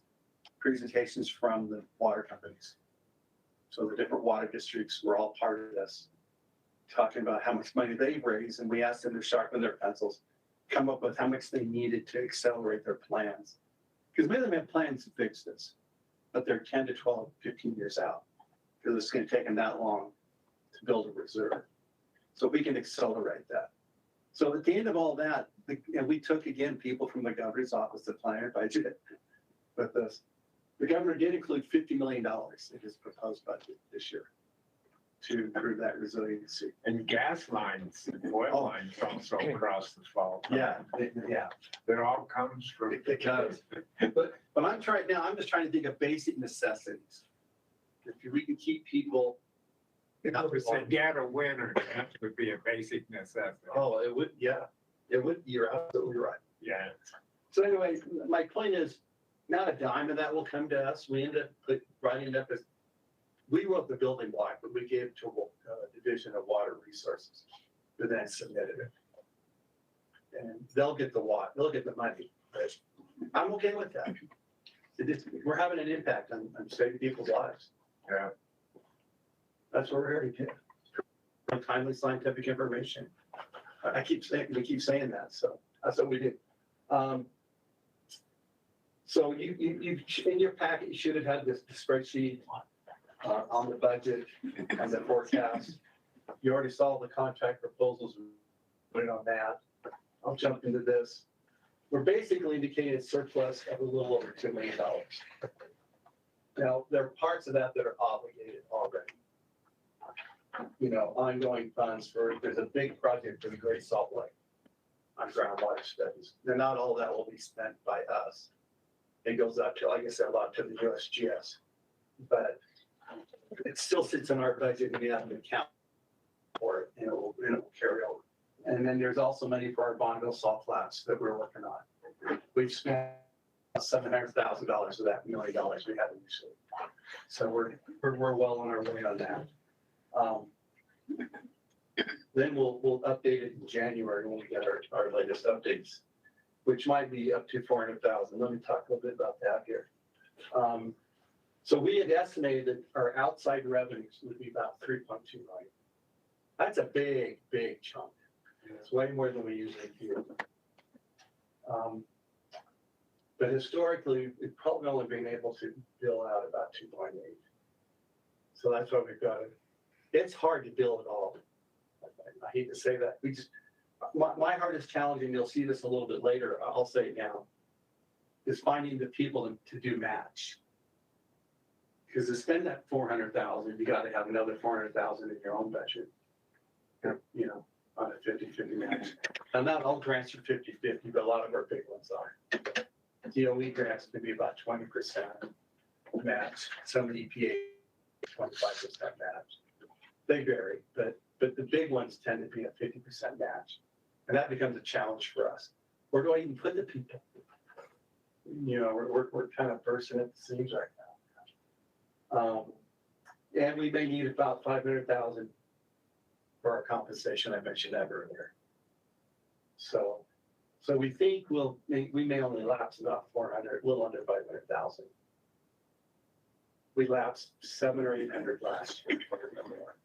presentations from the water companies. So the different water districts were all part of this, talking about how much money they've raised, and we asked them to sharpen their pencils, come up with how much they needed to accelerate their plans. Because many of them have plans to fix this, but they're 10 to 12, 15 years out, because it's going to take them that long to build a reserve. So we can accelerate that. So at the end of all that, and we took, again, people from the governor's office to plan our budget with this. The governor did include $50 million in his proposed budget this year to improve that resiliency. And gas lines, oil lines also across the fault. Yeah. That all comes from. It does. But I'm just trying to think of basic necessities. If we can keep people. If it was a get a winner, that would be a basic necessity. Oh, it would, yeah. It would, you're absolutely right. Yeah. So anyway, my point is, not a dime of that will come to us. We end up writing it up as, we wrote the building block, but we gave it to a Division of Water Resources, who then submitted it. And they'll get the money. But I'm okay with that. We're having an impact on saving people's lives. Yeah. That's what we're here to do. Timely scientific information. We keep saying that, so that's what we do. So you in your packet, you should have had this spreadsheet on the budget and the forecast. You already saw the contract proposals, put it on that. I'll jump into this. We're basically indicating a surplus of a little over $2 million. Now, there are parts of that are obligated already. You know, ongoing funds there's a big project for the Great Salt Lake on groundwater studies. Now, not all that will be spent by us. It goes up to, like I said, a lot to the USGS. But it still sits in our budget and we have an account for it, and it will carry over. And then there's also money for our Bonneville salt flats that we're working on. We've spent $700,000 of that $1 million we had initially. So we're well on our way on that. Then we'll update it in January when we get our latest updates, which might be up to 400,000. Let me talk a little bit about that here. So we had estimated that our outside revenues would be about 3.2 million. That's a big, big chunk. It's way more than we usually do. But historically, we've probably only been able to bill out about 2.8. So that's why we've got it. It's hard to bill it all. I hate to say that. My hardest challenge, and you'll see this a little bit later, I'll say it now, is finding the people to do match. Because to spend that 400,000, you got to have another 400,000 in your own budget. You know, on a 50-50 match. And not all grants are 50-50, but a lot of our big ones are. DOE grants can be about 20% match. Some of the EPA 25% match. They vary, but the big ones tend to be a 50% match. And that becomes a challenge for us. Where do I even put the people? You know, we're kind of bursting at the seams right now. And we may need about 500,000 for our compensation. I mentioned that earlier. So we think we may only lapse about 400, a little under 500,000. We lapsed 700 or 800 last year, if I remember.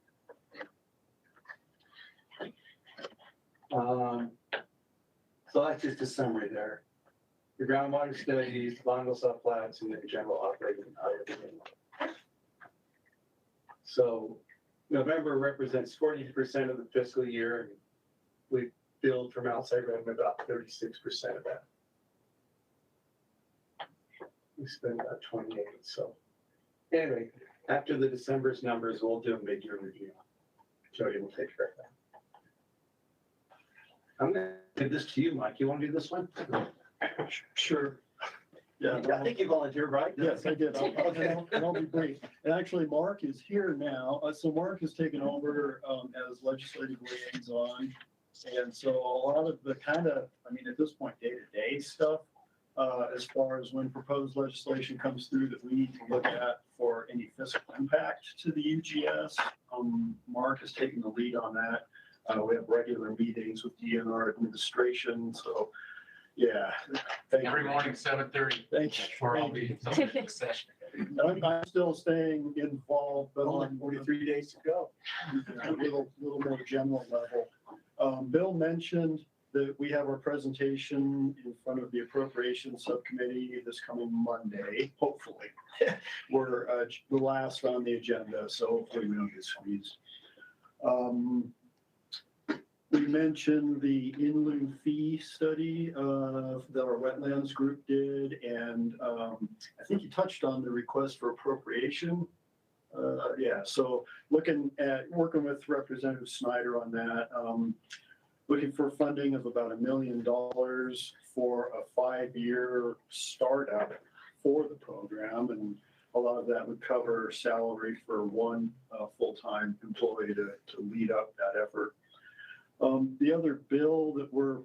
So that's just a summary there. The groundwater studies, Longo subflats, and the general operating. So November represents 40% of the fiscal year, and we billed from outside revenue about 36% of that. We spent about 28. So anyway, after the December's numbers, we'll do a mid-year review. Jodi will take care of that. I'm gonna give this to you, Mike. You want to do this one? Sure. Yeah. I think you volunteered, right? Yes, I did. I'll be brief. And actually, Mark is here now. So Mark has taken over as legislative liaison. And so a lot of the at this point, day-to-day stuff, as far as when proposed legislation comes through that we need to look at for any fiscal impact to the UGS, Mark has taken the lead on that. We have regular meetings with DNR administration. So, yeah. Every morning, 7:30. Thank you. For all the session. I'm still staying involved, but Only on 43 days to go. a little more general level. Bill mentioned that we have our presentation in front of the appropriations subcommittee this coming Monday, hopefully. We're the last on the agenda, so hopefully we don't get squeezed. We mentioned the in-lieu fee study that our wetlands group did, and I think you touched on the request for appropriation. So working with Representative Snyder on that, looking for funding of about $1 million for a 5-year startup for the program, and a lot of that would cover salary for one full-time employee to lead up that effort. The other bill that we're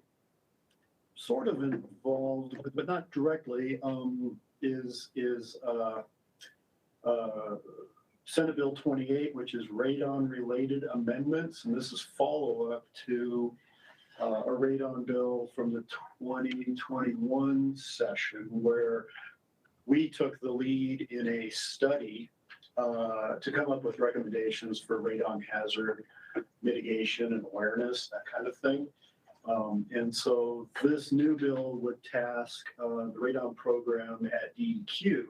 sort of involved with, but not directly, is Senate Bill 28, which is radon-related amendments, and this is follow-up to a radon bill from the 2021 session, where we took the lead in a study to come up with recommendations for radon hazard mitigation and awareness, that kind of thing. And so this new bill would task the radon program at DEQ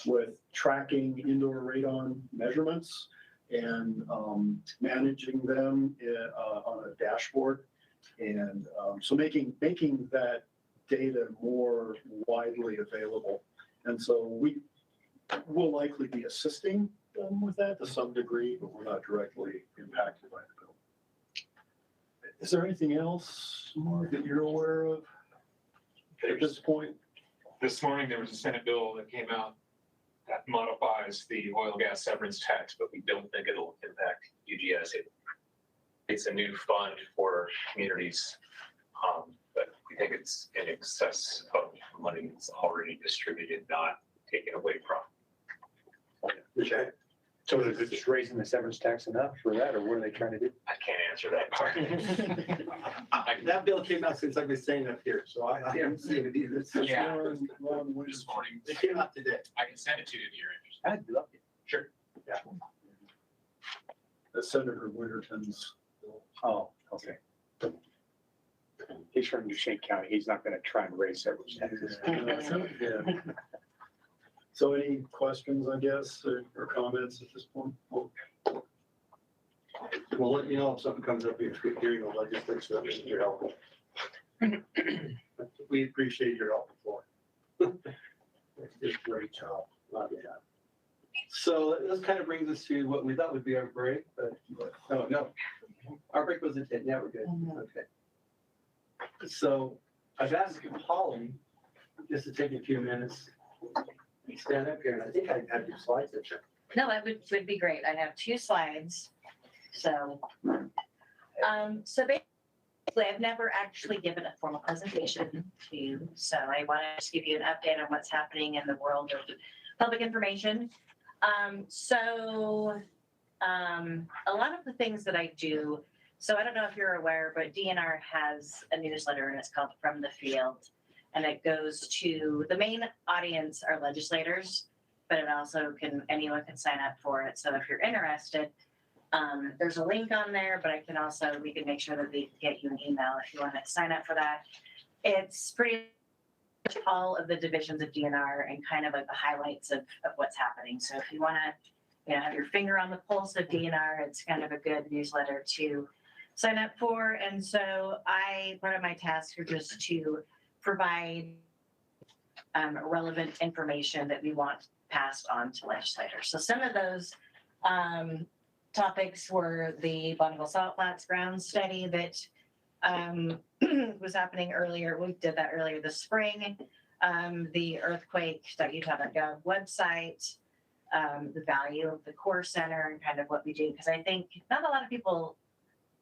with tracking indoor radon measurements and managing them on a dashboard. And so making that data more widely available. And so we will likely be assisting them with that to some degree, but we're not directly impacted by the bill. Is there anything else, Mark, that you're aware of at this point? This morning, there was a Senate bill that came out that modifies the oil gas severance tax, but we don't think it'll impact UGS. It's a new fund for communities, but we think it's in excess of money that's already distributed, not taken away from. Okay. So is it just raising the severance tax enough for that, or what are they trying to do? I can't answer that part. That bill came out since I've been staying up here, so I haven't seen it either. Yeah. This morning. It came out today. I can send it to you if you're interested. I'd love it. Sure. Yeah. That's Senator Winterton's bill. Oh, okay. He's from Duchesne County. He's not going to try and raise severance taxes. Yeah. So any questions, I guess, or comments at this point? Well, We'll let you know if something comes up in hearing the legislature that needs your help. We appreciate your help before. It's a great job. Love you. So this kind of brings us to what we thought would be our break, but, oh, no. Our break was at 10, yeah, we're good, okay. So I've asked Hollie just to take a few minutes, stand up here, and I think I have your slides that check. No, that would be great. I have 2 slides. So, so basically, I've never actually given a formal presentation to you. So I want to just give you an update on what's happening in the world of public information. A lot of the things that I do, so I don't know if you're aware, but DNR has a newsletter and it's called From the Field. And it goes to, the main audience are legislators, but it also anyone can sign up for it. So if you're interested, there's a link on there, but we can make sure that we get you an email if you want to sign up for that. It's pretty much all of the divisions of DNR and kind of like the highlights of what's happening. So if you want to, have your finger on the pulse of DNR, it's kind of a good newsletter to sign up for. And so part of my tasks are just to provide relevant information that we want passed on to legislators. So some of those topics were the Bonneville Salt Flats ground study that was happening earlier. We did that earlier this spring. The earthquake.utah.gov website, the value of the Core Center and kind of what we do. Because I think not a lot of people,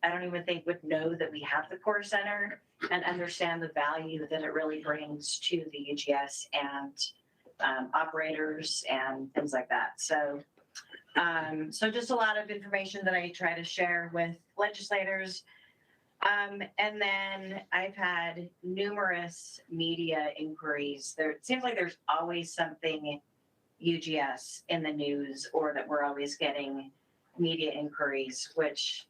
I don't even think would know that we have the Core Center and understand the value that it really brings to the UGS and operators and things like that. So just a lot of information that I try to share with legislators. And then I've had numerous media inquiries. It seems like there's always something UGS in the news, or that we're always getting media inquiries, which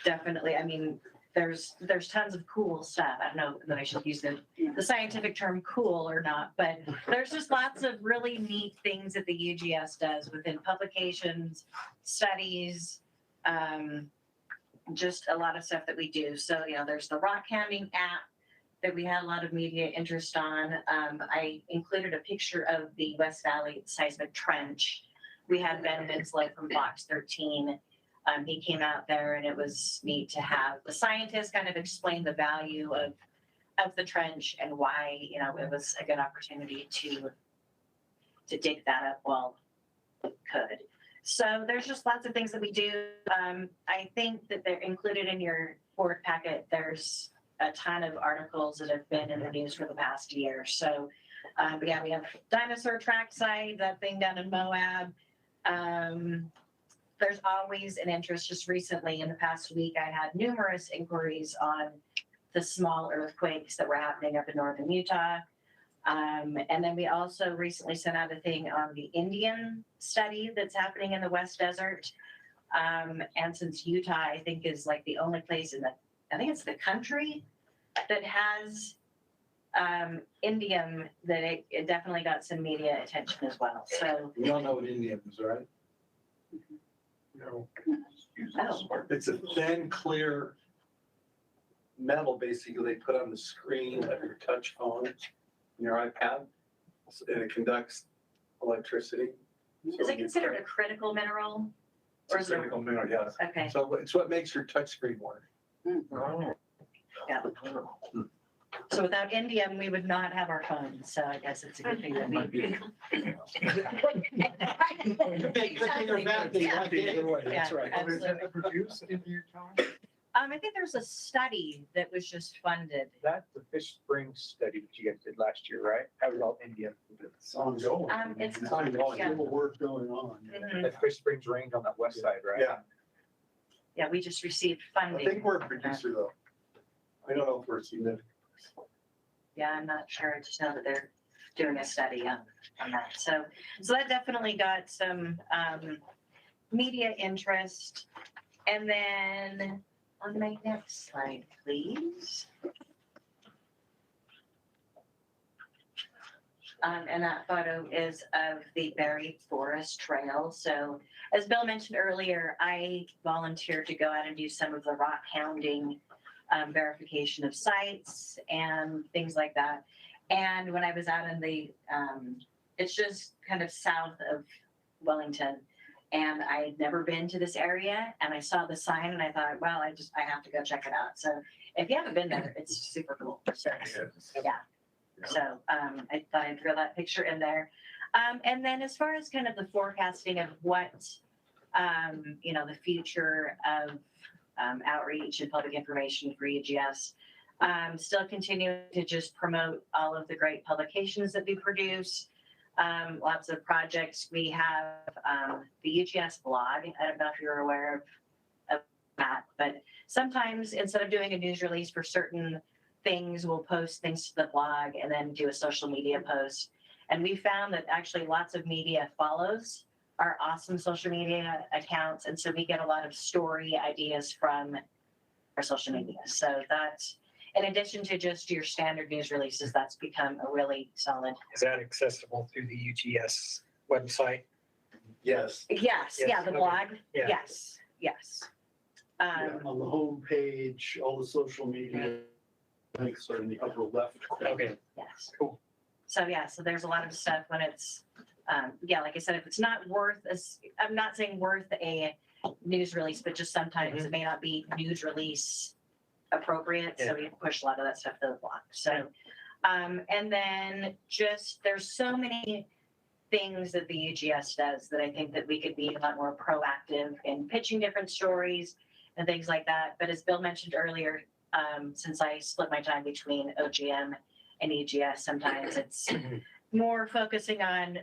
definitely, I mean, there's tons of cool stuff. I don't know that I should use the scientific term cool or not, but there's just lots of really neat things that the UGS does within publications, studies, just a lot of stuff that we do. So, there's the rock hounding app that we had a lot of media interest on. I included a picture of the West Valley seismic trench. We had Ben Minslow from Box 13. He came out there, and it was neat to have the scientists kind of explain the value of the trench and why, it was a good opportunity to dig that up while we could. So there's just lots of things that we do. I think that they're included in your board packet. There's a ton of articles that have been in the news for the past year. So, we have dinosaur track site, that thing down in Moab. There's always an interest. Just recently, in the past week, I had numerous inquiries on the small earthquakes that were happening up in northern Utah. And then we also recently sent out a thing on the Indian study that's happening in the West Desert. And since Utah, I think, is like the only place I think it's the country that has indium, that it definitely got some media attention as well. So We all know what indium is, right? No. Oh. It's a thin, clear metal, basically, they put on the screen of your touch phone, your iPad, and it conducts electricity. Is it considered a critical mineral? It's a critical mineral, yes. Okay. So it's what makes your touch screen work. Yeah. So without indium, we would not have our phones. So I guess it's a good thing that we. That's right. Absolutely. Produced in Utah? I think there's a study that was just funded. That's the Fish Springs study that you guys did last year, right? That was all India. It's ongoing. It's ongoing. yeah. Still work going on. Mhm. The Fish Springs range on that west side, right? Yeah, Yeah, we just received I funding. think we're a producer though. I don't know if we're significant. Yeah, I'm not sure. I just know that they're doing a study on that. So that definitely got some media interest. And then on my next slide, please. And that photo is of the Berry Forest Trail. So as Bill mentioned earlier, I volunteered to go out and do some of the rock hounding, verification of sites and things like that. And when I was out in the, it's just kind of south of Wellington, and I had never been to this area, and I saw the sign and I thought, well, I have to go check it out. So if you haven't been there, it's super cool. So, yeah. So I thought I'd throw that picture in there. And then as far as kind of the forecasting of what, the future of outreach and public information for UGS, still continuing to just promote all of the great publications that we produce. Lots of projects. We have the UGS blog. I don't know if you're aware of that, but sometimes instead of doing a news release for certain things, we'll post things to the blog and then do a social media post. And we found that actually lots of media follows our awesome social media accounts. And so we get a lot of story ideas from our social media. So that's, in addition to just your standard news releases, that's become a really solid. Is that accessible through the UGS website? Yes. Yes, yeah, the blog. Yeah. Yes, yes. Yeah, on the home page, all the social media links are in the upper left. Okay. Yes. Cool. So yeah, so there's a lot of stuff when it's, like I said, if it's not worth, I'm not saying worth a news release, but just sometimes it may not be news release appropriate. So we push a lot of that stuff to the blog. So, and then just, there's so many things that the UGS does that I think that we could be a lot more proactive in pitching different stories and things like that. But as Bill mentioned earlier, since I split my time between OGM and UGS, sometimes it's more focusing on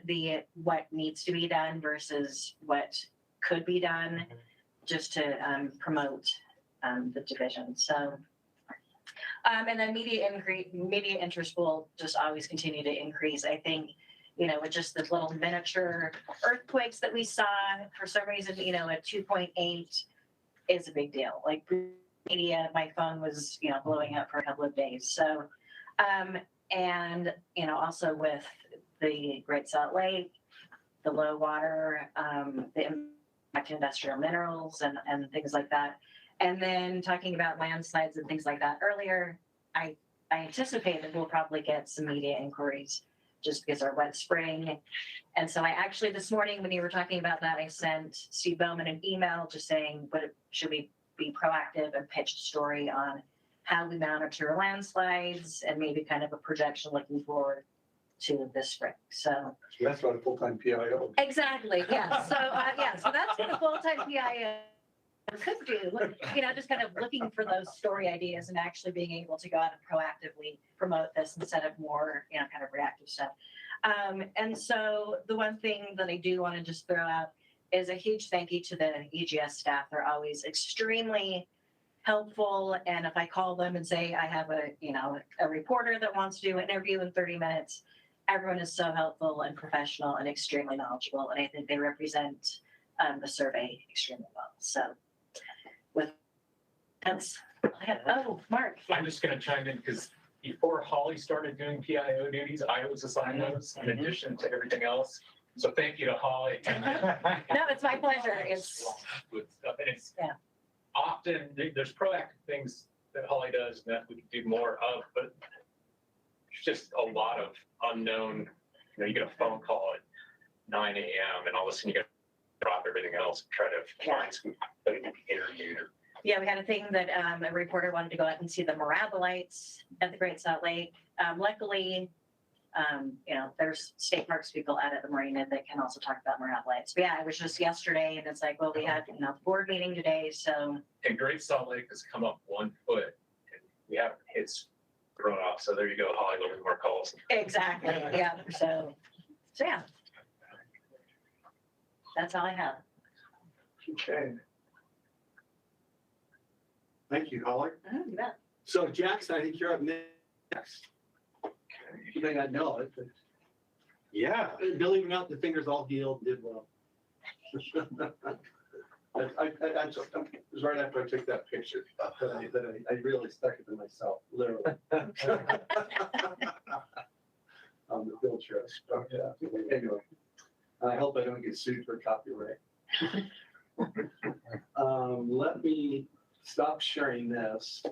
what needs to be done versus what could be done, just to promote the division. So, and then media interest will just always continue to increase. I think, with just the little miniature earthquakes that we saw, for some reason, a 2.8 is a big deal. Like media, my phone was, blowing up for a couple of days. So, and, also with the Great Salt Lake, the low water, the impact to industrial minerals and things like that. And then talking about landslides and things like that earlier, I anticipate that we'll probably get some media inquiries just because our wet spring. And so I actually, this morning when you were talking about that, I sent Steve Bowman an email just saying, should we be proactive and pitch a story on how we monitor landslides and maybe kind of a projection looking forward to this spring. So That's what a full-time PIO. exactly, yeah. So so that's what a full-time PIO could do. Just kind of looking for those story ideas and actually being able to go out and proactively promote this instead of more, kind of reactive stuff. And so the one thing that I do want to just throw out is a huge thank you to the UGS staff. They're always extremely helpful. And if I call them and say I have a reporter that wants to do an interview in 30 minutes, everyone is so helpful and professional and extremely knowledgeable. And I think they represent the survey extremely well. So Mark. I'm just gonna chime in because before Hollie started doing PIO duties, I was assigned those in addition to everything else. So thank you to Hollie. No, it's my pleasure. It's often there's proactive things that Hollie does that we could do more of, but it's just a lot of unknown. You get a phone call at 9 a.m. and all of a sudden you got to drop everything else and try to find somebody to be interviewed. Yeah, we had a thing that a reporter wanted to go out and see the mirabellites at the Great Salt Lake. Luckily, there's state parks people out at the marina that can also talk about mirabellites. But yeah, it was just yesterday, and it's like, well, we had the board meeting today, so. And Great Salt Lake has come up 1 foot, and we haven't hit grown off. So there you go, Hollie, a little bit more calls. Exactly. Yeah. So yeah, that's all I have. Okay. Thank you, Hollie. You bet. So Jackson, I think you're up next. You may not know it, but yeah, believe it or not, the finger's all healed, did well. It was right after I took that picture that I really stuck it to myself, literally. The Field trips. But, anyway, I hope I don't get sued for copyright. Let me stop sharing this.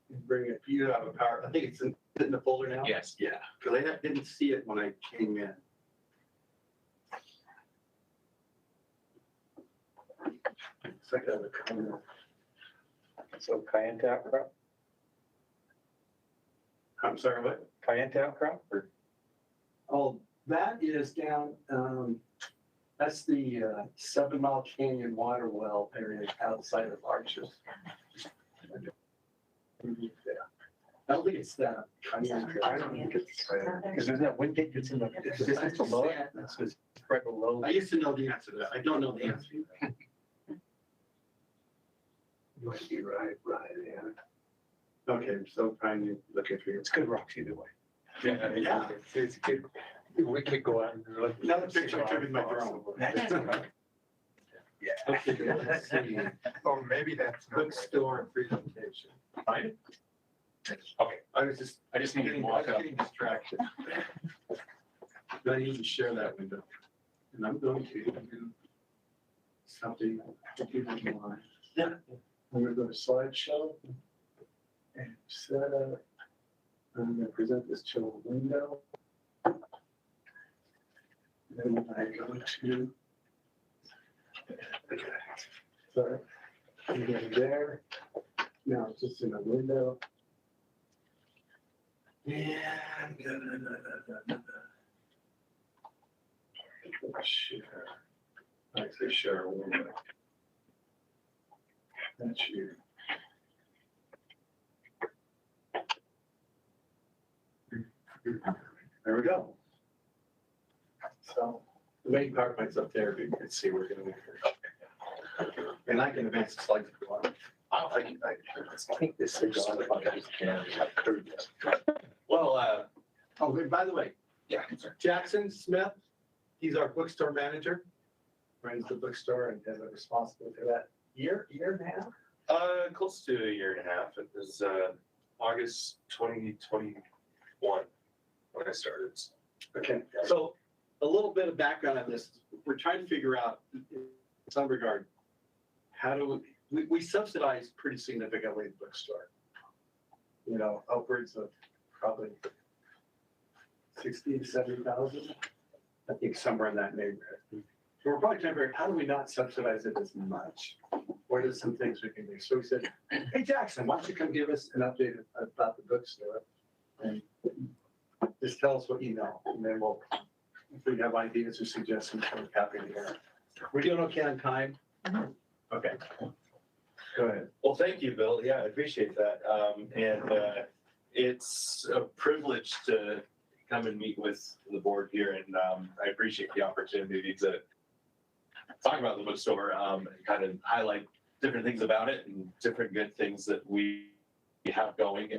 And bring it, you have a power, I think it's in the folder now? Yes. Yeah, because I didn't see it when I came in. So I got a comment. So cayenne outcrop, I'm sorry, what? cayenne outcrop or? Oh, that is down, that's the 7 Mile Canyon water well area outside of Arches. Yeah. I don't think it's that. I don't think it's Because there's that wind gate that's in the, it's below it, it's just right below. I used to know the answer to that. I don't know the answer. You might be right, yeah. Okay, so trying to look at you. It's good rocks either way. Yeah. It's good. We could go out and look. Another picture I took with my drone. Yeah. Or maybe that's not. Bookstore presentation. Fine. Okay. I just needed to walk up. getting distracted. Do I need to share that window? And I'm going to do something. Yeah. I'm gonna go to slideshow and set up. I'm gonna present this to a window. Then I go to. Okay. Sorry. I'm going there. Now it's just in a window. Yeah. Share. I say share a window. That's you. There we go. So the main PowerPoint's up there, you can see we're going to. And I can advance the slides if you want. I think this is on the podcast. Well, oh, and by the way, yeah, Jackson Smith, he's our bookstore manager, runs the bookstore and has a responsibility for that year and a half. Close to a year and a half. It was August 2021 when I started. Okay, so a little bit of background on this. We're trying to figure out, in some regard, how do we subsidize pretty significantly the bookstore. You know, upwards of probably 60 to 70,000. I think somewhere in that neighborhood. So we're probably trying to figure out, how do we not subsidize it as much? What are some things we can do? So we said, hey, Jackson, why don't you come give us an update about the bookstore? And just tell us what you know. And then we'll, if we have ideas or suggestions, we're happy to hear. We're doing okay on time? Okay. Go ahead. Well, thank you, Bill. Yeah, I appreciate that. It's a privilege to come and meet with the board here, and I appreciate the opportunity to talk about the bookstore and kind of highlight different things about it and different good things that we have going.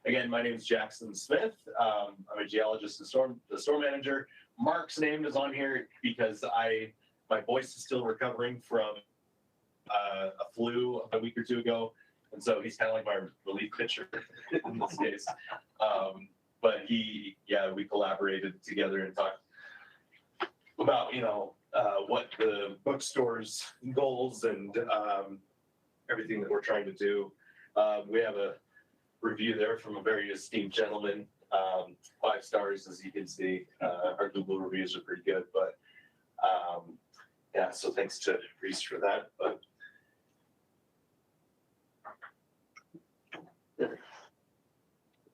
Again, my name is Jackson Smith. I'm a geologist and the store manager. Mark's name is on here because my voice is still recovering from a flu a week or two ago. And so he's kind of like my relief pitcher in this case. But we collaborated together and talked about, what the bookstore's goals and everything that we're trying to do. We have a review there from a very esteemed gentleman, 5 stars, as you can see. Our Google reviews are pretty good, but so thanks to Reese for that. But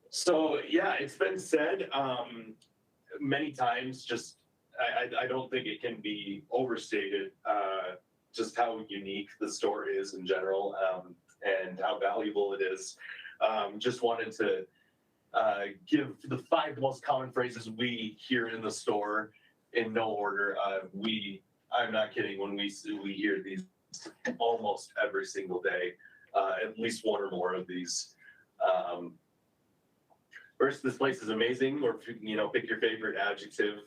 so yeah, it's been said many times, just I don't think it can be overstated just how unique the store is in general, and how valuable it is. Just wanted to give the 5 most common phrases we hear in the store in no order. I'm not kidding when we hear these almost every single day, at least one or more of these. First, this place is amazing, or pick your favorite adjective.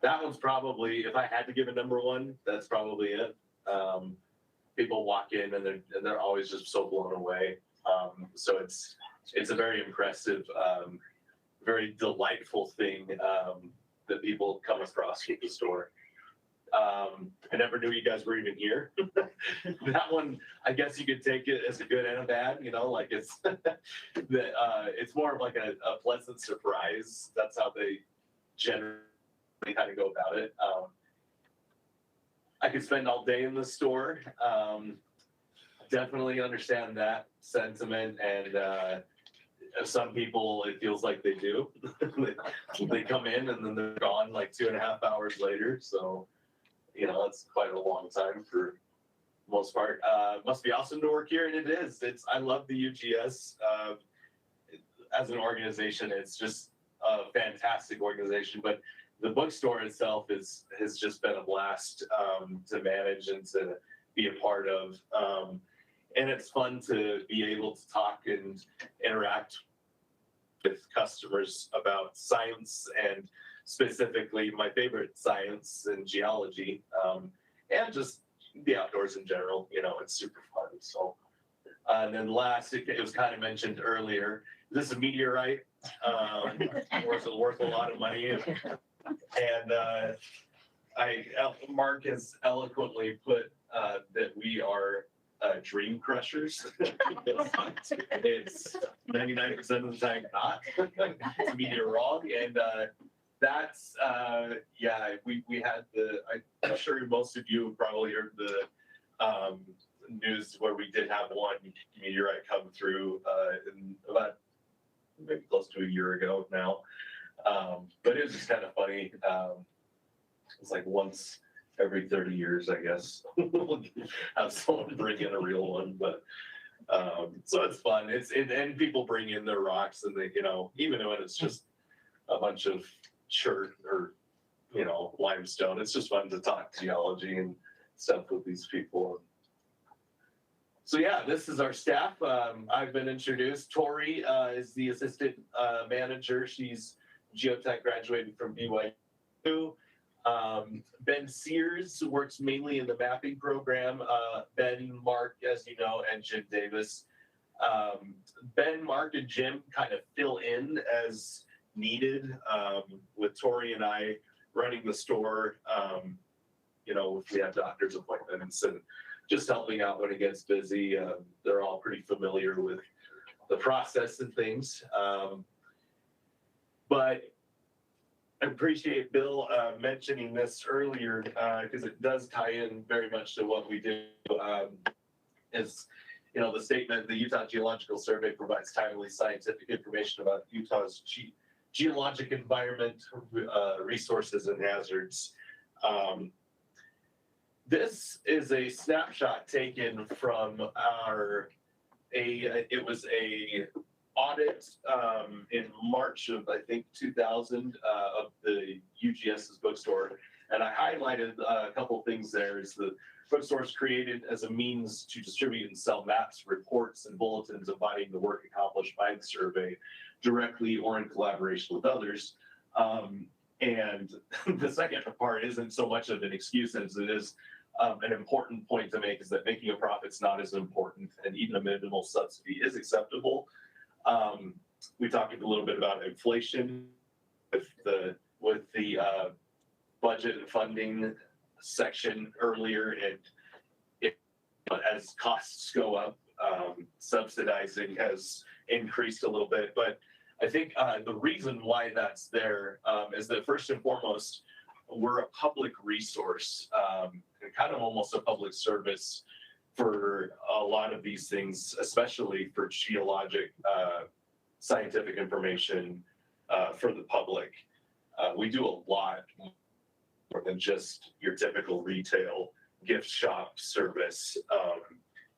That one's probably, if I had to give a number 1, that's probably it. People walk in and they're always just so blown away. So it's a very impressive very delightful thing that people come across with the store. I never knew you guys were even here. That one, I guess you could take it as a good and a bad, you know, like it's it's more of like a pleasant surprise. That's how they generally kind of go about it. I could spend all day in the store. Definitely understand that sentiment, and some people, it feels like they do. They come in and then they're gone like 2.5 hours later. So, you know, it's quite a long time for the most part. Must be awesome to work here, and it is. I love the UGS as an organization. It's just a fantastic organization, but the bookstore itself has just been a blast to manage and to be a part of. And it's fun to be able to talk and interact with customers about science, and specifically my favorite science and geology, and just the outdoors in general. You know, it's super fun. So, and then last, it was kind of mentioned earlier, this is a meteorite, worth a lot of money. And Mark has eloquently put that we are dream crushers. It's 99% of the time not to be wrong, and that's we had I'm sure most of you have probably heard the news where we did have one meteorite come through in about maybe close to a year ago now. But it was just kind of funny. It's like once every 30 years, I guess, we'll have someone bring in a real one. But so it's fun. And people bring in their rocks, and they, you know, even when it's just a bunch of chert or, you know, limestone, it's just fun to talk geology and stuff with these people. So yeah, this is our staff. I've been introduced. Tori is the assistant manager. She's geotech, graduated from BYU. Ben Sears works mainly in the mapping program. Ben, Mark, as you know, and Jim Davis. Ben, Mark, and Jim kind of fill in as needed, with Tori and I running the store. You know, if we have doctor's appointments and just helping out when it gets busy. They're all pretty familiar with the process and things. But I appreciate Bill mentioning this earlier, because it does tie in very much to what we do. Is, you know, the statement, the Utah Geological Survey provides timely scientific information about Utah's geologic environment, resources, and hazards. This is a snapshot taken from it was a audit in March of, I think, 2000 of the UGS's bookstore. And I highlighted a couple of things there. Is the bookstore is created as a means to distribute and sell maps, reports, and bulletins embodying the work accomplished by the survey directly or in collaboration with others. And the second part isn't so much of an excuse as it is an important point to make, is that making a profit's not as important, and even a minimal subsidy is acceptable. We talked a little bit about inflation with the budget and funding section earlier, and as costs go up, subsidizing has increased a little bit. But I think the reason why that's there is that first and foremost, we're a public resource, and kind of almost a public service for a lot of these things, especially for geologic scientific information for the public. We do a lot more than just your typical retail gift shop service.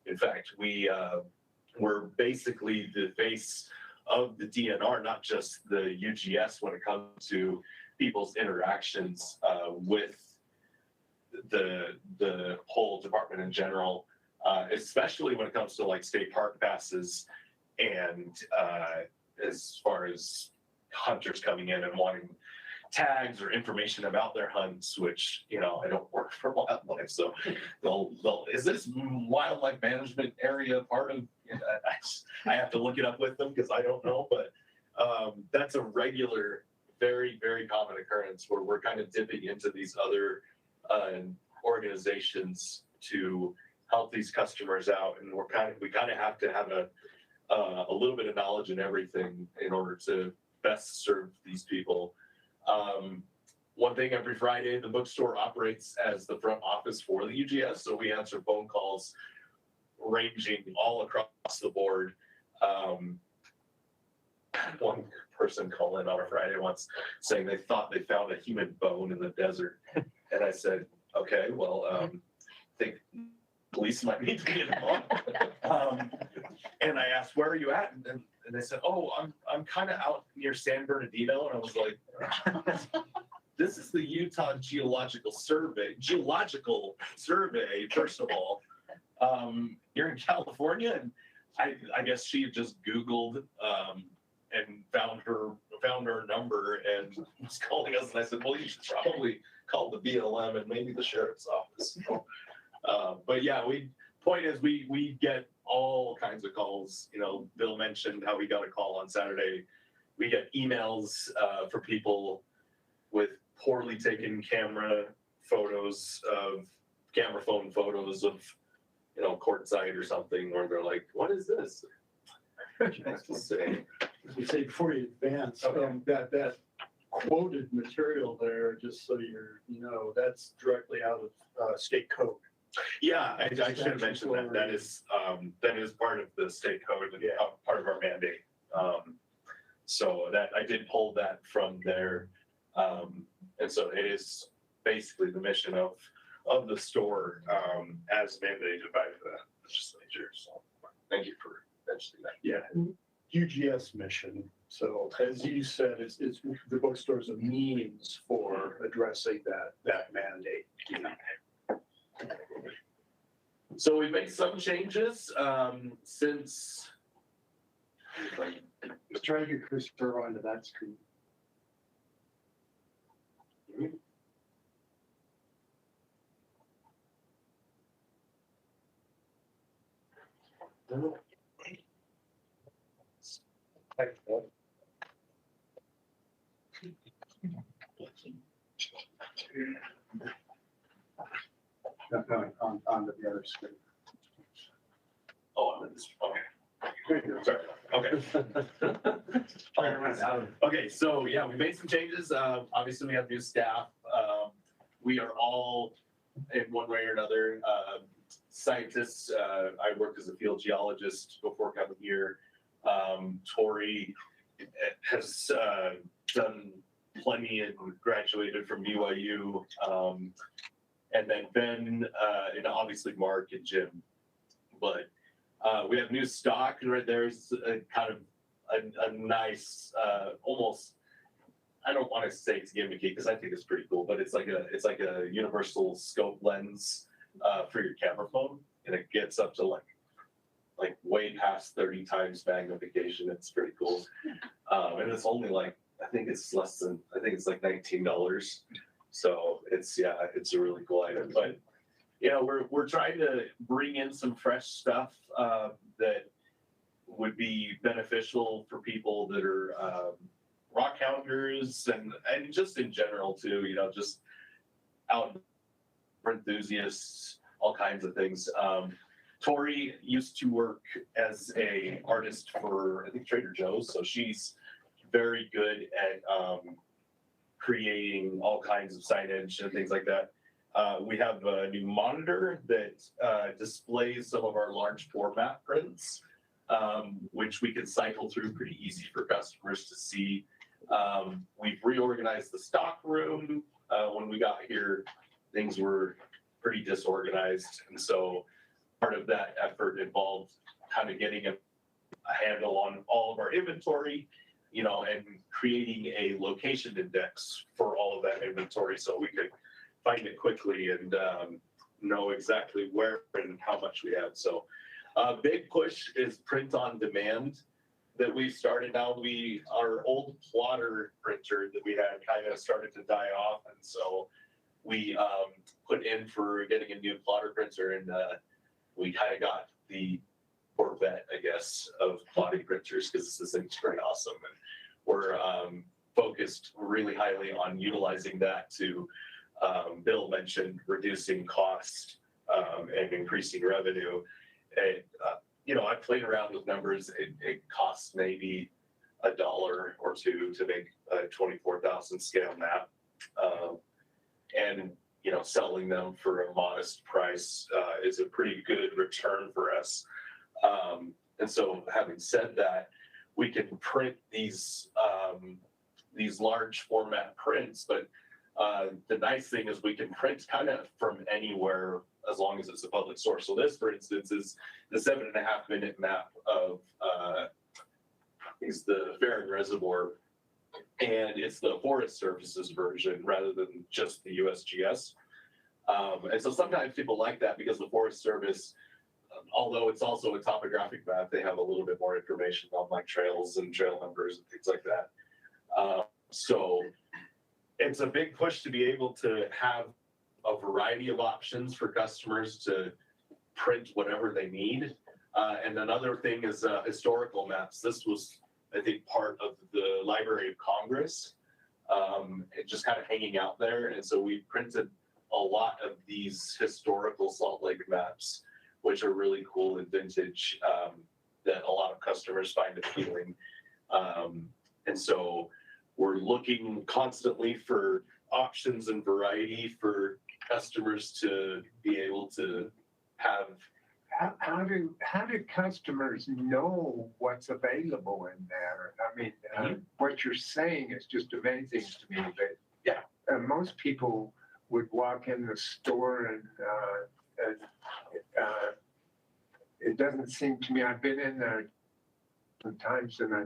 In fact, we're basically the face of the DNR, not just the UGS, when it comes to people's interactions with the whole department in general, especially when it comes to like state park passes, and as far as hunters coming in and wanting tags or information about their hunts, which, you know, I don't work for wildlife, so they'll is this wildlife management area part of, I have to look it up with them because I don't know, but that's a regular, very, very common occurrence where we're kind of dipping into these other organizations to help these customers out, and we kind of have to have a little bit of knowledge in everything in order to best serve these people. One thing, every Friday, the bookstore operates as the front office for the UGS, so we answer phone calls ranging all across the board. One person called in on a Friday once saying they thought they found a human bone in the desert, and I said, okay, well, I think police might need to get involved. And I asked, where are you at? And they said, oh, I'm kind of out near San Bernardino. And I was like, this is the Utah Geological Survey, first of all. You're in California, and I guess she had just Googled and found her number and was calling us. And I said, well, you should probably call the BLM and maybe the sheriff's office. But yeah, point is we get all kinds of calls. You know, Bill mentioned how we got a call on Saturday. We get emails for people with poorly taken camera phone photos of, you know, quartzite or something, where they're like, what is this? Nice to say. As we say before you advance, that quoted material there, just so you know, that's directly out of state code. Yeah, I should have mentioned that. That is part of the state code and part of our mandate. So that I did pull that from there. And so it is basically the mission of the store as mandated by the legislature. So thank you for mentioning that. Yeah, UGS mission. So as you said, it's the bookstore is a means for addressing that mandate. So we've made some changes since. Let's try to get Christopher onto that screen. No, on the other screen. Oh, I'm in this. Okay. Sorry. Okay. Okay. So yeah, we made some changes. Obviously, we have new staff. We are all, in one way or another, scientists. I worked as a field geologist before coming here. Tori has done plenty and graduated from BYU. And then Ben, and obviously Mark and Jim. But we have new stock right there. Is a kind of a nice, almost. I don't want to say it's gimmicky because I think it's pretty cool, but it's like a universal scope lens for your camera phone, and it gets up to like way past 30 times magnification. It's pretty cool, and it's only like I think it's like $19. So it's a really cool item. But you know, we're trying to bring in some fresh stuff that would be beneficial for people that are rock hounders and just in general too. You know, just out for enthusiasts, all kinds of things. Tori used to work as a artist for I think Trader Joe's, so she's very good at creating all kinds of signage and things like that. We have a new monitor that displays some of our large format prints, which we can cycle through pretty easy for customers to see. We've reorganized the stock room. When we got here, things were pretty disorganized. And so part of that effort involved kind of getting a handle on all of our inventory, you know, and creating a location index for all of that inventory so we could find it quickly and know exactly where and how much we have. So a big push is print on demand that we've started now. Our old plotter printer that we had kind of started to die off. And so we put in for getting a new plotter printer, and we kind of got the Corvette, I guess, of plotting printers because this thing's pretty awesome. And we're focused really highly on utilizing that to, Bill mentioned reducing cost and increasing revenue. And, I played around with numbers. It costs maybe $1 or $2 to make a 24,000 scale map. And, selling them for a modest price is a pretty good return for us. And so having said that, we can print these large format prints, but the nice thing is we can print kind of from anywhere as long as it's a public source. So this, for instance, is the 7.5-minute map of is the Farron Reservoir, and it's the Forest Services version rather than just the USGS. And so sometimes people like that because the Forest Service, although it's also a topographic map, they have a little bit more information on like trails and trail numbers and things like that. So it's a big push to be able to have a variety of options for customers to print whatever they need. And another thing is historical maps. This was, I think, part of the Library of Congress, it just kind of hanging out there. And so we printed a lot of these historical Salt Lake maps, which are really cool and vintage, that a lot of customers find appealing. And so we're looking constantly for options and variety for customers to be able to have. How do customers know what's available in there? I mean, what you're saying is just amazing to me. That Yeah. Most people would walk in the store and it doesn't seem to me. I've been in there sometimes, and I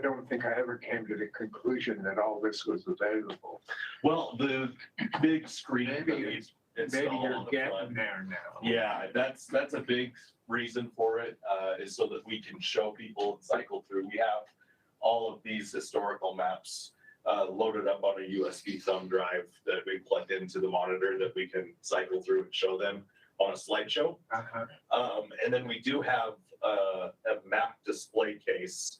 don't think I ever came to the conclusion that all this was available. Well, the big screen. Maybe you're getting there now. Yeah, that's a big reason for it, is so that we can show people and cycle through. We have all of these historical maps loaded up on a USB thumb drive that we plugged into the monitor that we can cycle through and show them on a slideshow. And then we do have a map display case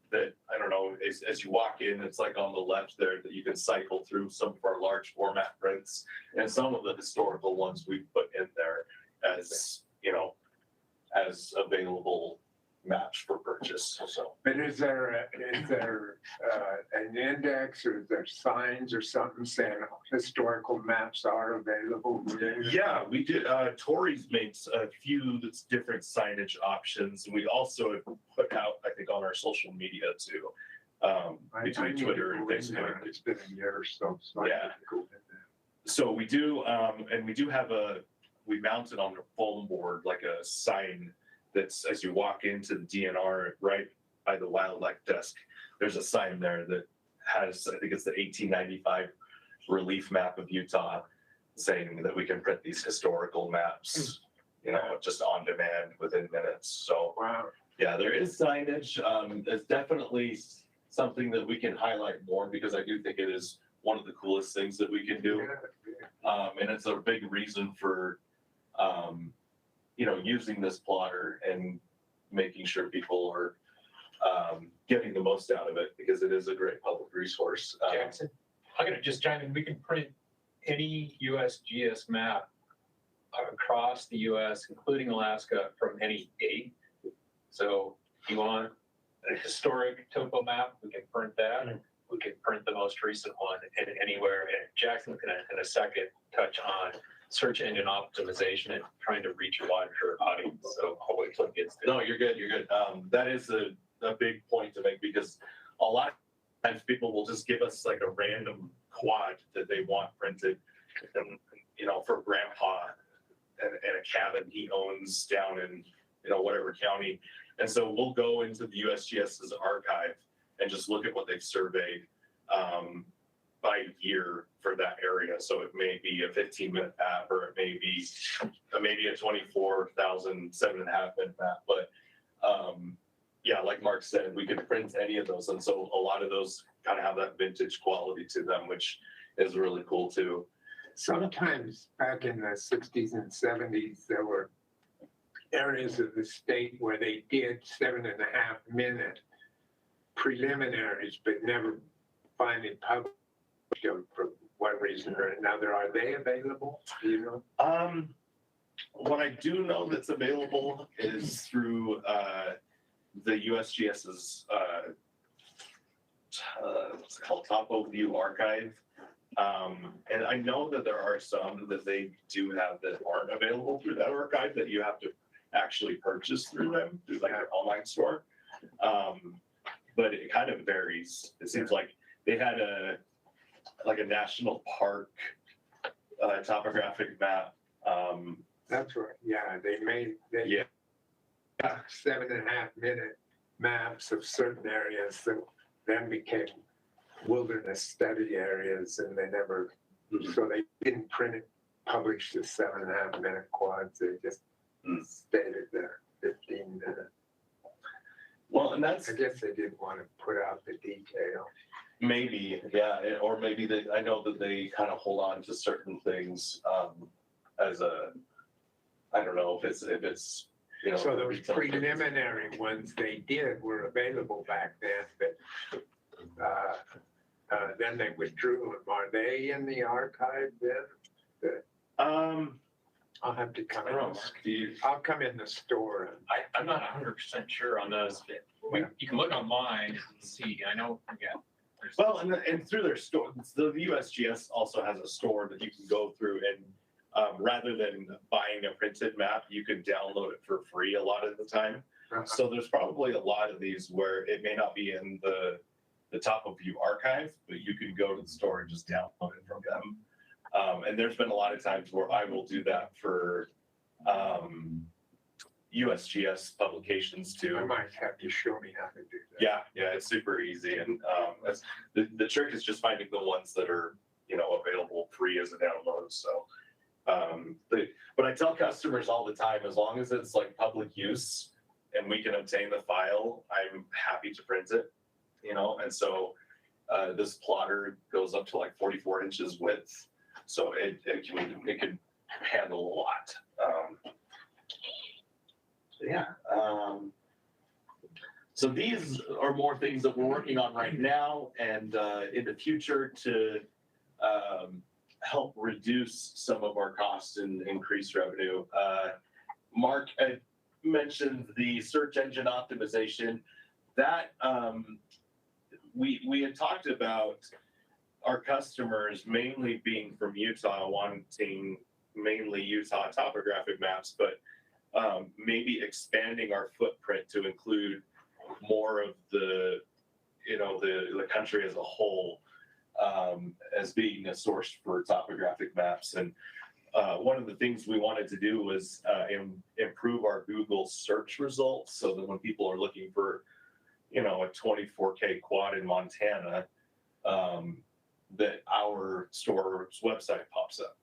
that, I don't know, as you walk in, it's like on the left there that you can cycle through some of our large format prints and some of the historical ones we've put in there as, as available maps for purchase. So. But is there an index, or is there signs or something saying historical maps are available? Yeah, we did. Tori's made a few different signage options. We also have put out, I think, on our social media too, between Twitter and Facebook. It's been a year or so. Yeah. So we do, and we do have we mounted on the foam board like a sign that's, as you walk into the DNR right by the wildlife desk, there's a sign there that has, I think it's the 1895 relief map of Utah, saying that we can print these historical maps, just on demand within minutes. So wow. Yeah, there is signage. It's definitely something that we can highlight more because I do think it is one of the coolest things that we can do. And it's a big reason for, using this plotter and making sure people are getting the most out of it because it is a great public resource. Jackson, I'm gonna just chime in. We can print any USGS map across the US, including Alaska, from any date. So if you want a historic topo map, we can print that. We can print the most recent one anywhere. And Jackson's gonna, in a second, touch on search engine optimization and trying to reach a wider audience. So I'll wait till it gets there. No, you're good. You're good. That is a big point to make because a lot of times people will just give us like a random quad that they want printed, and, for grandpa and a cabin he owns down in, whatever county. And so we'll go into the USGS's archive and just look at what they've surveyed by year for that area. So it may be a 15-minute map, or it may be a 24,000 7.5-minute map. But yeah, like Mark said, we could print any of those. And so a lot of those kind of have that vintage quality to them, which is really cool too. Sometimes back in the 60s and 70s, there were areas of the state where they did 7.5-minute preliminaries, but never finally published them for one reason or another. Are they available? Do you know? What I do know that's available is through the USGS's what's it called, Topo View Archive. And I know that there are some that they do have that aren't available through that archive that you have to actually purchase through them, through like their online store. But it kind of varies. It seems like they had a national park topographic map. That's right. Yeah, they 7.5-minute maps of certain areas that then became wilderness study areas, and they never, so they didn't print it, publish the 7.5-minute quads. They just stayed at the 15-minute. Well, and that's, I guess they didn't want to put out the detail. maybe, yeah, or maybe I know that they kind of hold on to certain things as a, I don't know if it's you know. So those preliminary ones they did were available back then, but then they withdrew them. Are they in the archive then? I'll have to come in. I'll come in the store. I'm not 100% sure on those, but you can look online and see. I know, yeah. Well, and through their store, the USGS also has a store that you can go through and rather than buying a printed map, you can download it for free a lot of the time. So there's probably a lot of these where it may not be in the Topo View archive, but you can go to the store and just download it from them. And there's been a lot of times where I will do that for USGS publications too. I might have you show me how to do that. Yeah, it's super easy, and that's, the trick is just finding the ones that are available free as a download. So, but I tell customers all the time, as long as it's like public use and we can obtain the file, I'm happy to print it. And so this plotter goes up to like 44 inches width, so it can handle a lot. So these are more things that we're working on right now and in the future to help reduce some of our costs and increase revenue. Mark had mentioned the search engine optimization. That we had talked about our customers mainly being from Utah, wanting mainly Utah topographic maps, but maybe expanding our footprint to include more of the country as a whole as being a source for topographic maps. And one of the things we wanted to do was improve our Google search results so that when people are looking for a 24K quad in Montana, that our store's website pops up.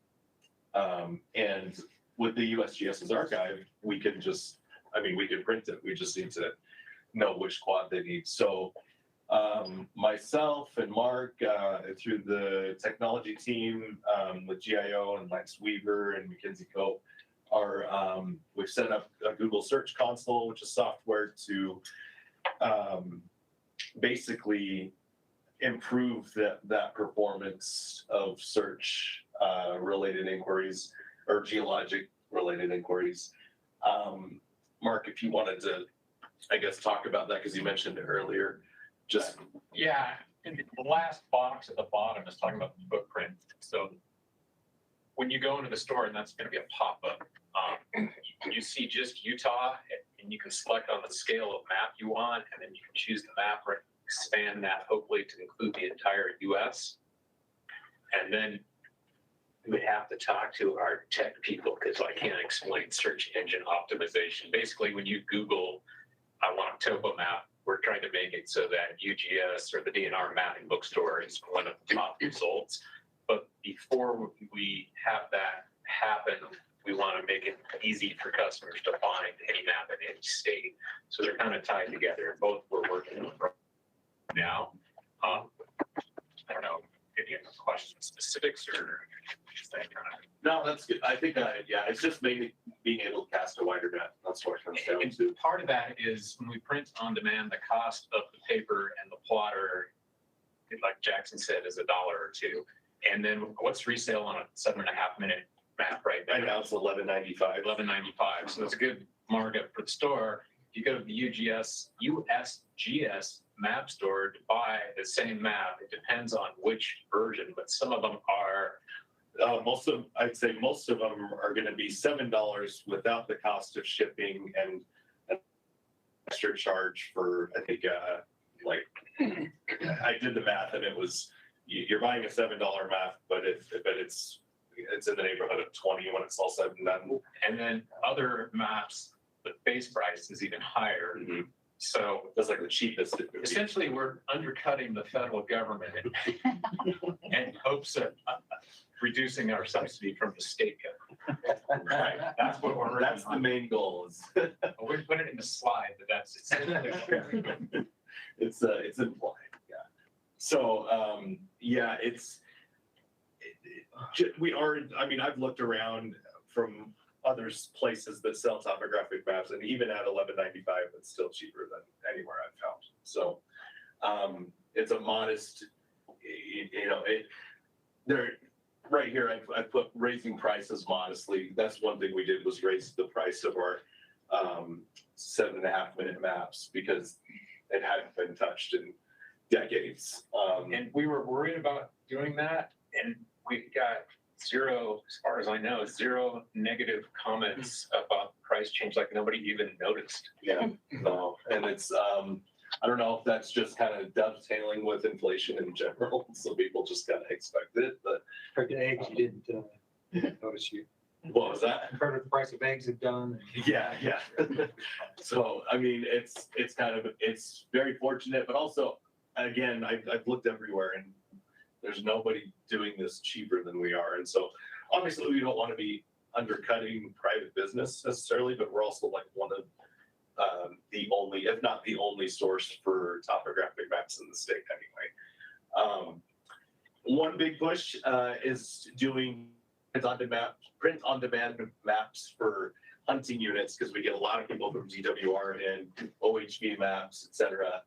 And with the USGS's archive, we can print it. We just need to know which quad they need. So myself and Mark, through the technology team with GIO and Lance Weaver and McKinsey Cope, we've set up a Google Search Console, which is software to basically improve that performance of search related inquiries or geologic related inquiries. Mark, if you wanted to, I guess, talk about that because you mentioned it earlier. Just and the last box at the bottom is talking about the footprint. So when you go into the store, and that's going to be a pop-up, you see just Utah, and you can select on the scale of map you want, and then you can choose the map or expand that hopefully to include the entire U.S. And then we would have to talk to our tech people because I can't explain search engine optimization. Basically, when you Google, I want a topo map, we're trying to make it so that UGS or the DNR mapping bookstore is one of the top results. But before we have that happen, we want to make it easy for customers to find any map in any state. So they're kind of tied together. Both we're working on right now. I don't know if you have questions, specifics, or no, that's good. I think it's just mainly being able to cast a wider net. That's what it comes down to. Part of that is when we print on demand, the cost of the paper and the plotter, like Jackson said, is $1 or $2. And then what's resale on a 7.5 minute map right now? Right now it's $11.95. $11.95. So it's a good markup for the store. If you go to the USGS map store to buy the same map, it depends on which version, but some of them are. I'd say most of them are going to be $7 without the cost of shipping and an extra charge for, I think, I did the math and it was, you're buying a $7 map, but it's in the neighborhood of 20 when it's all said and done. And then other maps, the base price is even higher. Mm-hmm. So that's like the cheapest. Essentially, we're undercutting the federal government in hopes of reducing our subsidy from the state government. Right. That's what we're. That's the main goal. We put it in the slide, but that's it's implied. Yeah. So I mean, I've looked around from other places that sell topographic maps, and even at $11.95, it's still cheaper than anywhere I've found. So it's a modest, right here, I put raising prices modestly. That's one thing we did was raise the price of our 7.5 minute maps because it hadn't been touched in decades. And we were worried about doing that, and we got zero, as far as I know, zero negative comments about price change, like nobody even noticed. Yeah, no, and it's, I don't know if that's just kind of dovetailing with inflation in general, so people just kind of expect it, but. For the eggs, you didn't notice you. What was that? Compared to the price of eggs have done. Yeah. So, I mean, it's very fortunate, but also, again, I've looked everywhere and there's nobody doing this cheaper than we are. And so obviously we don't want to be undercutting private business necessarily, but we're also like one of the only, if not the only source for topographic maps in the state anyway. One big push is doing print on demand maps for hunting units, because we get a lot of people from DWR and OHV maps, et cetera.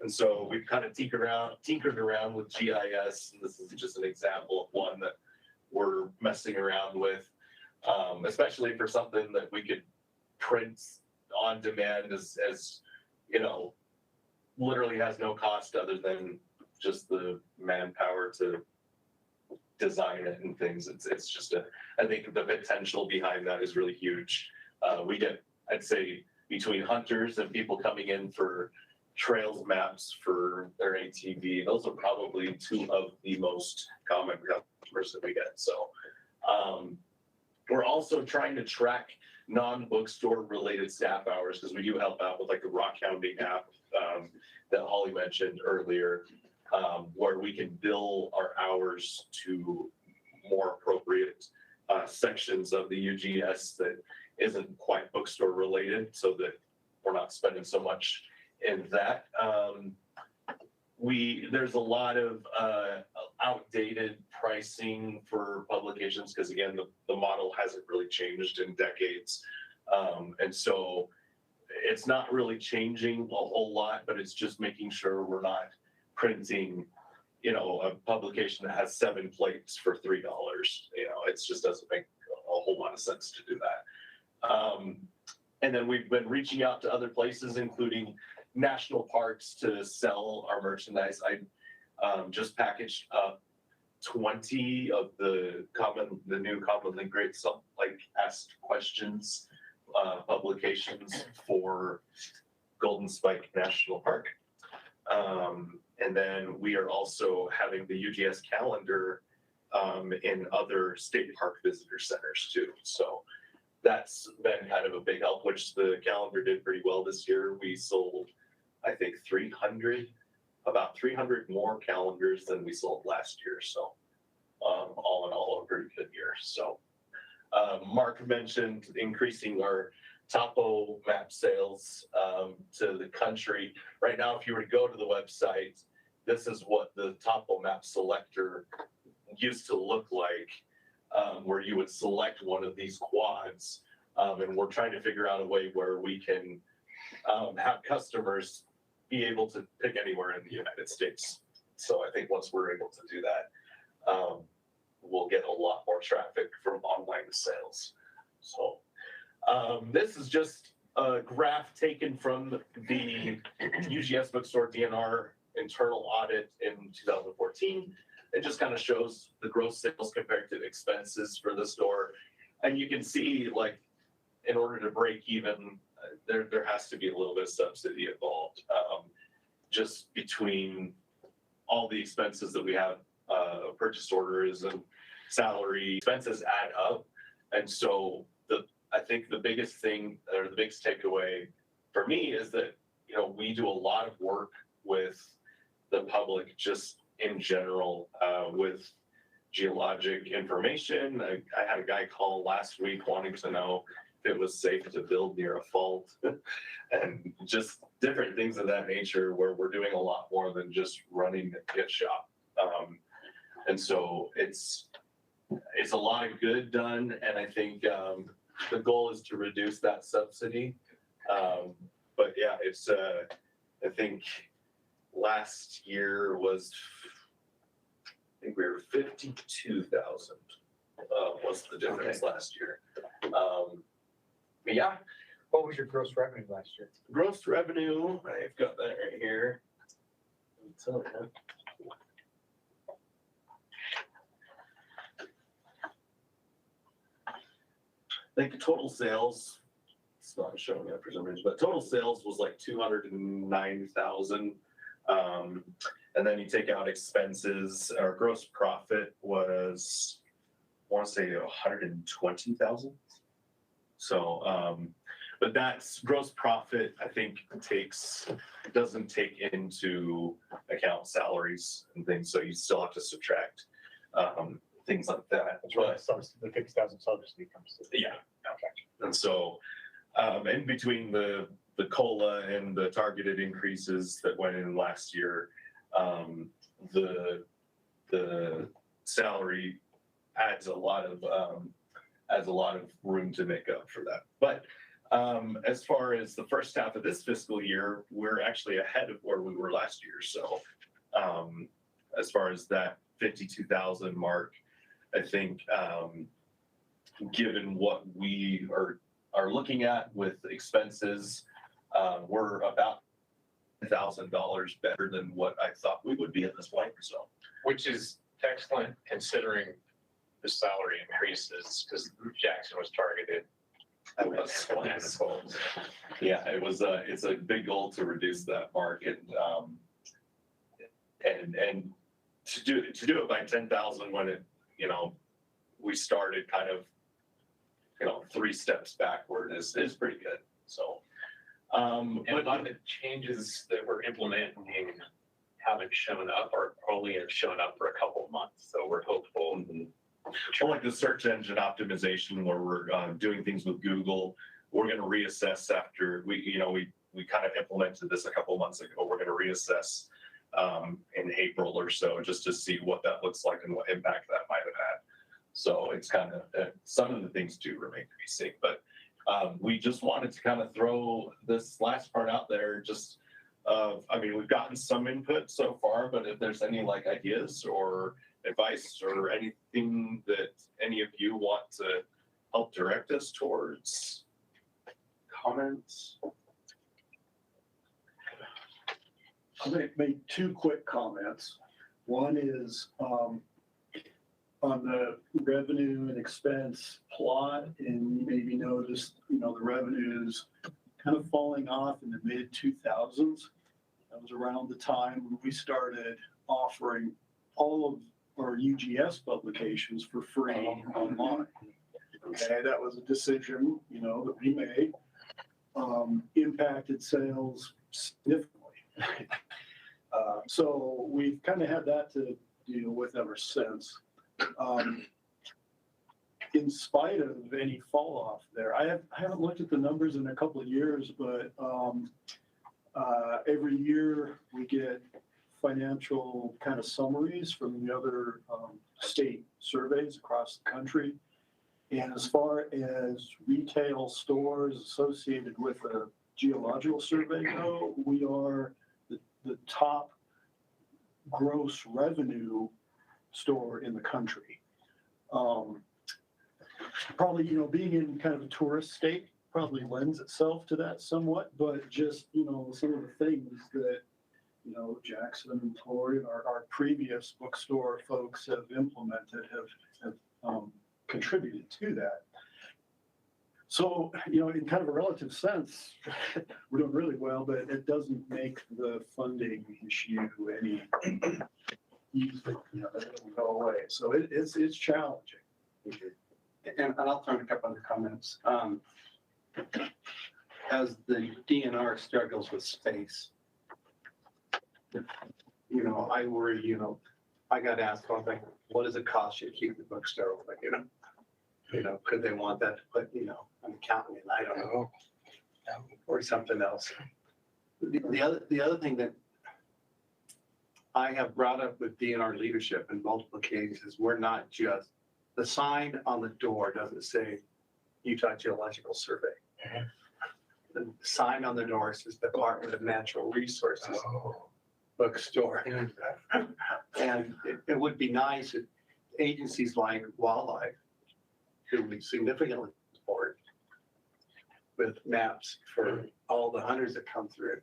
And so we've kind of tinkered around with GIS. And this is just an example of one that we're messing around with, especially for something that we could print on demand as literally has no cost other than just the manpower to design it and things. It's just I think the potential behind that is really huge. We get, I'd say, between hunters and people coming in for trails maps for their ATV, those are probably two of the most common customers that we get. So we're also trying to track non-bookstore related staff hours, because we do help out with like the rock hounding app that Hollie mentioned earlier, where we can bill our hours to more appropriate sections of the UGS that isn't quite bookstore related, so that we're not spending so much in that. There's a lot of outdated pricing for publications, because again, the model hasn't really changed in decades. And so it's not really changing a whole lot, but it's just making sure we're not printing, a publication that has 7 plates for $3. It just doesn't make a whole lot of sense to do that. And then we've been reaching out to other places, including national parks, to sell our merchandise. I just packaged up 20 of the new commonly great asked questions publications for Golden Spike National Park. And then we are also having the UGS calendar in other state park visitor centers too. So that's been kind of a big help, which the calendar did pretty well this year. We sold, I think, about 300 more calendars than we sold last year. So all in all, a pretty good year. So Mark mentioned increasing our topo map sales to the country. Right now, if you were to go to the website, this is what the topo map selector used to look like, where you would select one of these quads. And we're trying to figure out a way where we can have customers be able to pick anywhere in the United States. So I think once we're able to do that, we'll get a lot more traffic from online sales. So this is just a graph taken from the UGS Bookstore DNR internal audit in 2014. It just kind of shows the gross sales compared to expenses for the store. And you can see, like, in order to break even, there has to be a little bit of subsidy involved, just between all the expenses that we have, purchase orders and salary expenses add up. And so I think the biggest thing, or the biggest takeaway for me, is that, you know, we do a lot of work with the public just in general, with geologic information. I had a guy call last week wanting to know if it was safe to build near a fault and just different things of that nature, where we're doing a lot more than just running a gift shop. And so it's a lot of good done. And I think the goal is to reduce that subsidy. But yeah, it's, I think last year was, I think we were 52,000 was the difference last year. But yeah. What was your gross revenue last year? Gross revenue, I've got that right here. So, I think the total sales, it's not showing up for some reason, but total sales was like 209,000. And then you take out expenses, our gross profit was, I want to say 120,000. So, but that's gross profit, I think doesn't take into account salaries and things. So you still have to subtract things like that. That's where the 50,000 subsidy comes to. Yeah. And so, in between the COLA and the targeted increases that went in last year, the salary adds a lot of room to make up for that. But as far as the first half of this fiscal year, we're actually ahead of where we were last year. So as far as that 52,000 mark, I think given what we are looking at with expenses, we're about $1,000 better than what I thought we would be at this point. So, Which is excellent considering the salary increases, because Jackson was targeted. Yeah, it's a big goal to reduce that mark, and to do it by 10,000 when it, you know, we started kind of, you know, 3 steps backward is pretty good. So, And a lot of the changes that we're implementing haven't shown up, or only have shown up for a couple of months. So we're hopeful. Like the search engine optimization, where we're doing things with Google, we're going to reassess after we kind of implemented this a couple of months ago. We're going to reassess in April or so, just to see what that looks like and what impact that might have had. So it's kind of, some of the things do remain to be seen, but we just wanted to kind of throw this last part out there. Just, I mean, we've gotten some input so far, but if there's any like ideas or advice or anything that any of you want to help direct us towards, comments? I'm going to make 2 quick comments. One is on the revenue and expense plot, and you maybe noticed, you know, the revenues kind of falling off in the mid 2000s. That was around the time when we started offering all of our UGS publications for free online. Okay, that was a decision, you know, that we made. Impacted sales significantly. So we've kind of had that to deal with ever since. In spite of any fall off there, I haven't looked at the numbers in a couple of years, but every year we get financial kind of summaries from the other state surveys across the country. And as far as retail stores associated with a geological survey go, we are the top gross revenue store in the country. Probably, you know, being in kind of a tourist state probably lends itself to that somewhat, but just, you know, some of the things that, you know, Jackson and Tori, our previous bookstore folks have implemented have contributed to that. So, you know, in kind of a relative sense, we're doing really well, but it doesn't make the funding issue any easy, you know, it doesn't go away. So it's challenging. And I'll throw in a couple other comments. As the DNR struggles with space, you know, I worry, you know, I got asked one thing, what does it cost you to keep the bookstore open, you know? You know, could they want that to put, you know, an accountant in, I don't know, or something else. The other thing that I have brought up with DNR leadership in multiple cases, we're not just, the sign on the door doesn't say Utah Geological Survey. The sign on the door says Department of Natural Resources Bookstore. And it would be nice if agencies like Wildlife, who we significantly support, with maps for all the hunters that come through,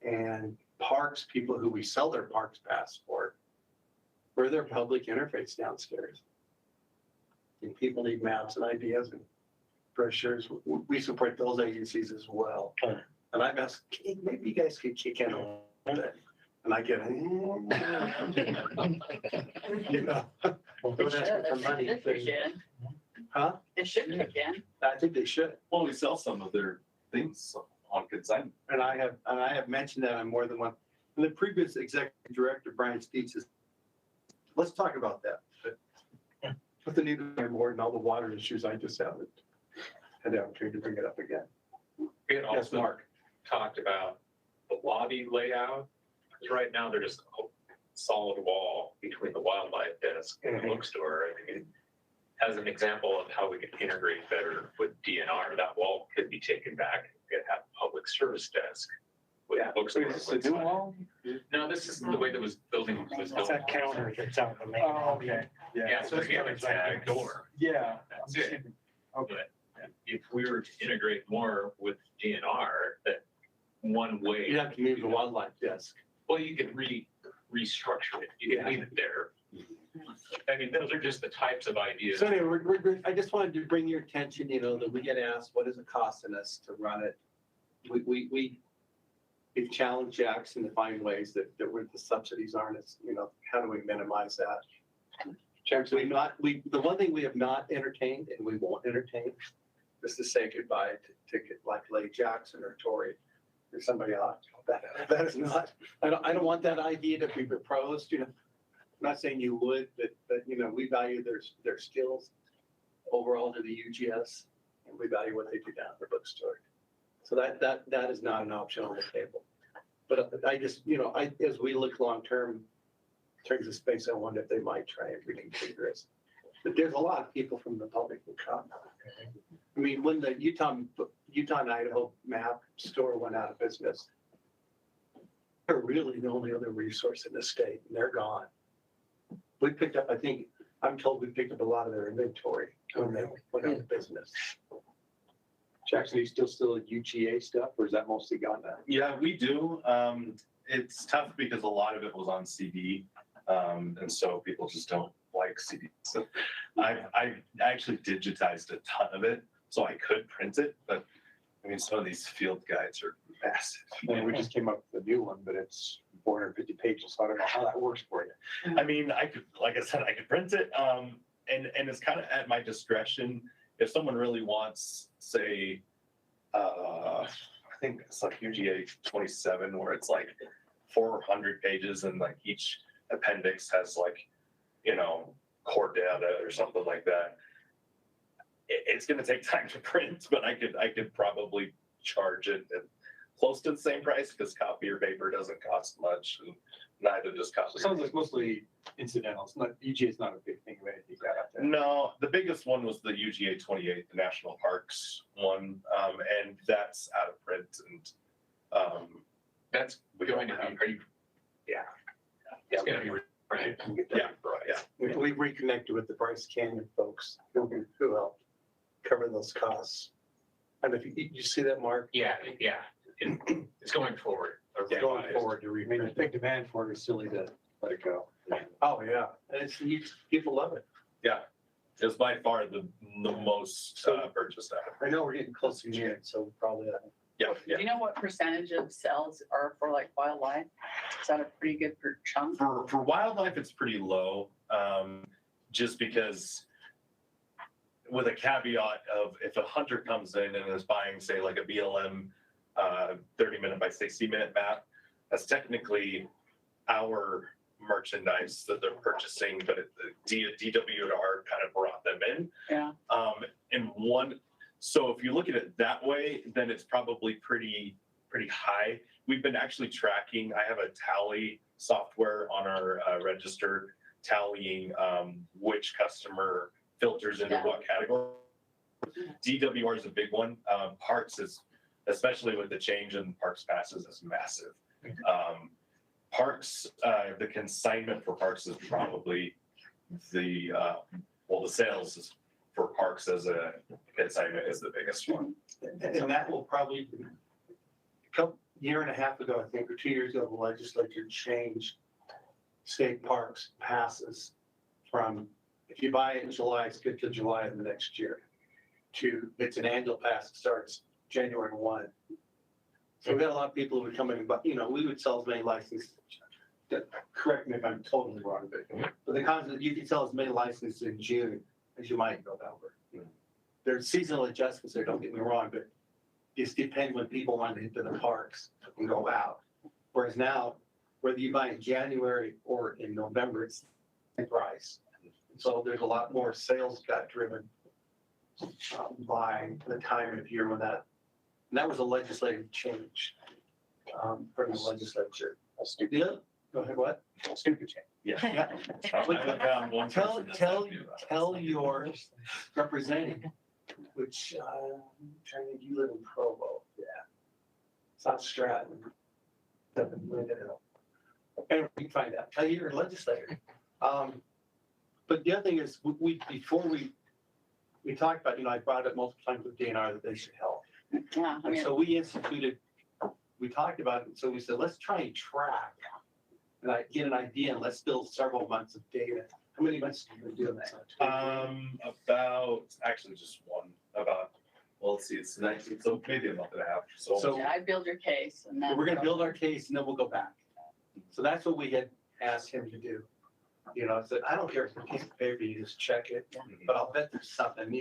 and parks, people who we sell their parks pass for their public interface downstairs. And people need maps and ideas and brochures. We support those agencies as well. And I've asked, "Hey, maybe you guys could kick in a little bit." And I get, you know, don't ask me for money. Huh? It should kick in. I think they should. Well, we sell some of their things on consignment. And I have mentioned that on more than one. And the previous executive director, Brian Steeds, says, let's talk about that. But with the new board and all the water issues, I just haven't had the opportunity to bring it up again. We had Yes, also Mark. talked about the lobby layout, because right now they're just a solid wall between the wildlife desk and the bookstore. I think as an example of how we could integrate better with DNR, that wall could be taken back. We could have a public service desk with a bookstore. Is this a new wall? No, this is the way that was building was It's built. that counter that's out the main. Oh, okay. Yeah, so if you have a tag door, Yeah. that's it. Okay. But if we were to integrate more with DNR, that one way. You'd have to move the wildlife desk. Well, you could restructure it. You can leave it there. I mean, those are just the types of ideas. So anyway, I just wanted to bring your attention, you know, that we get asked, what is it costing us to run it? We've challenged Jackson to find ways that where the subsidies aren't, as, you know, how do we minimize that? Jackson, the one thing we have not entertained and we won't entertain is to say goodbye to like Lake Jackson or Tori or somebody else. That is not, I don't want that idea to be proposed, you know. I'm not saying you would, but you know, we value their skills overall to the UGS, and we value what they do down at the bookstore. So that is not an option on the table. But I just, you know, as we look long-term in terms of space, I wonder if they might try and reconfigure it. But there's a lot of people from the public who come. I mean, when the Utah and Idaho map store went out of business, they're really the only other resource in the state, and they're gone. We picked up, I'm told we picked up a lot of their inventory when they went out of business. Jackson, are you still at UGA stuff, or is that mostly gone now? Yeah, we do. It's tough because a lot of it was on CD. And so people just don't like CD. So I actually digitized a ton of it so I could print it, but I mean, some of these field guides are massive. And we just came up with a new one, but it's 450 pages, so I don't know how that works for you. I mean, I could, like I said, I could print it, and it's kind of at my discretion. If someone really wants, say, I think it's like UGA 27, where it's like 400 pages, and like each appendix has like, you know, core data or something like that. It's going to take time to print, but I could probably charge it at close to the same price because copier paper doesn't cost much, and neither does copier. It sounds like mostly incidental. It's not, UGA is not a big thing of anything like that out there. No, the biggest one was the UGA 28, the National Parks one, and that's out of print. And That's going to be, are you? Yeah. It's gonna be, right? Yeah, yeah. We reconnected with the Bryce Canyon folks who helped cover those costs. And if you see that, Mark? Yeah, yeah. It's going forward. or Going revised. forward to I mean, remain. the big demand for it is silly to let it go. Oh, yeah. And people love it. Yeah, it's by far the most purchased app. I know we're getting close to the end, so probably, Yeah, Do yeah. you know what percentage of sales are for like wildlife? Is that a pretty good per chunk? For wildlife, it's pretty low, just because with a caveat of if a hunter comes in and is buying, say, like a BLM 30-minute by 60-minute map, that's technically our merchandise that they're purchasing, but DWR kind of brought them in. Yeah. So if you look at it that way, then it's probably pretty high. We've been actually tracking. I have a tally software on our register tallying which customer filters into what category. DWR is a big one. Parks is, especially with the change in Parks passes, is massive. Parks, the consignment for Parks is probably the sales is for Parks as a consignment is the biggest one. and that will probably, year and a half ago, I think, or 2 years ago, the legislature changed state parks passes from, if you buy it in July, it's good till July of the next year, to, it's an annual pass that starts January 1. So we got a lot of people who would come in, but, we would sell as many licenses. Correct me if I'm totally wrong, but the concept, you can sell as many licenses in June as you might in November. There's seasonal adjustments there, don't get me wrong, but it's depend when people want to hit the parks and go out. Whereas now, whether you buy in January or in November, it's the price. So there's a lot more sales got driven by the time of year when that, and that was a legislative change from the legislature. Yeah, go ahead, what? Stupid change. Yeah. Yeah. Tell your representative, which, trying to, you live in Provo, yeah. It's not Stratton. Up in Linden Hill. And we can find out, tell your legislator. But the other thing is, before we talked about, I brought it multiple times with DNR that they should help. Yeah, I And mean, so we instituted, we talked about it, so we said, let's try and track. And I get an idea, and let's build several months of data. How many months have you been doing that? About, actually just one, well, let's see, it's 19, so maybe a month and a half. So yeah, I build your case and then. We're gonna build our case and then we'll go back. So that's what we had asked him to do. I said, I don't care if it's a piece of paper, you just check it, but I'll bet there's something.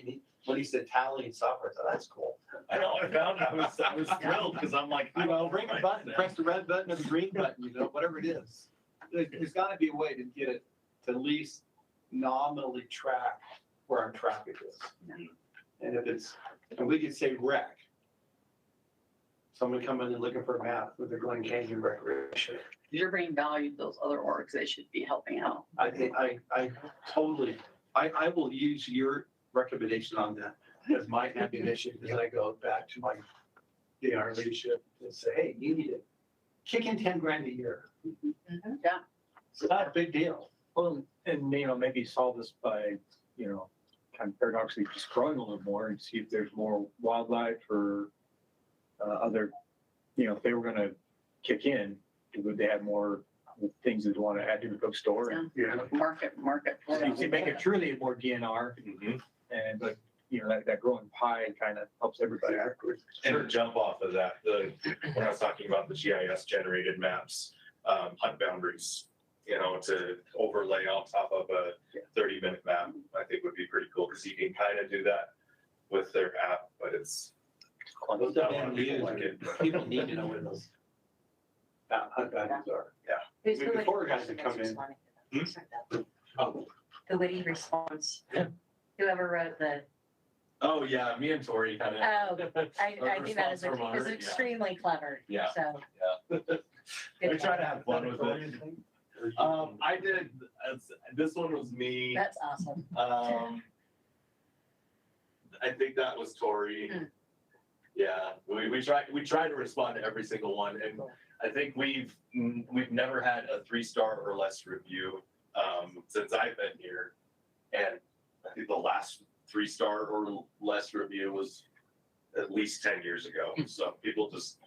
When he said tallying software, I thought, that's cool. I know, I found I was thrilled because I'm like, Bring a button, press the red button or the green button, whatever it is. There's gotta be a way to get it to at least nominally track where our traffic is. And and we could say rec. Someone coming and looking for a map with the Glen Canyon Recreation. You're bringing value to those other orgs, they should be helping out. I think, I totally, I will use your recommendation on that as my ammunition as I go back to my DR leadership and say, hey, you need to kick in 10 grand a year. Yeah. It's not a big deal. Well, and maybe solve this by, kind of paradoxically just growing a little more and see if there's more wildlife or other, if they were gonna kick in, would they have more things that they want to add to the bookstore? Yeah. Market. So you can make it truly more DNR, but that growing pie kind of helps everybody. and to jump off of that, when I was talking about the GIS generated maps, hunt boundaries, to overlay on top of a 30-minute map, I think would be pretty cool because you can kind of do that with their app, but it's. Those not are a lot of being people used. like it. People need to know where those hunt boundaries are. Who's the Before witty guys are coming in. responding? The witty response. Whoever wrote the, Oh, yeah, me and Tori kind of. I think that is extremely clever. Yeah. So. We try to have fun with it. I did, this one was me. That's awesome. I think that was Tori. Yeah, we try to respond to every single one, and I think we've never had a 3-star or less review since I've been here. And I think the last 3-star or less review was at least 10 years ago. So people just,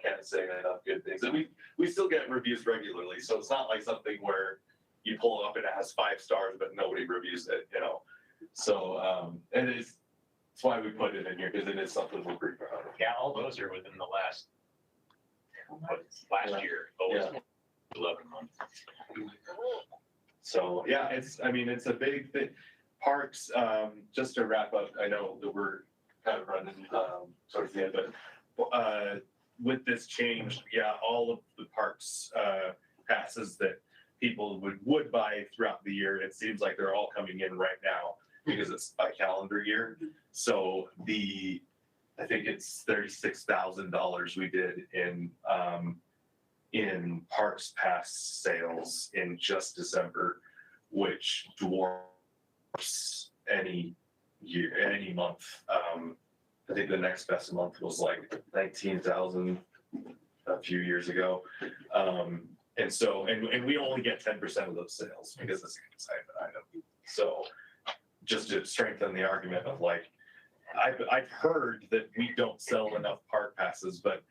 can't say enough good things. And we still get reviews regularly. So it's not like something where you pull it up and it has 5 stars, but nobody reviews it, So that's why we put it in here, because it is something we're pretty proud of. Yeah, all those are within the last year, Yeah. 11 months. So, yeah, it's a big thing. Parks, just to wrap up, I know that we're kind of running towards the end, but with this change, all of the parks passes that people would buy throughout the year, it seems like they're all coming in right now because it's by calendar year. So I think it's $36,000 we did in parks pass sales in just December, which dwarfs any year, any month. I think the next best month was like 19,000 a few years ago. And so, and we only get 10% of those sales because it's a consignment item. So just to strengthen the argument of like, I've heard that we don't sell enough park passes, but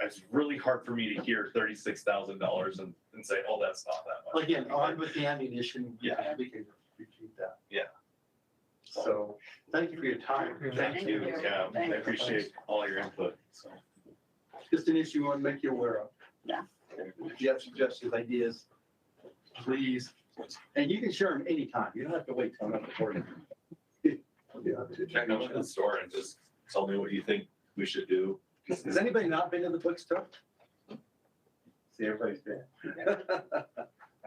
it's really hard for me to hear $36,000 and say, oh, that's not that much. Again, on with the ammunition. Yeah. We can repeat that. Yeah. So thank you for your time. Thank you. Yeah, I appreciate all your input. So. Just an issue I want to make you aware of. Yeah. If you have suggestions, ideas, please. And you can share them anytime. You don't have to wait till another quarter. Check out to the store and just tell me what you think we should do. Has anybody not been to the bookstore? See, everybody's been.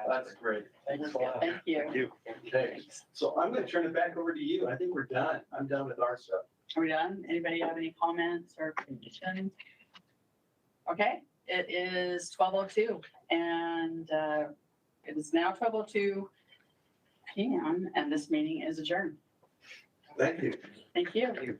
That's great. Thanks a lot. Thank you. Thank you. Okay, so I'm gonna turn it back over to you. I think we're done. I'm done with our stuff. Are we done? Anybody have any comments or conditions? Okay, it is 12:02 and it is now 12:02 p.m. and this meeting is adjourned. Thank you. Thank you.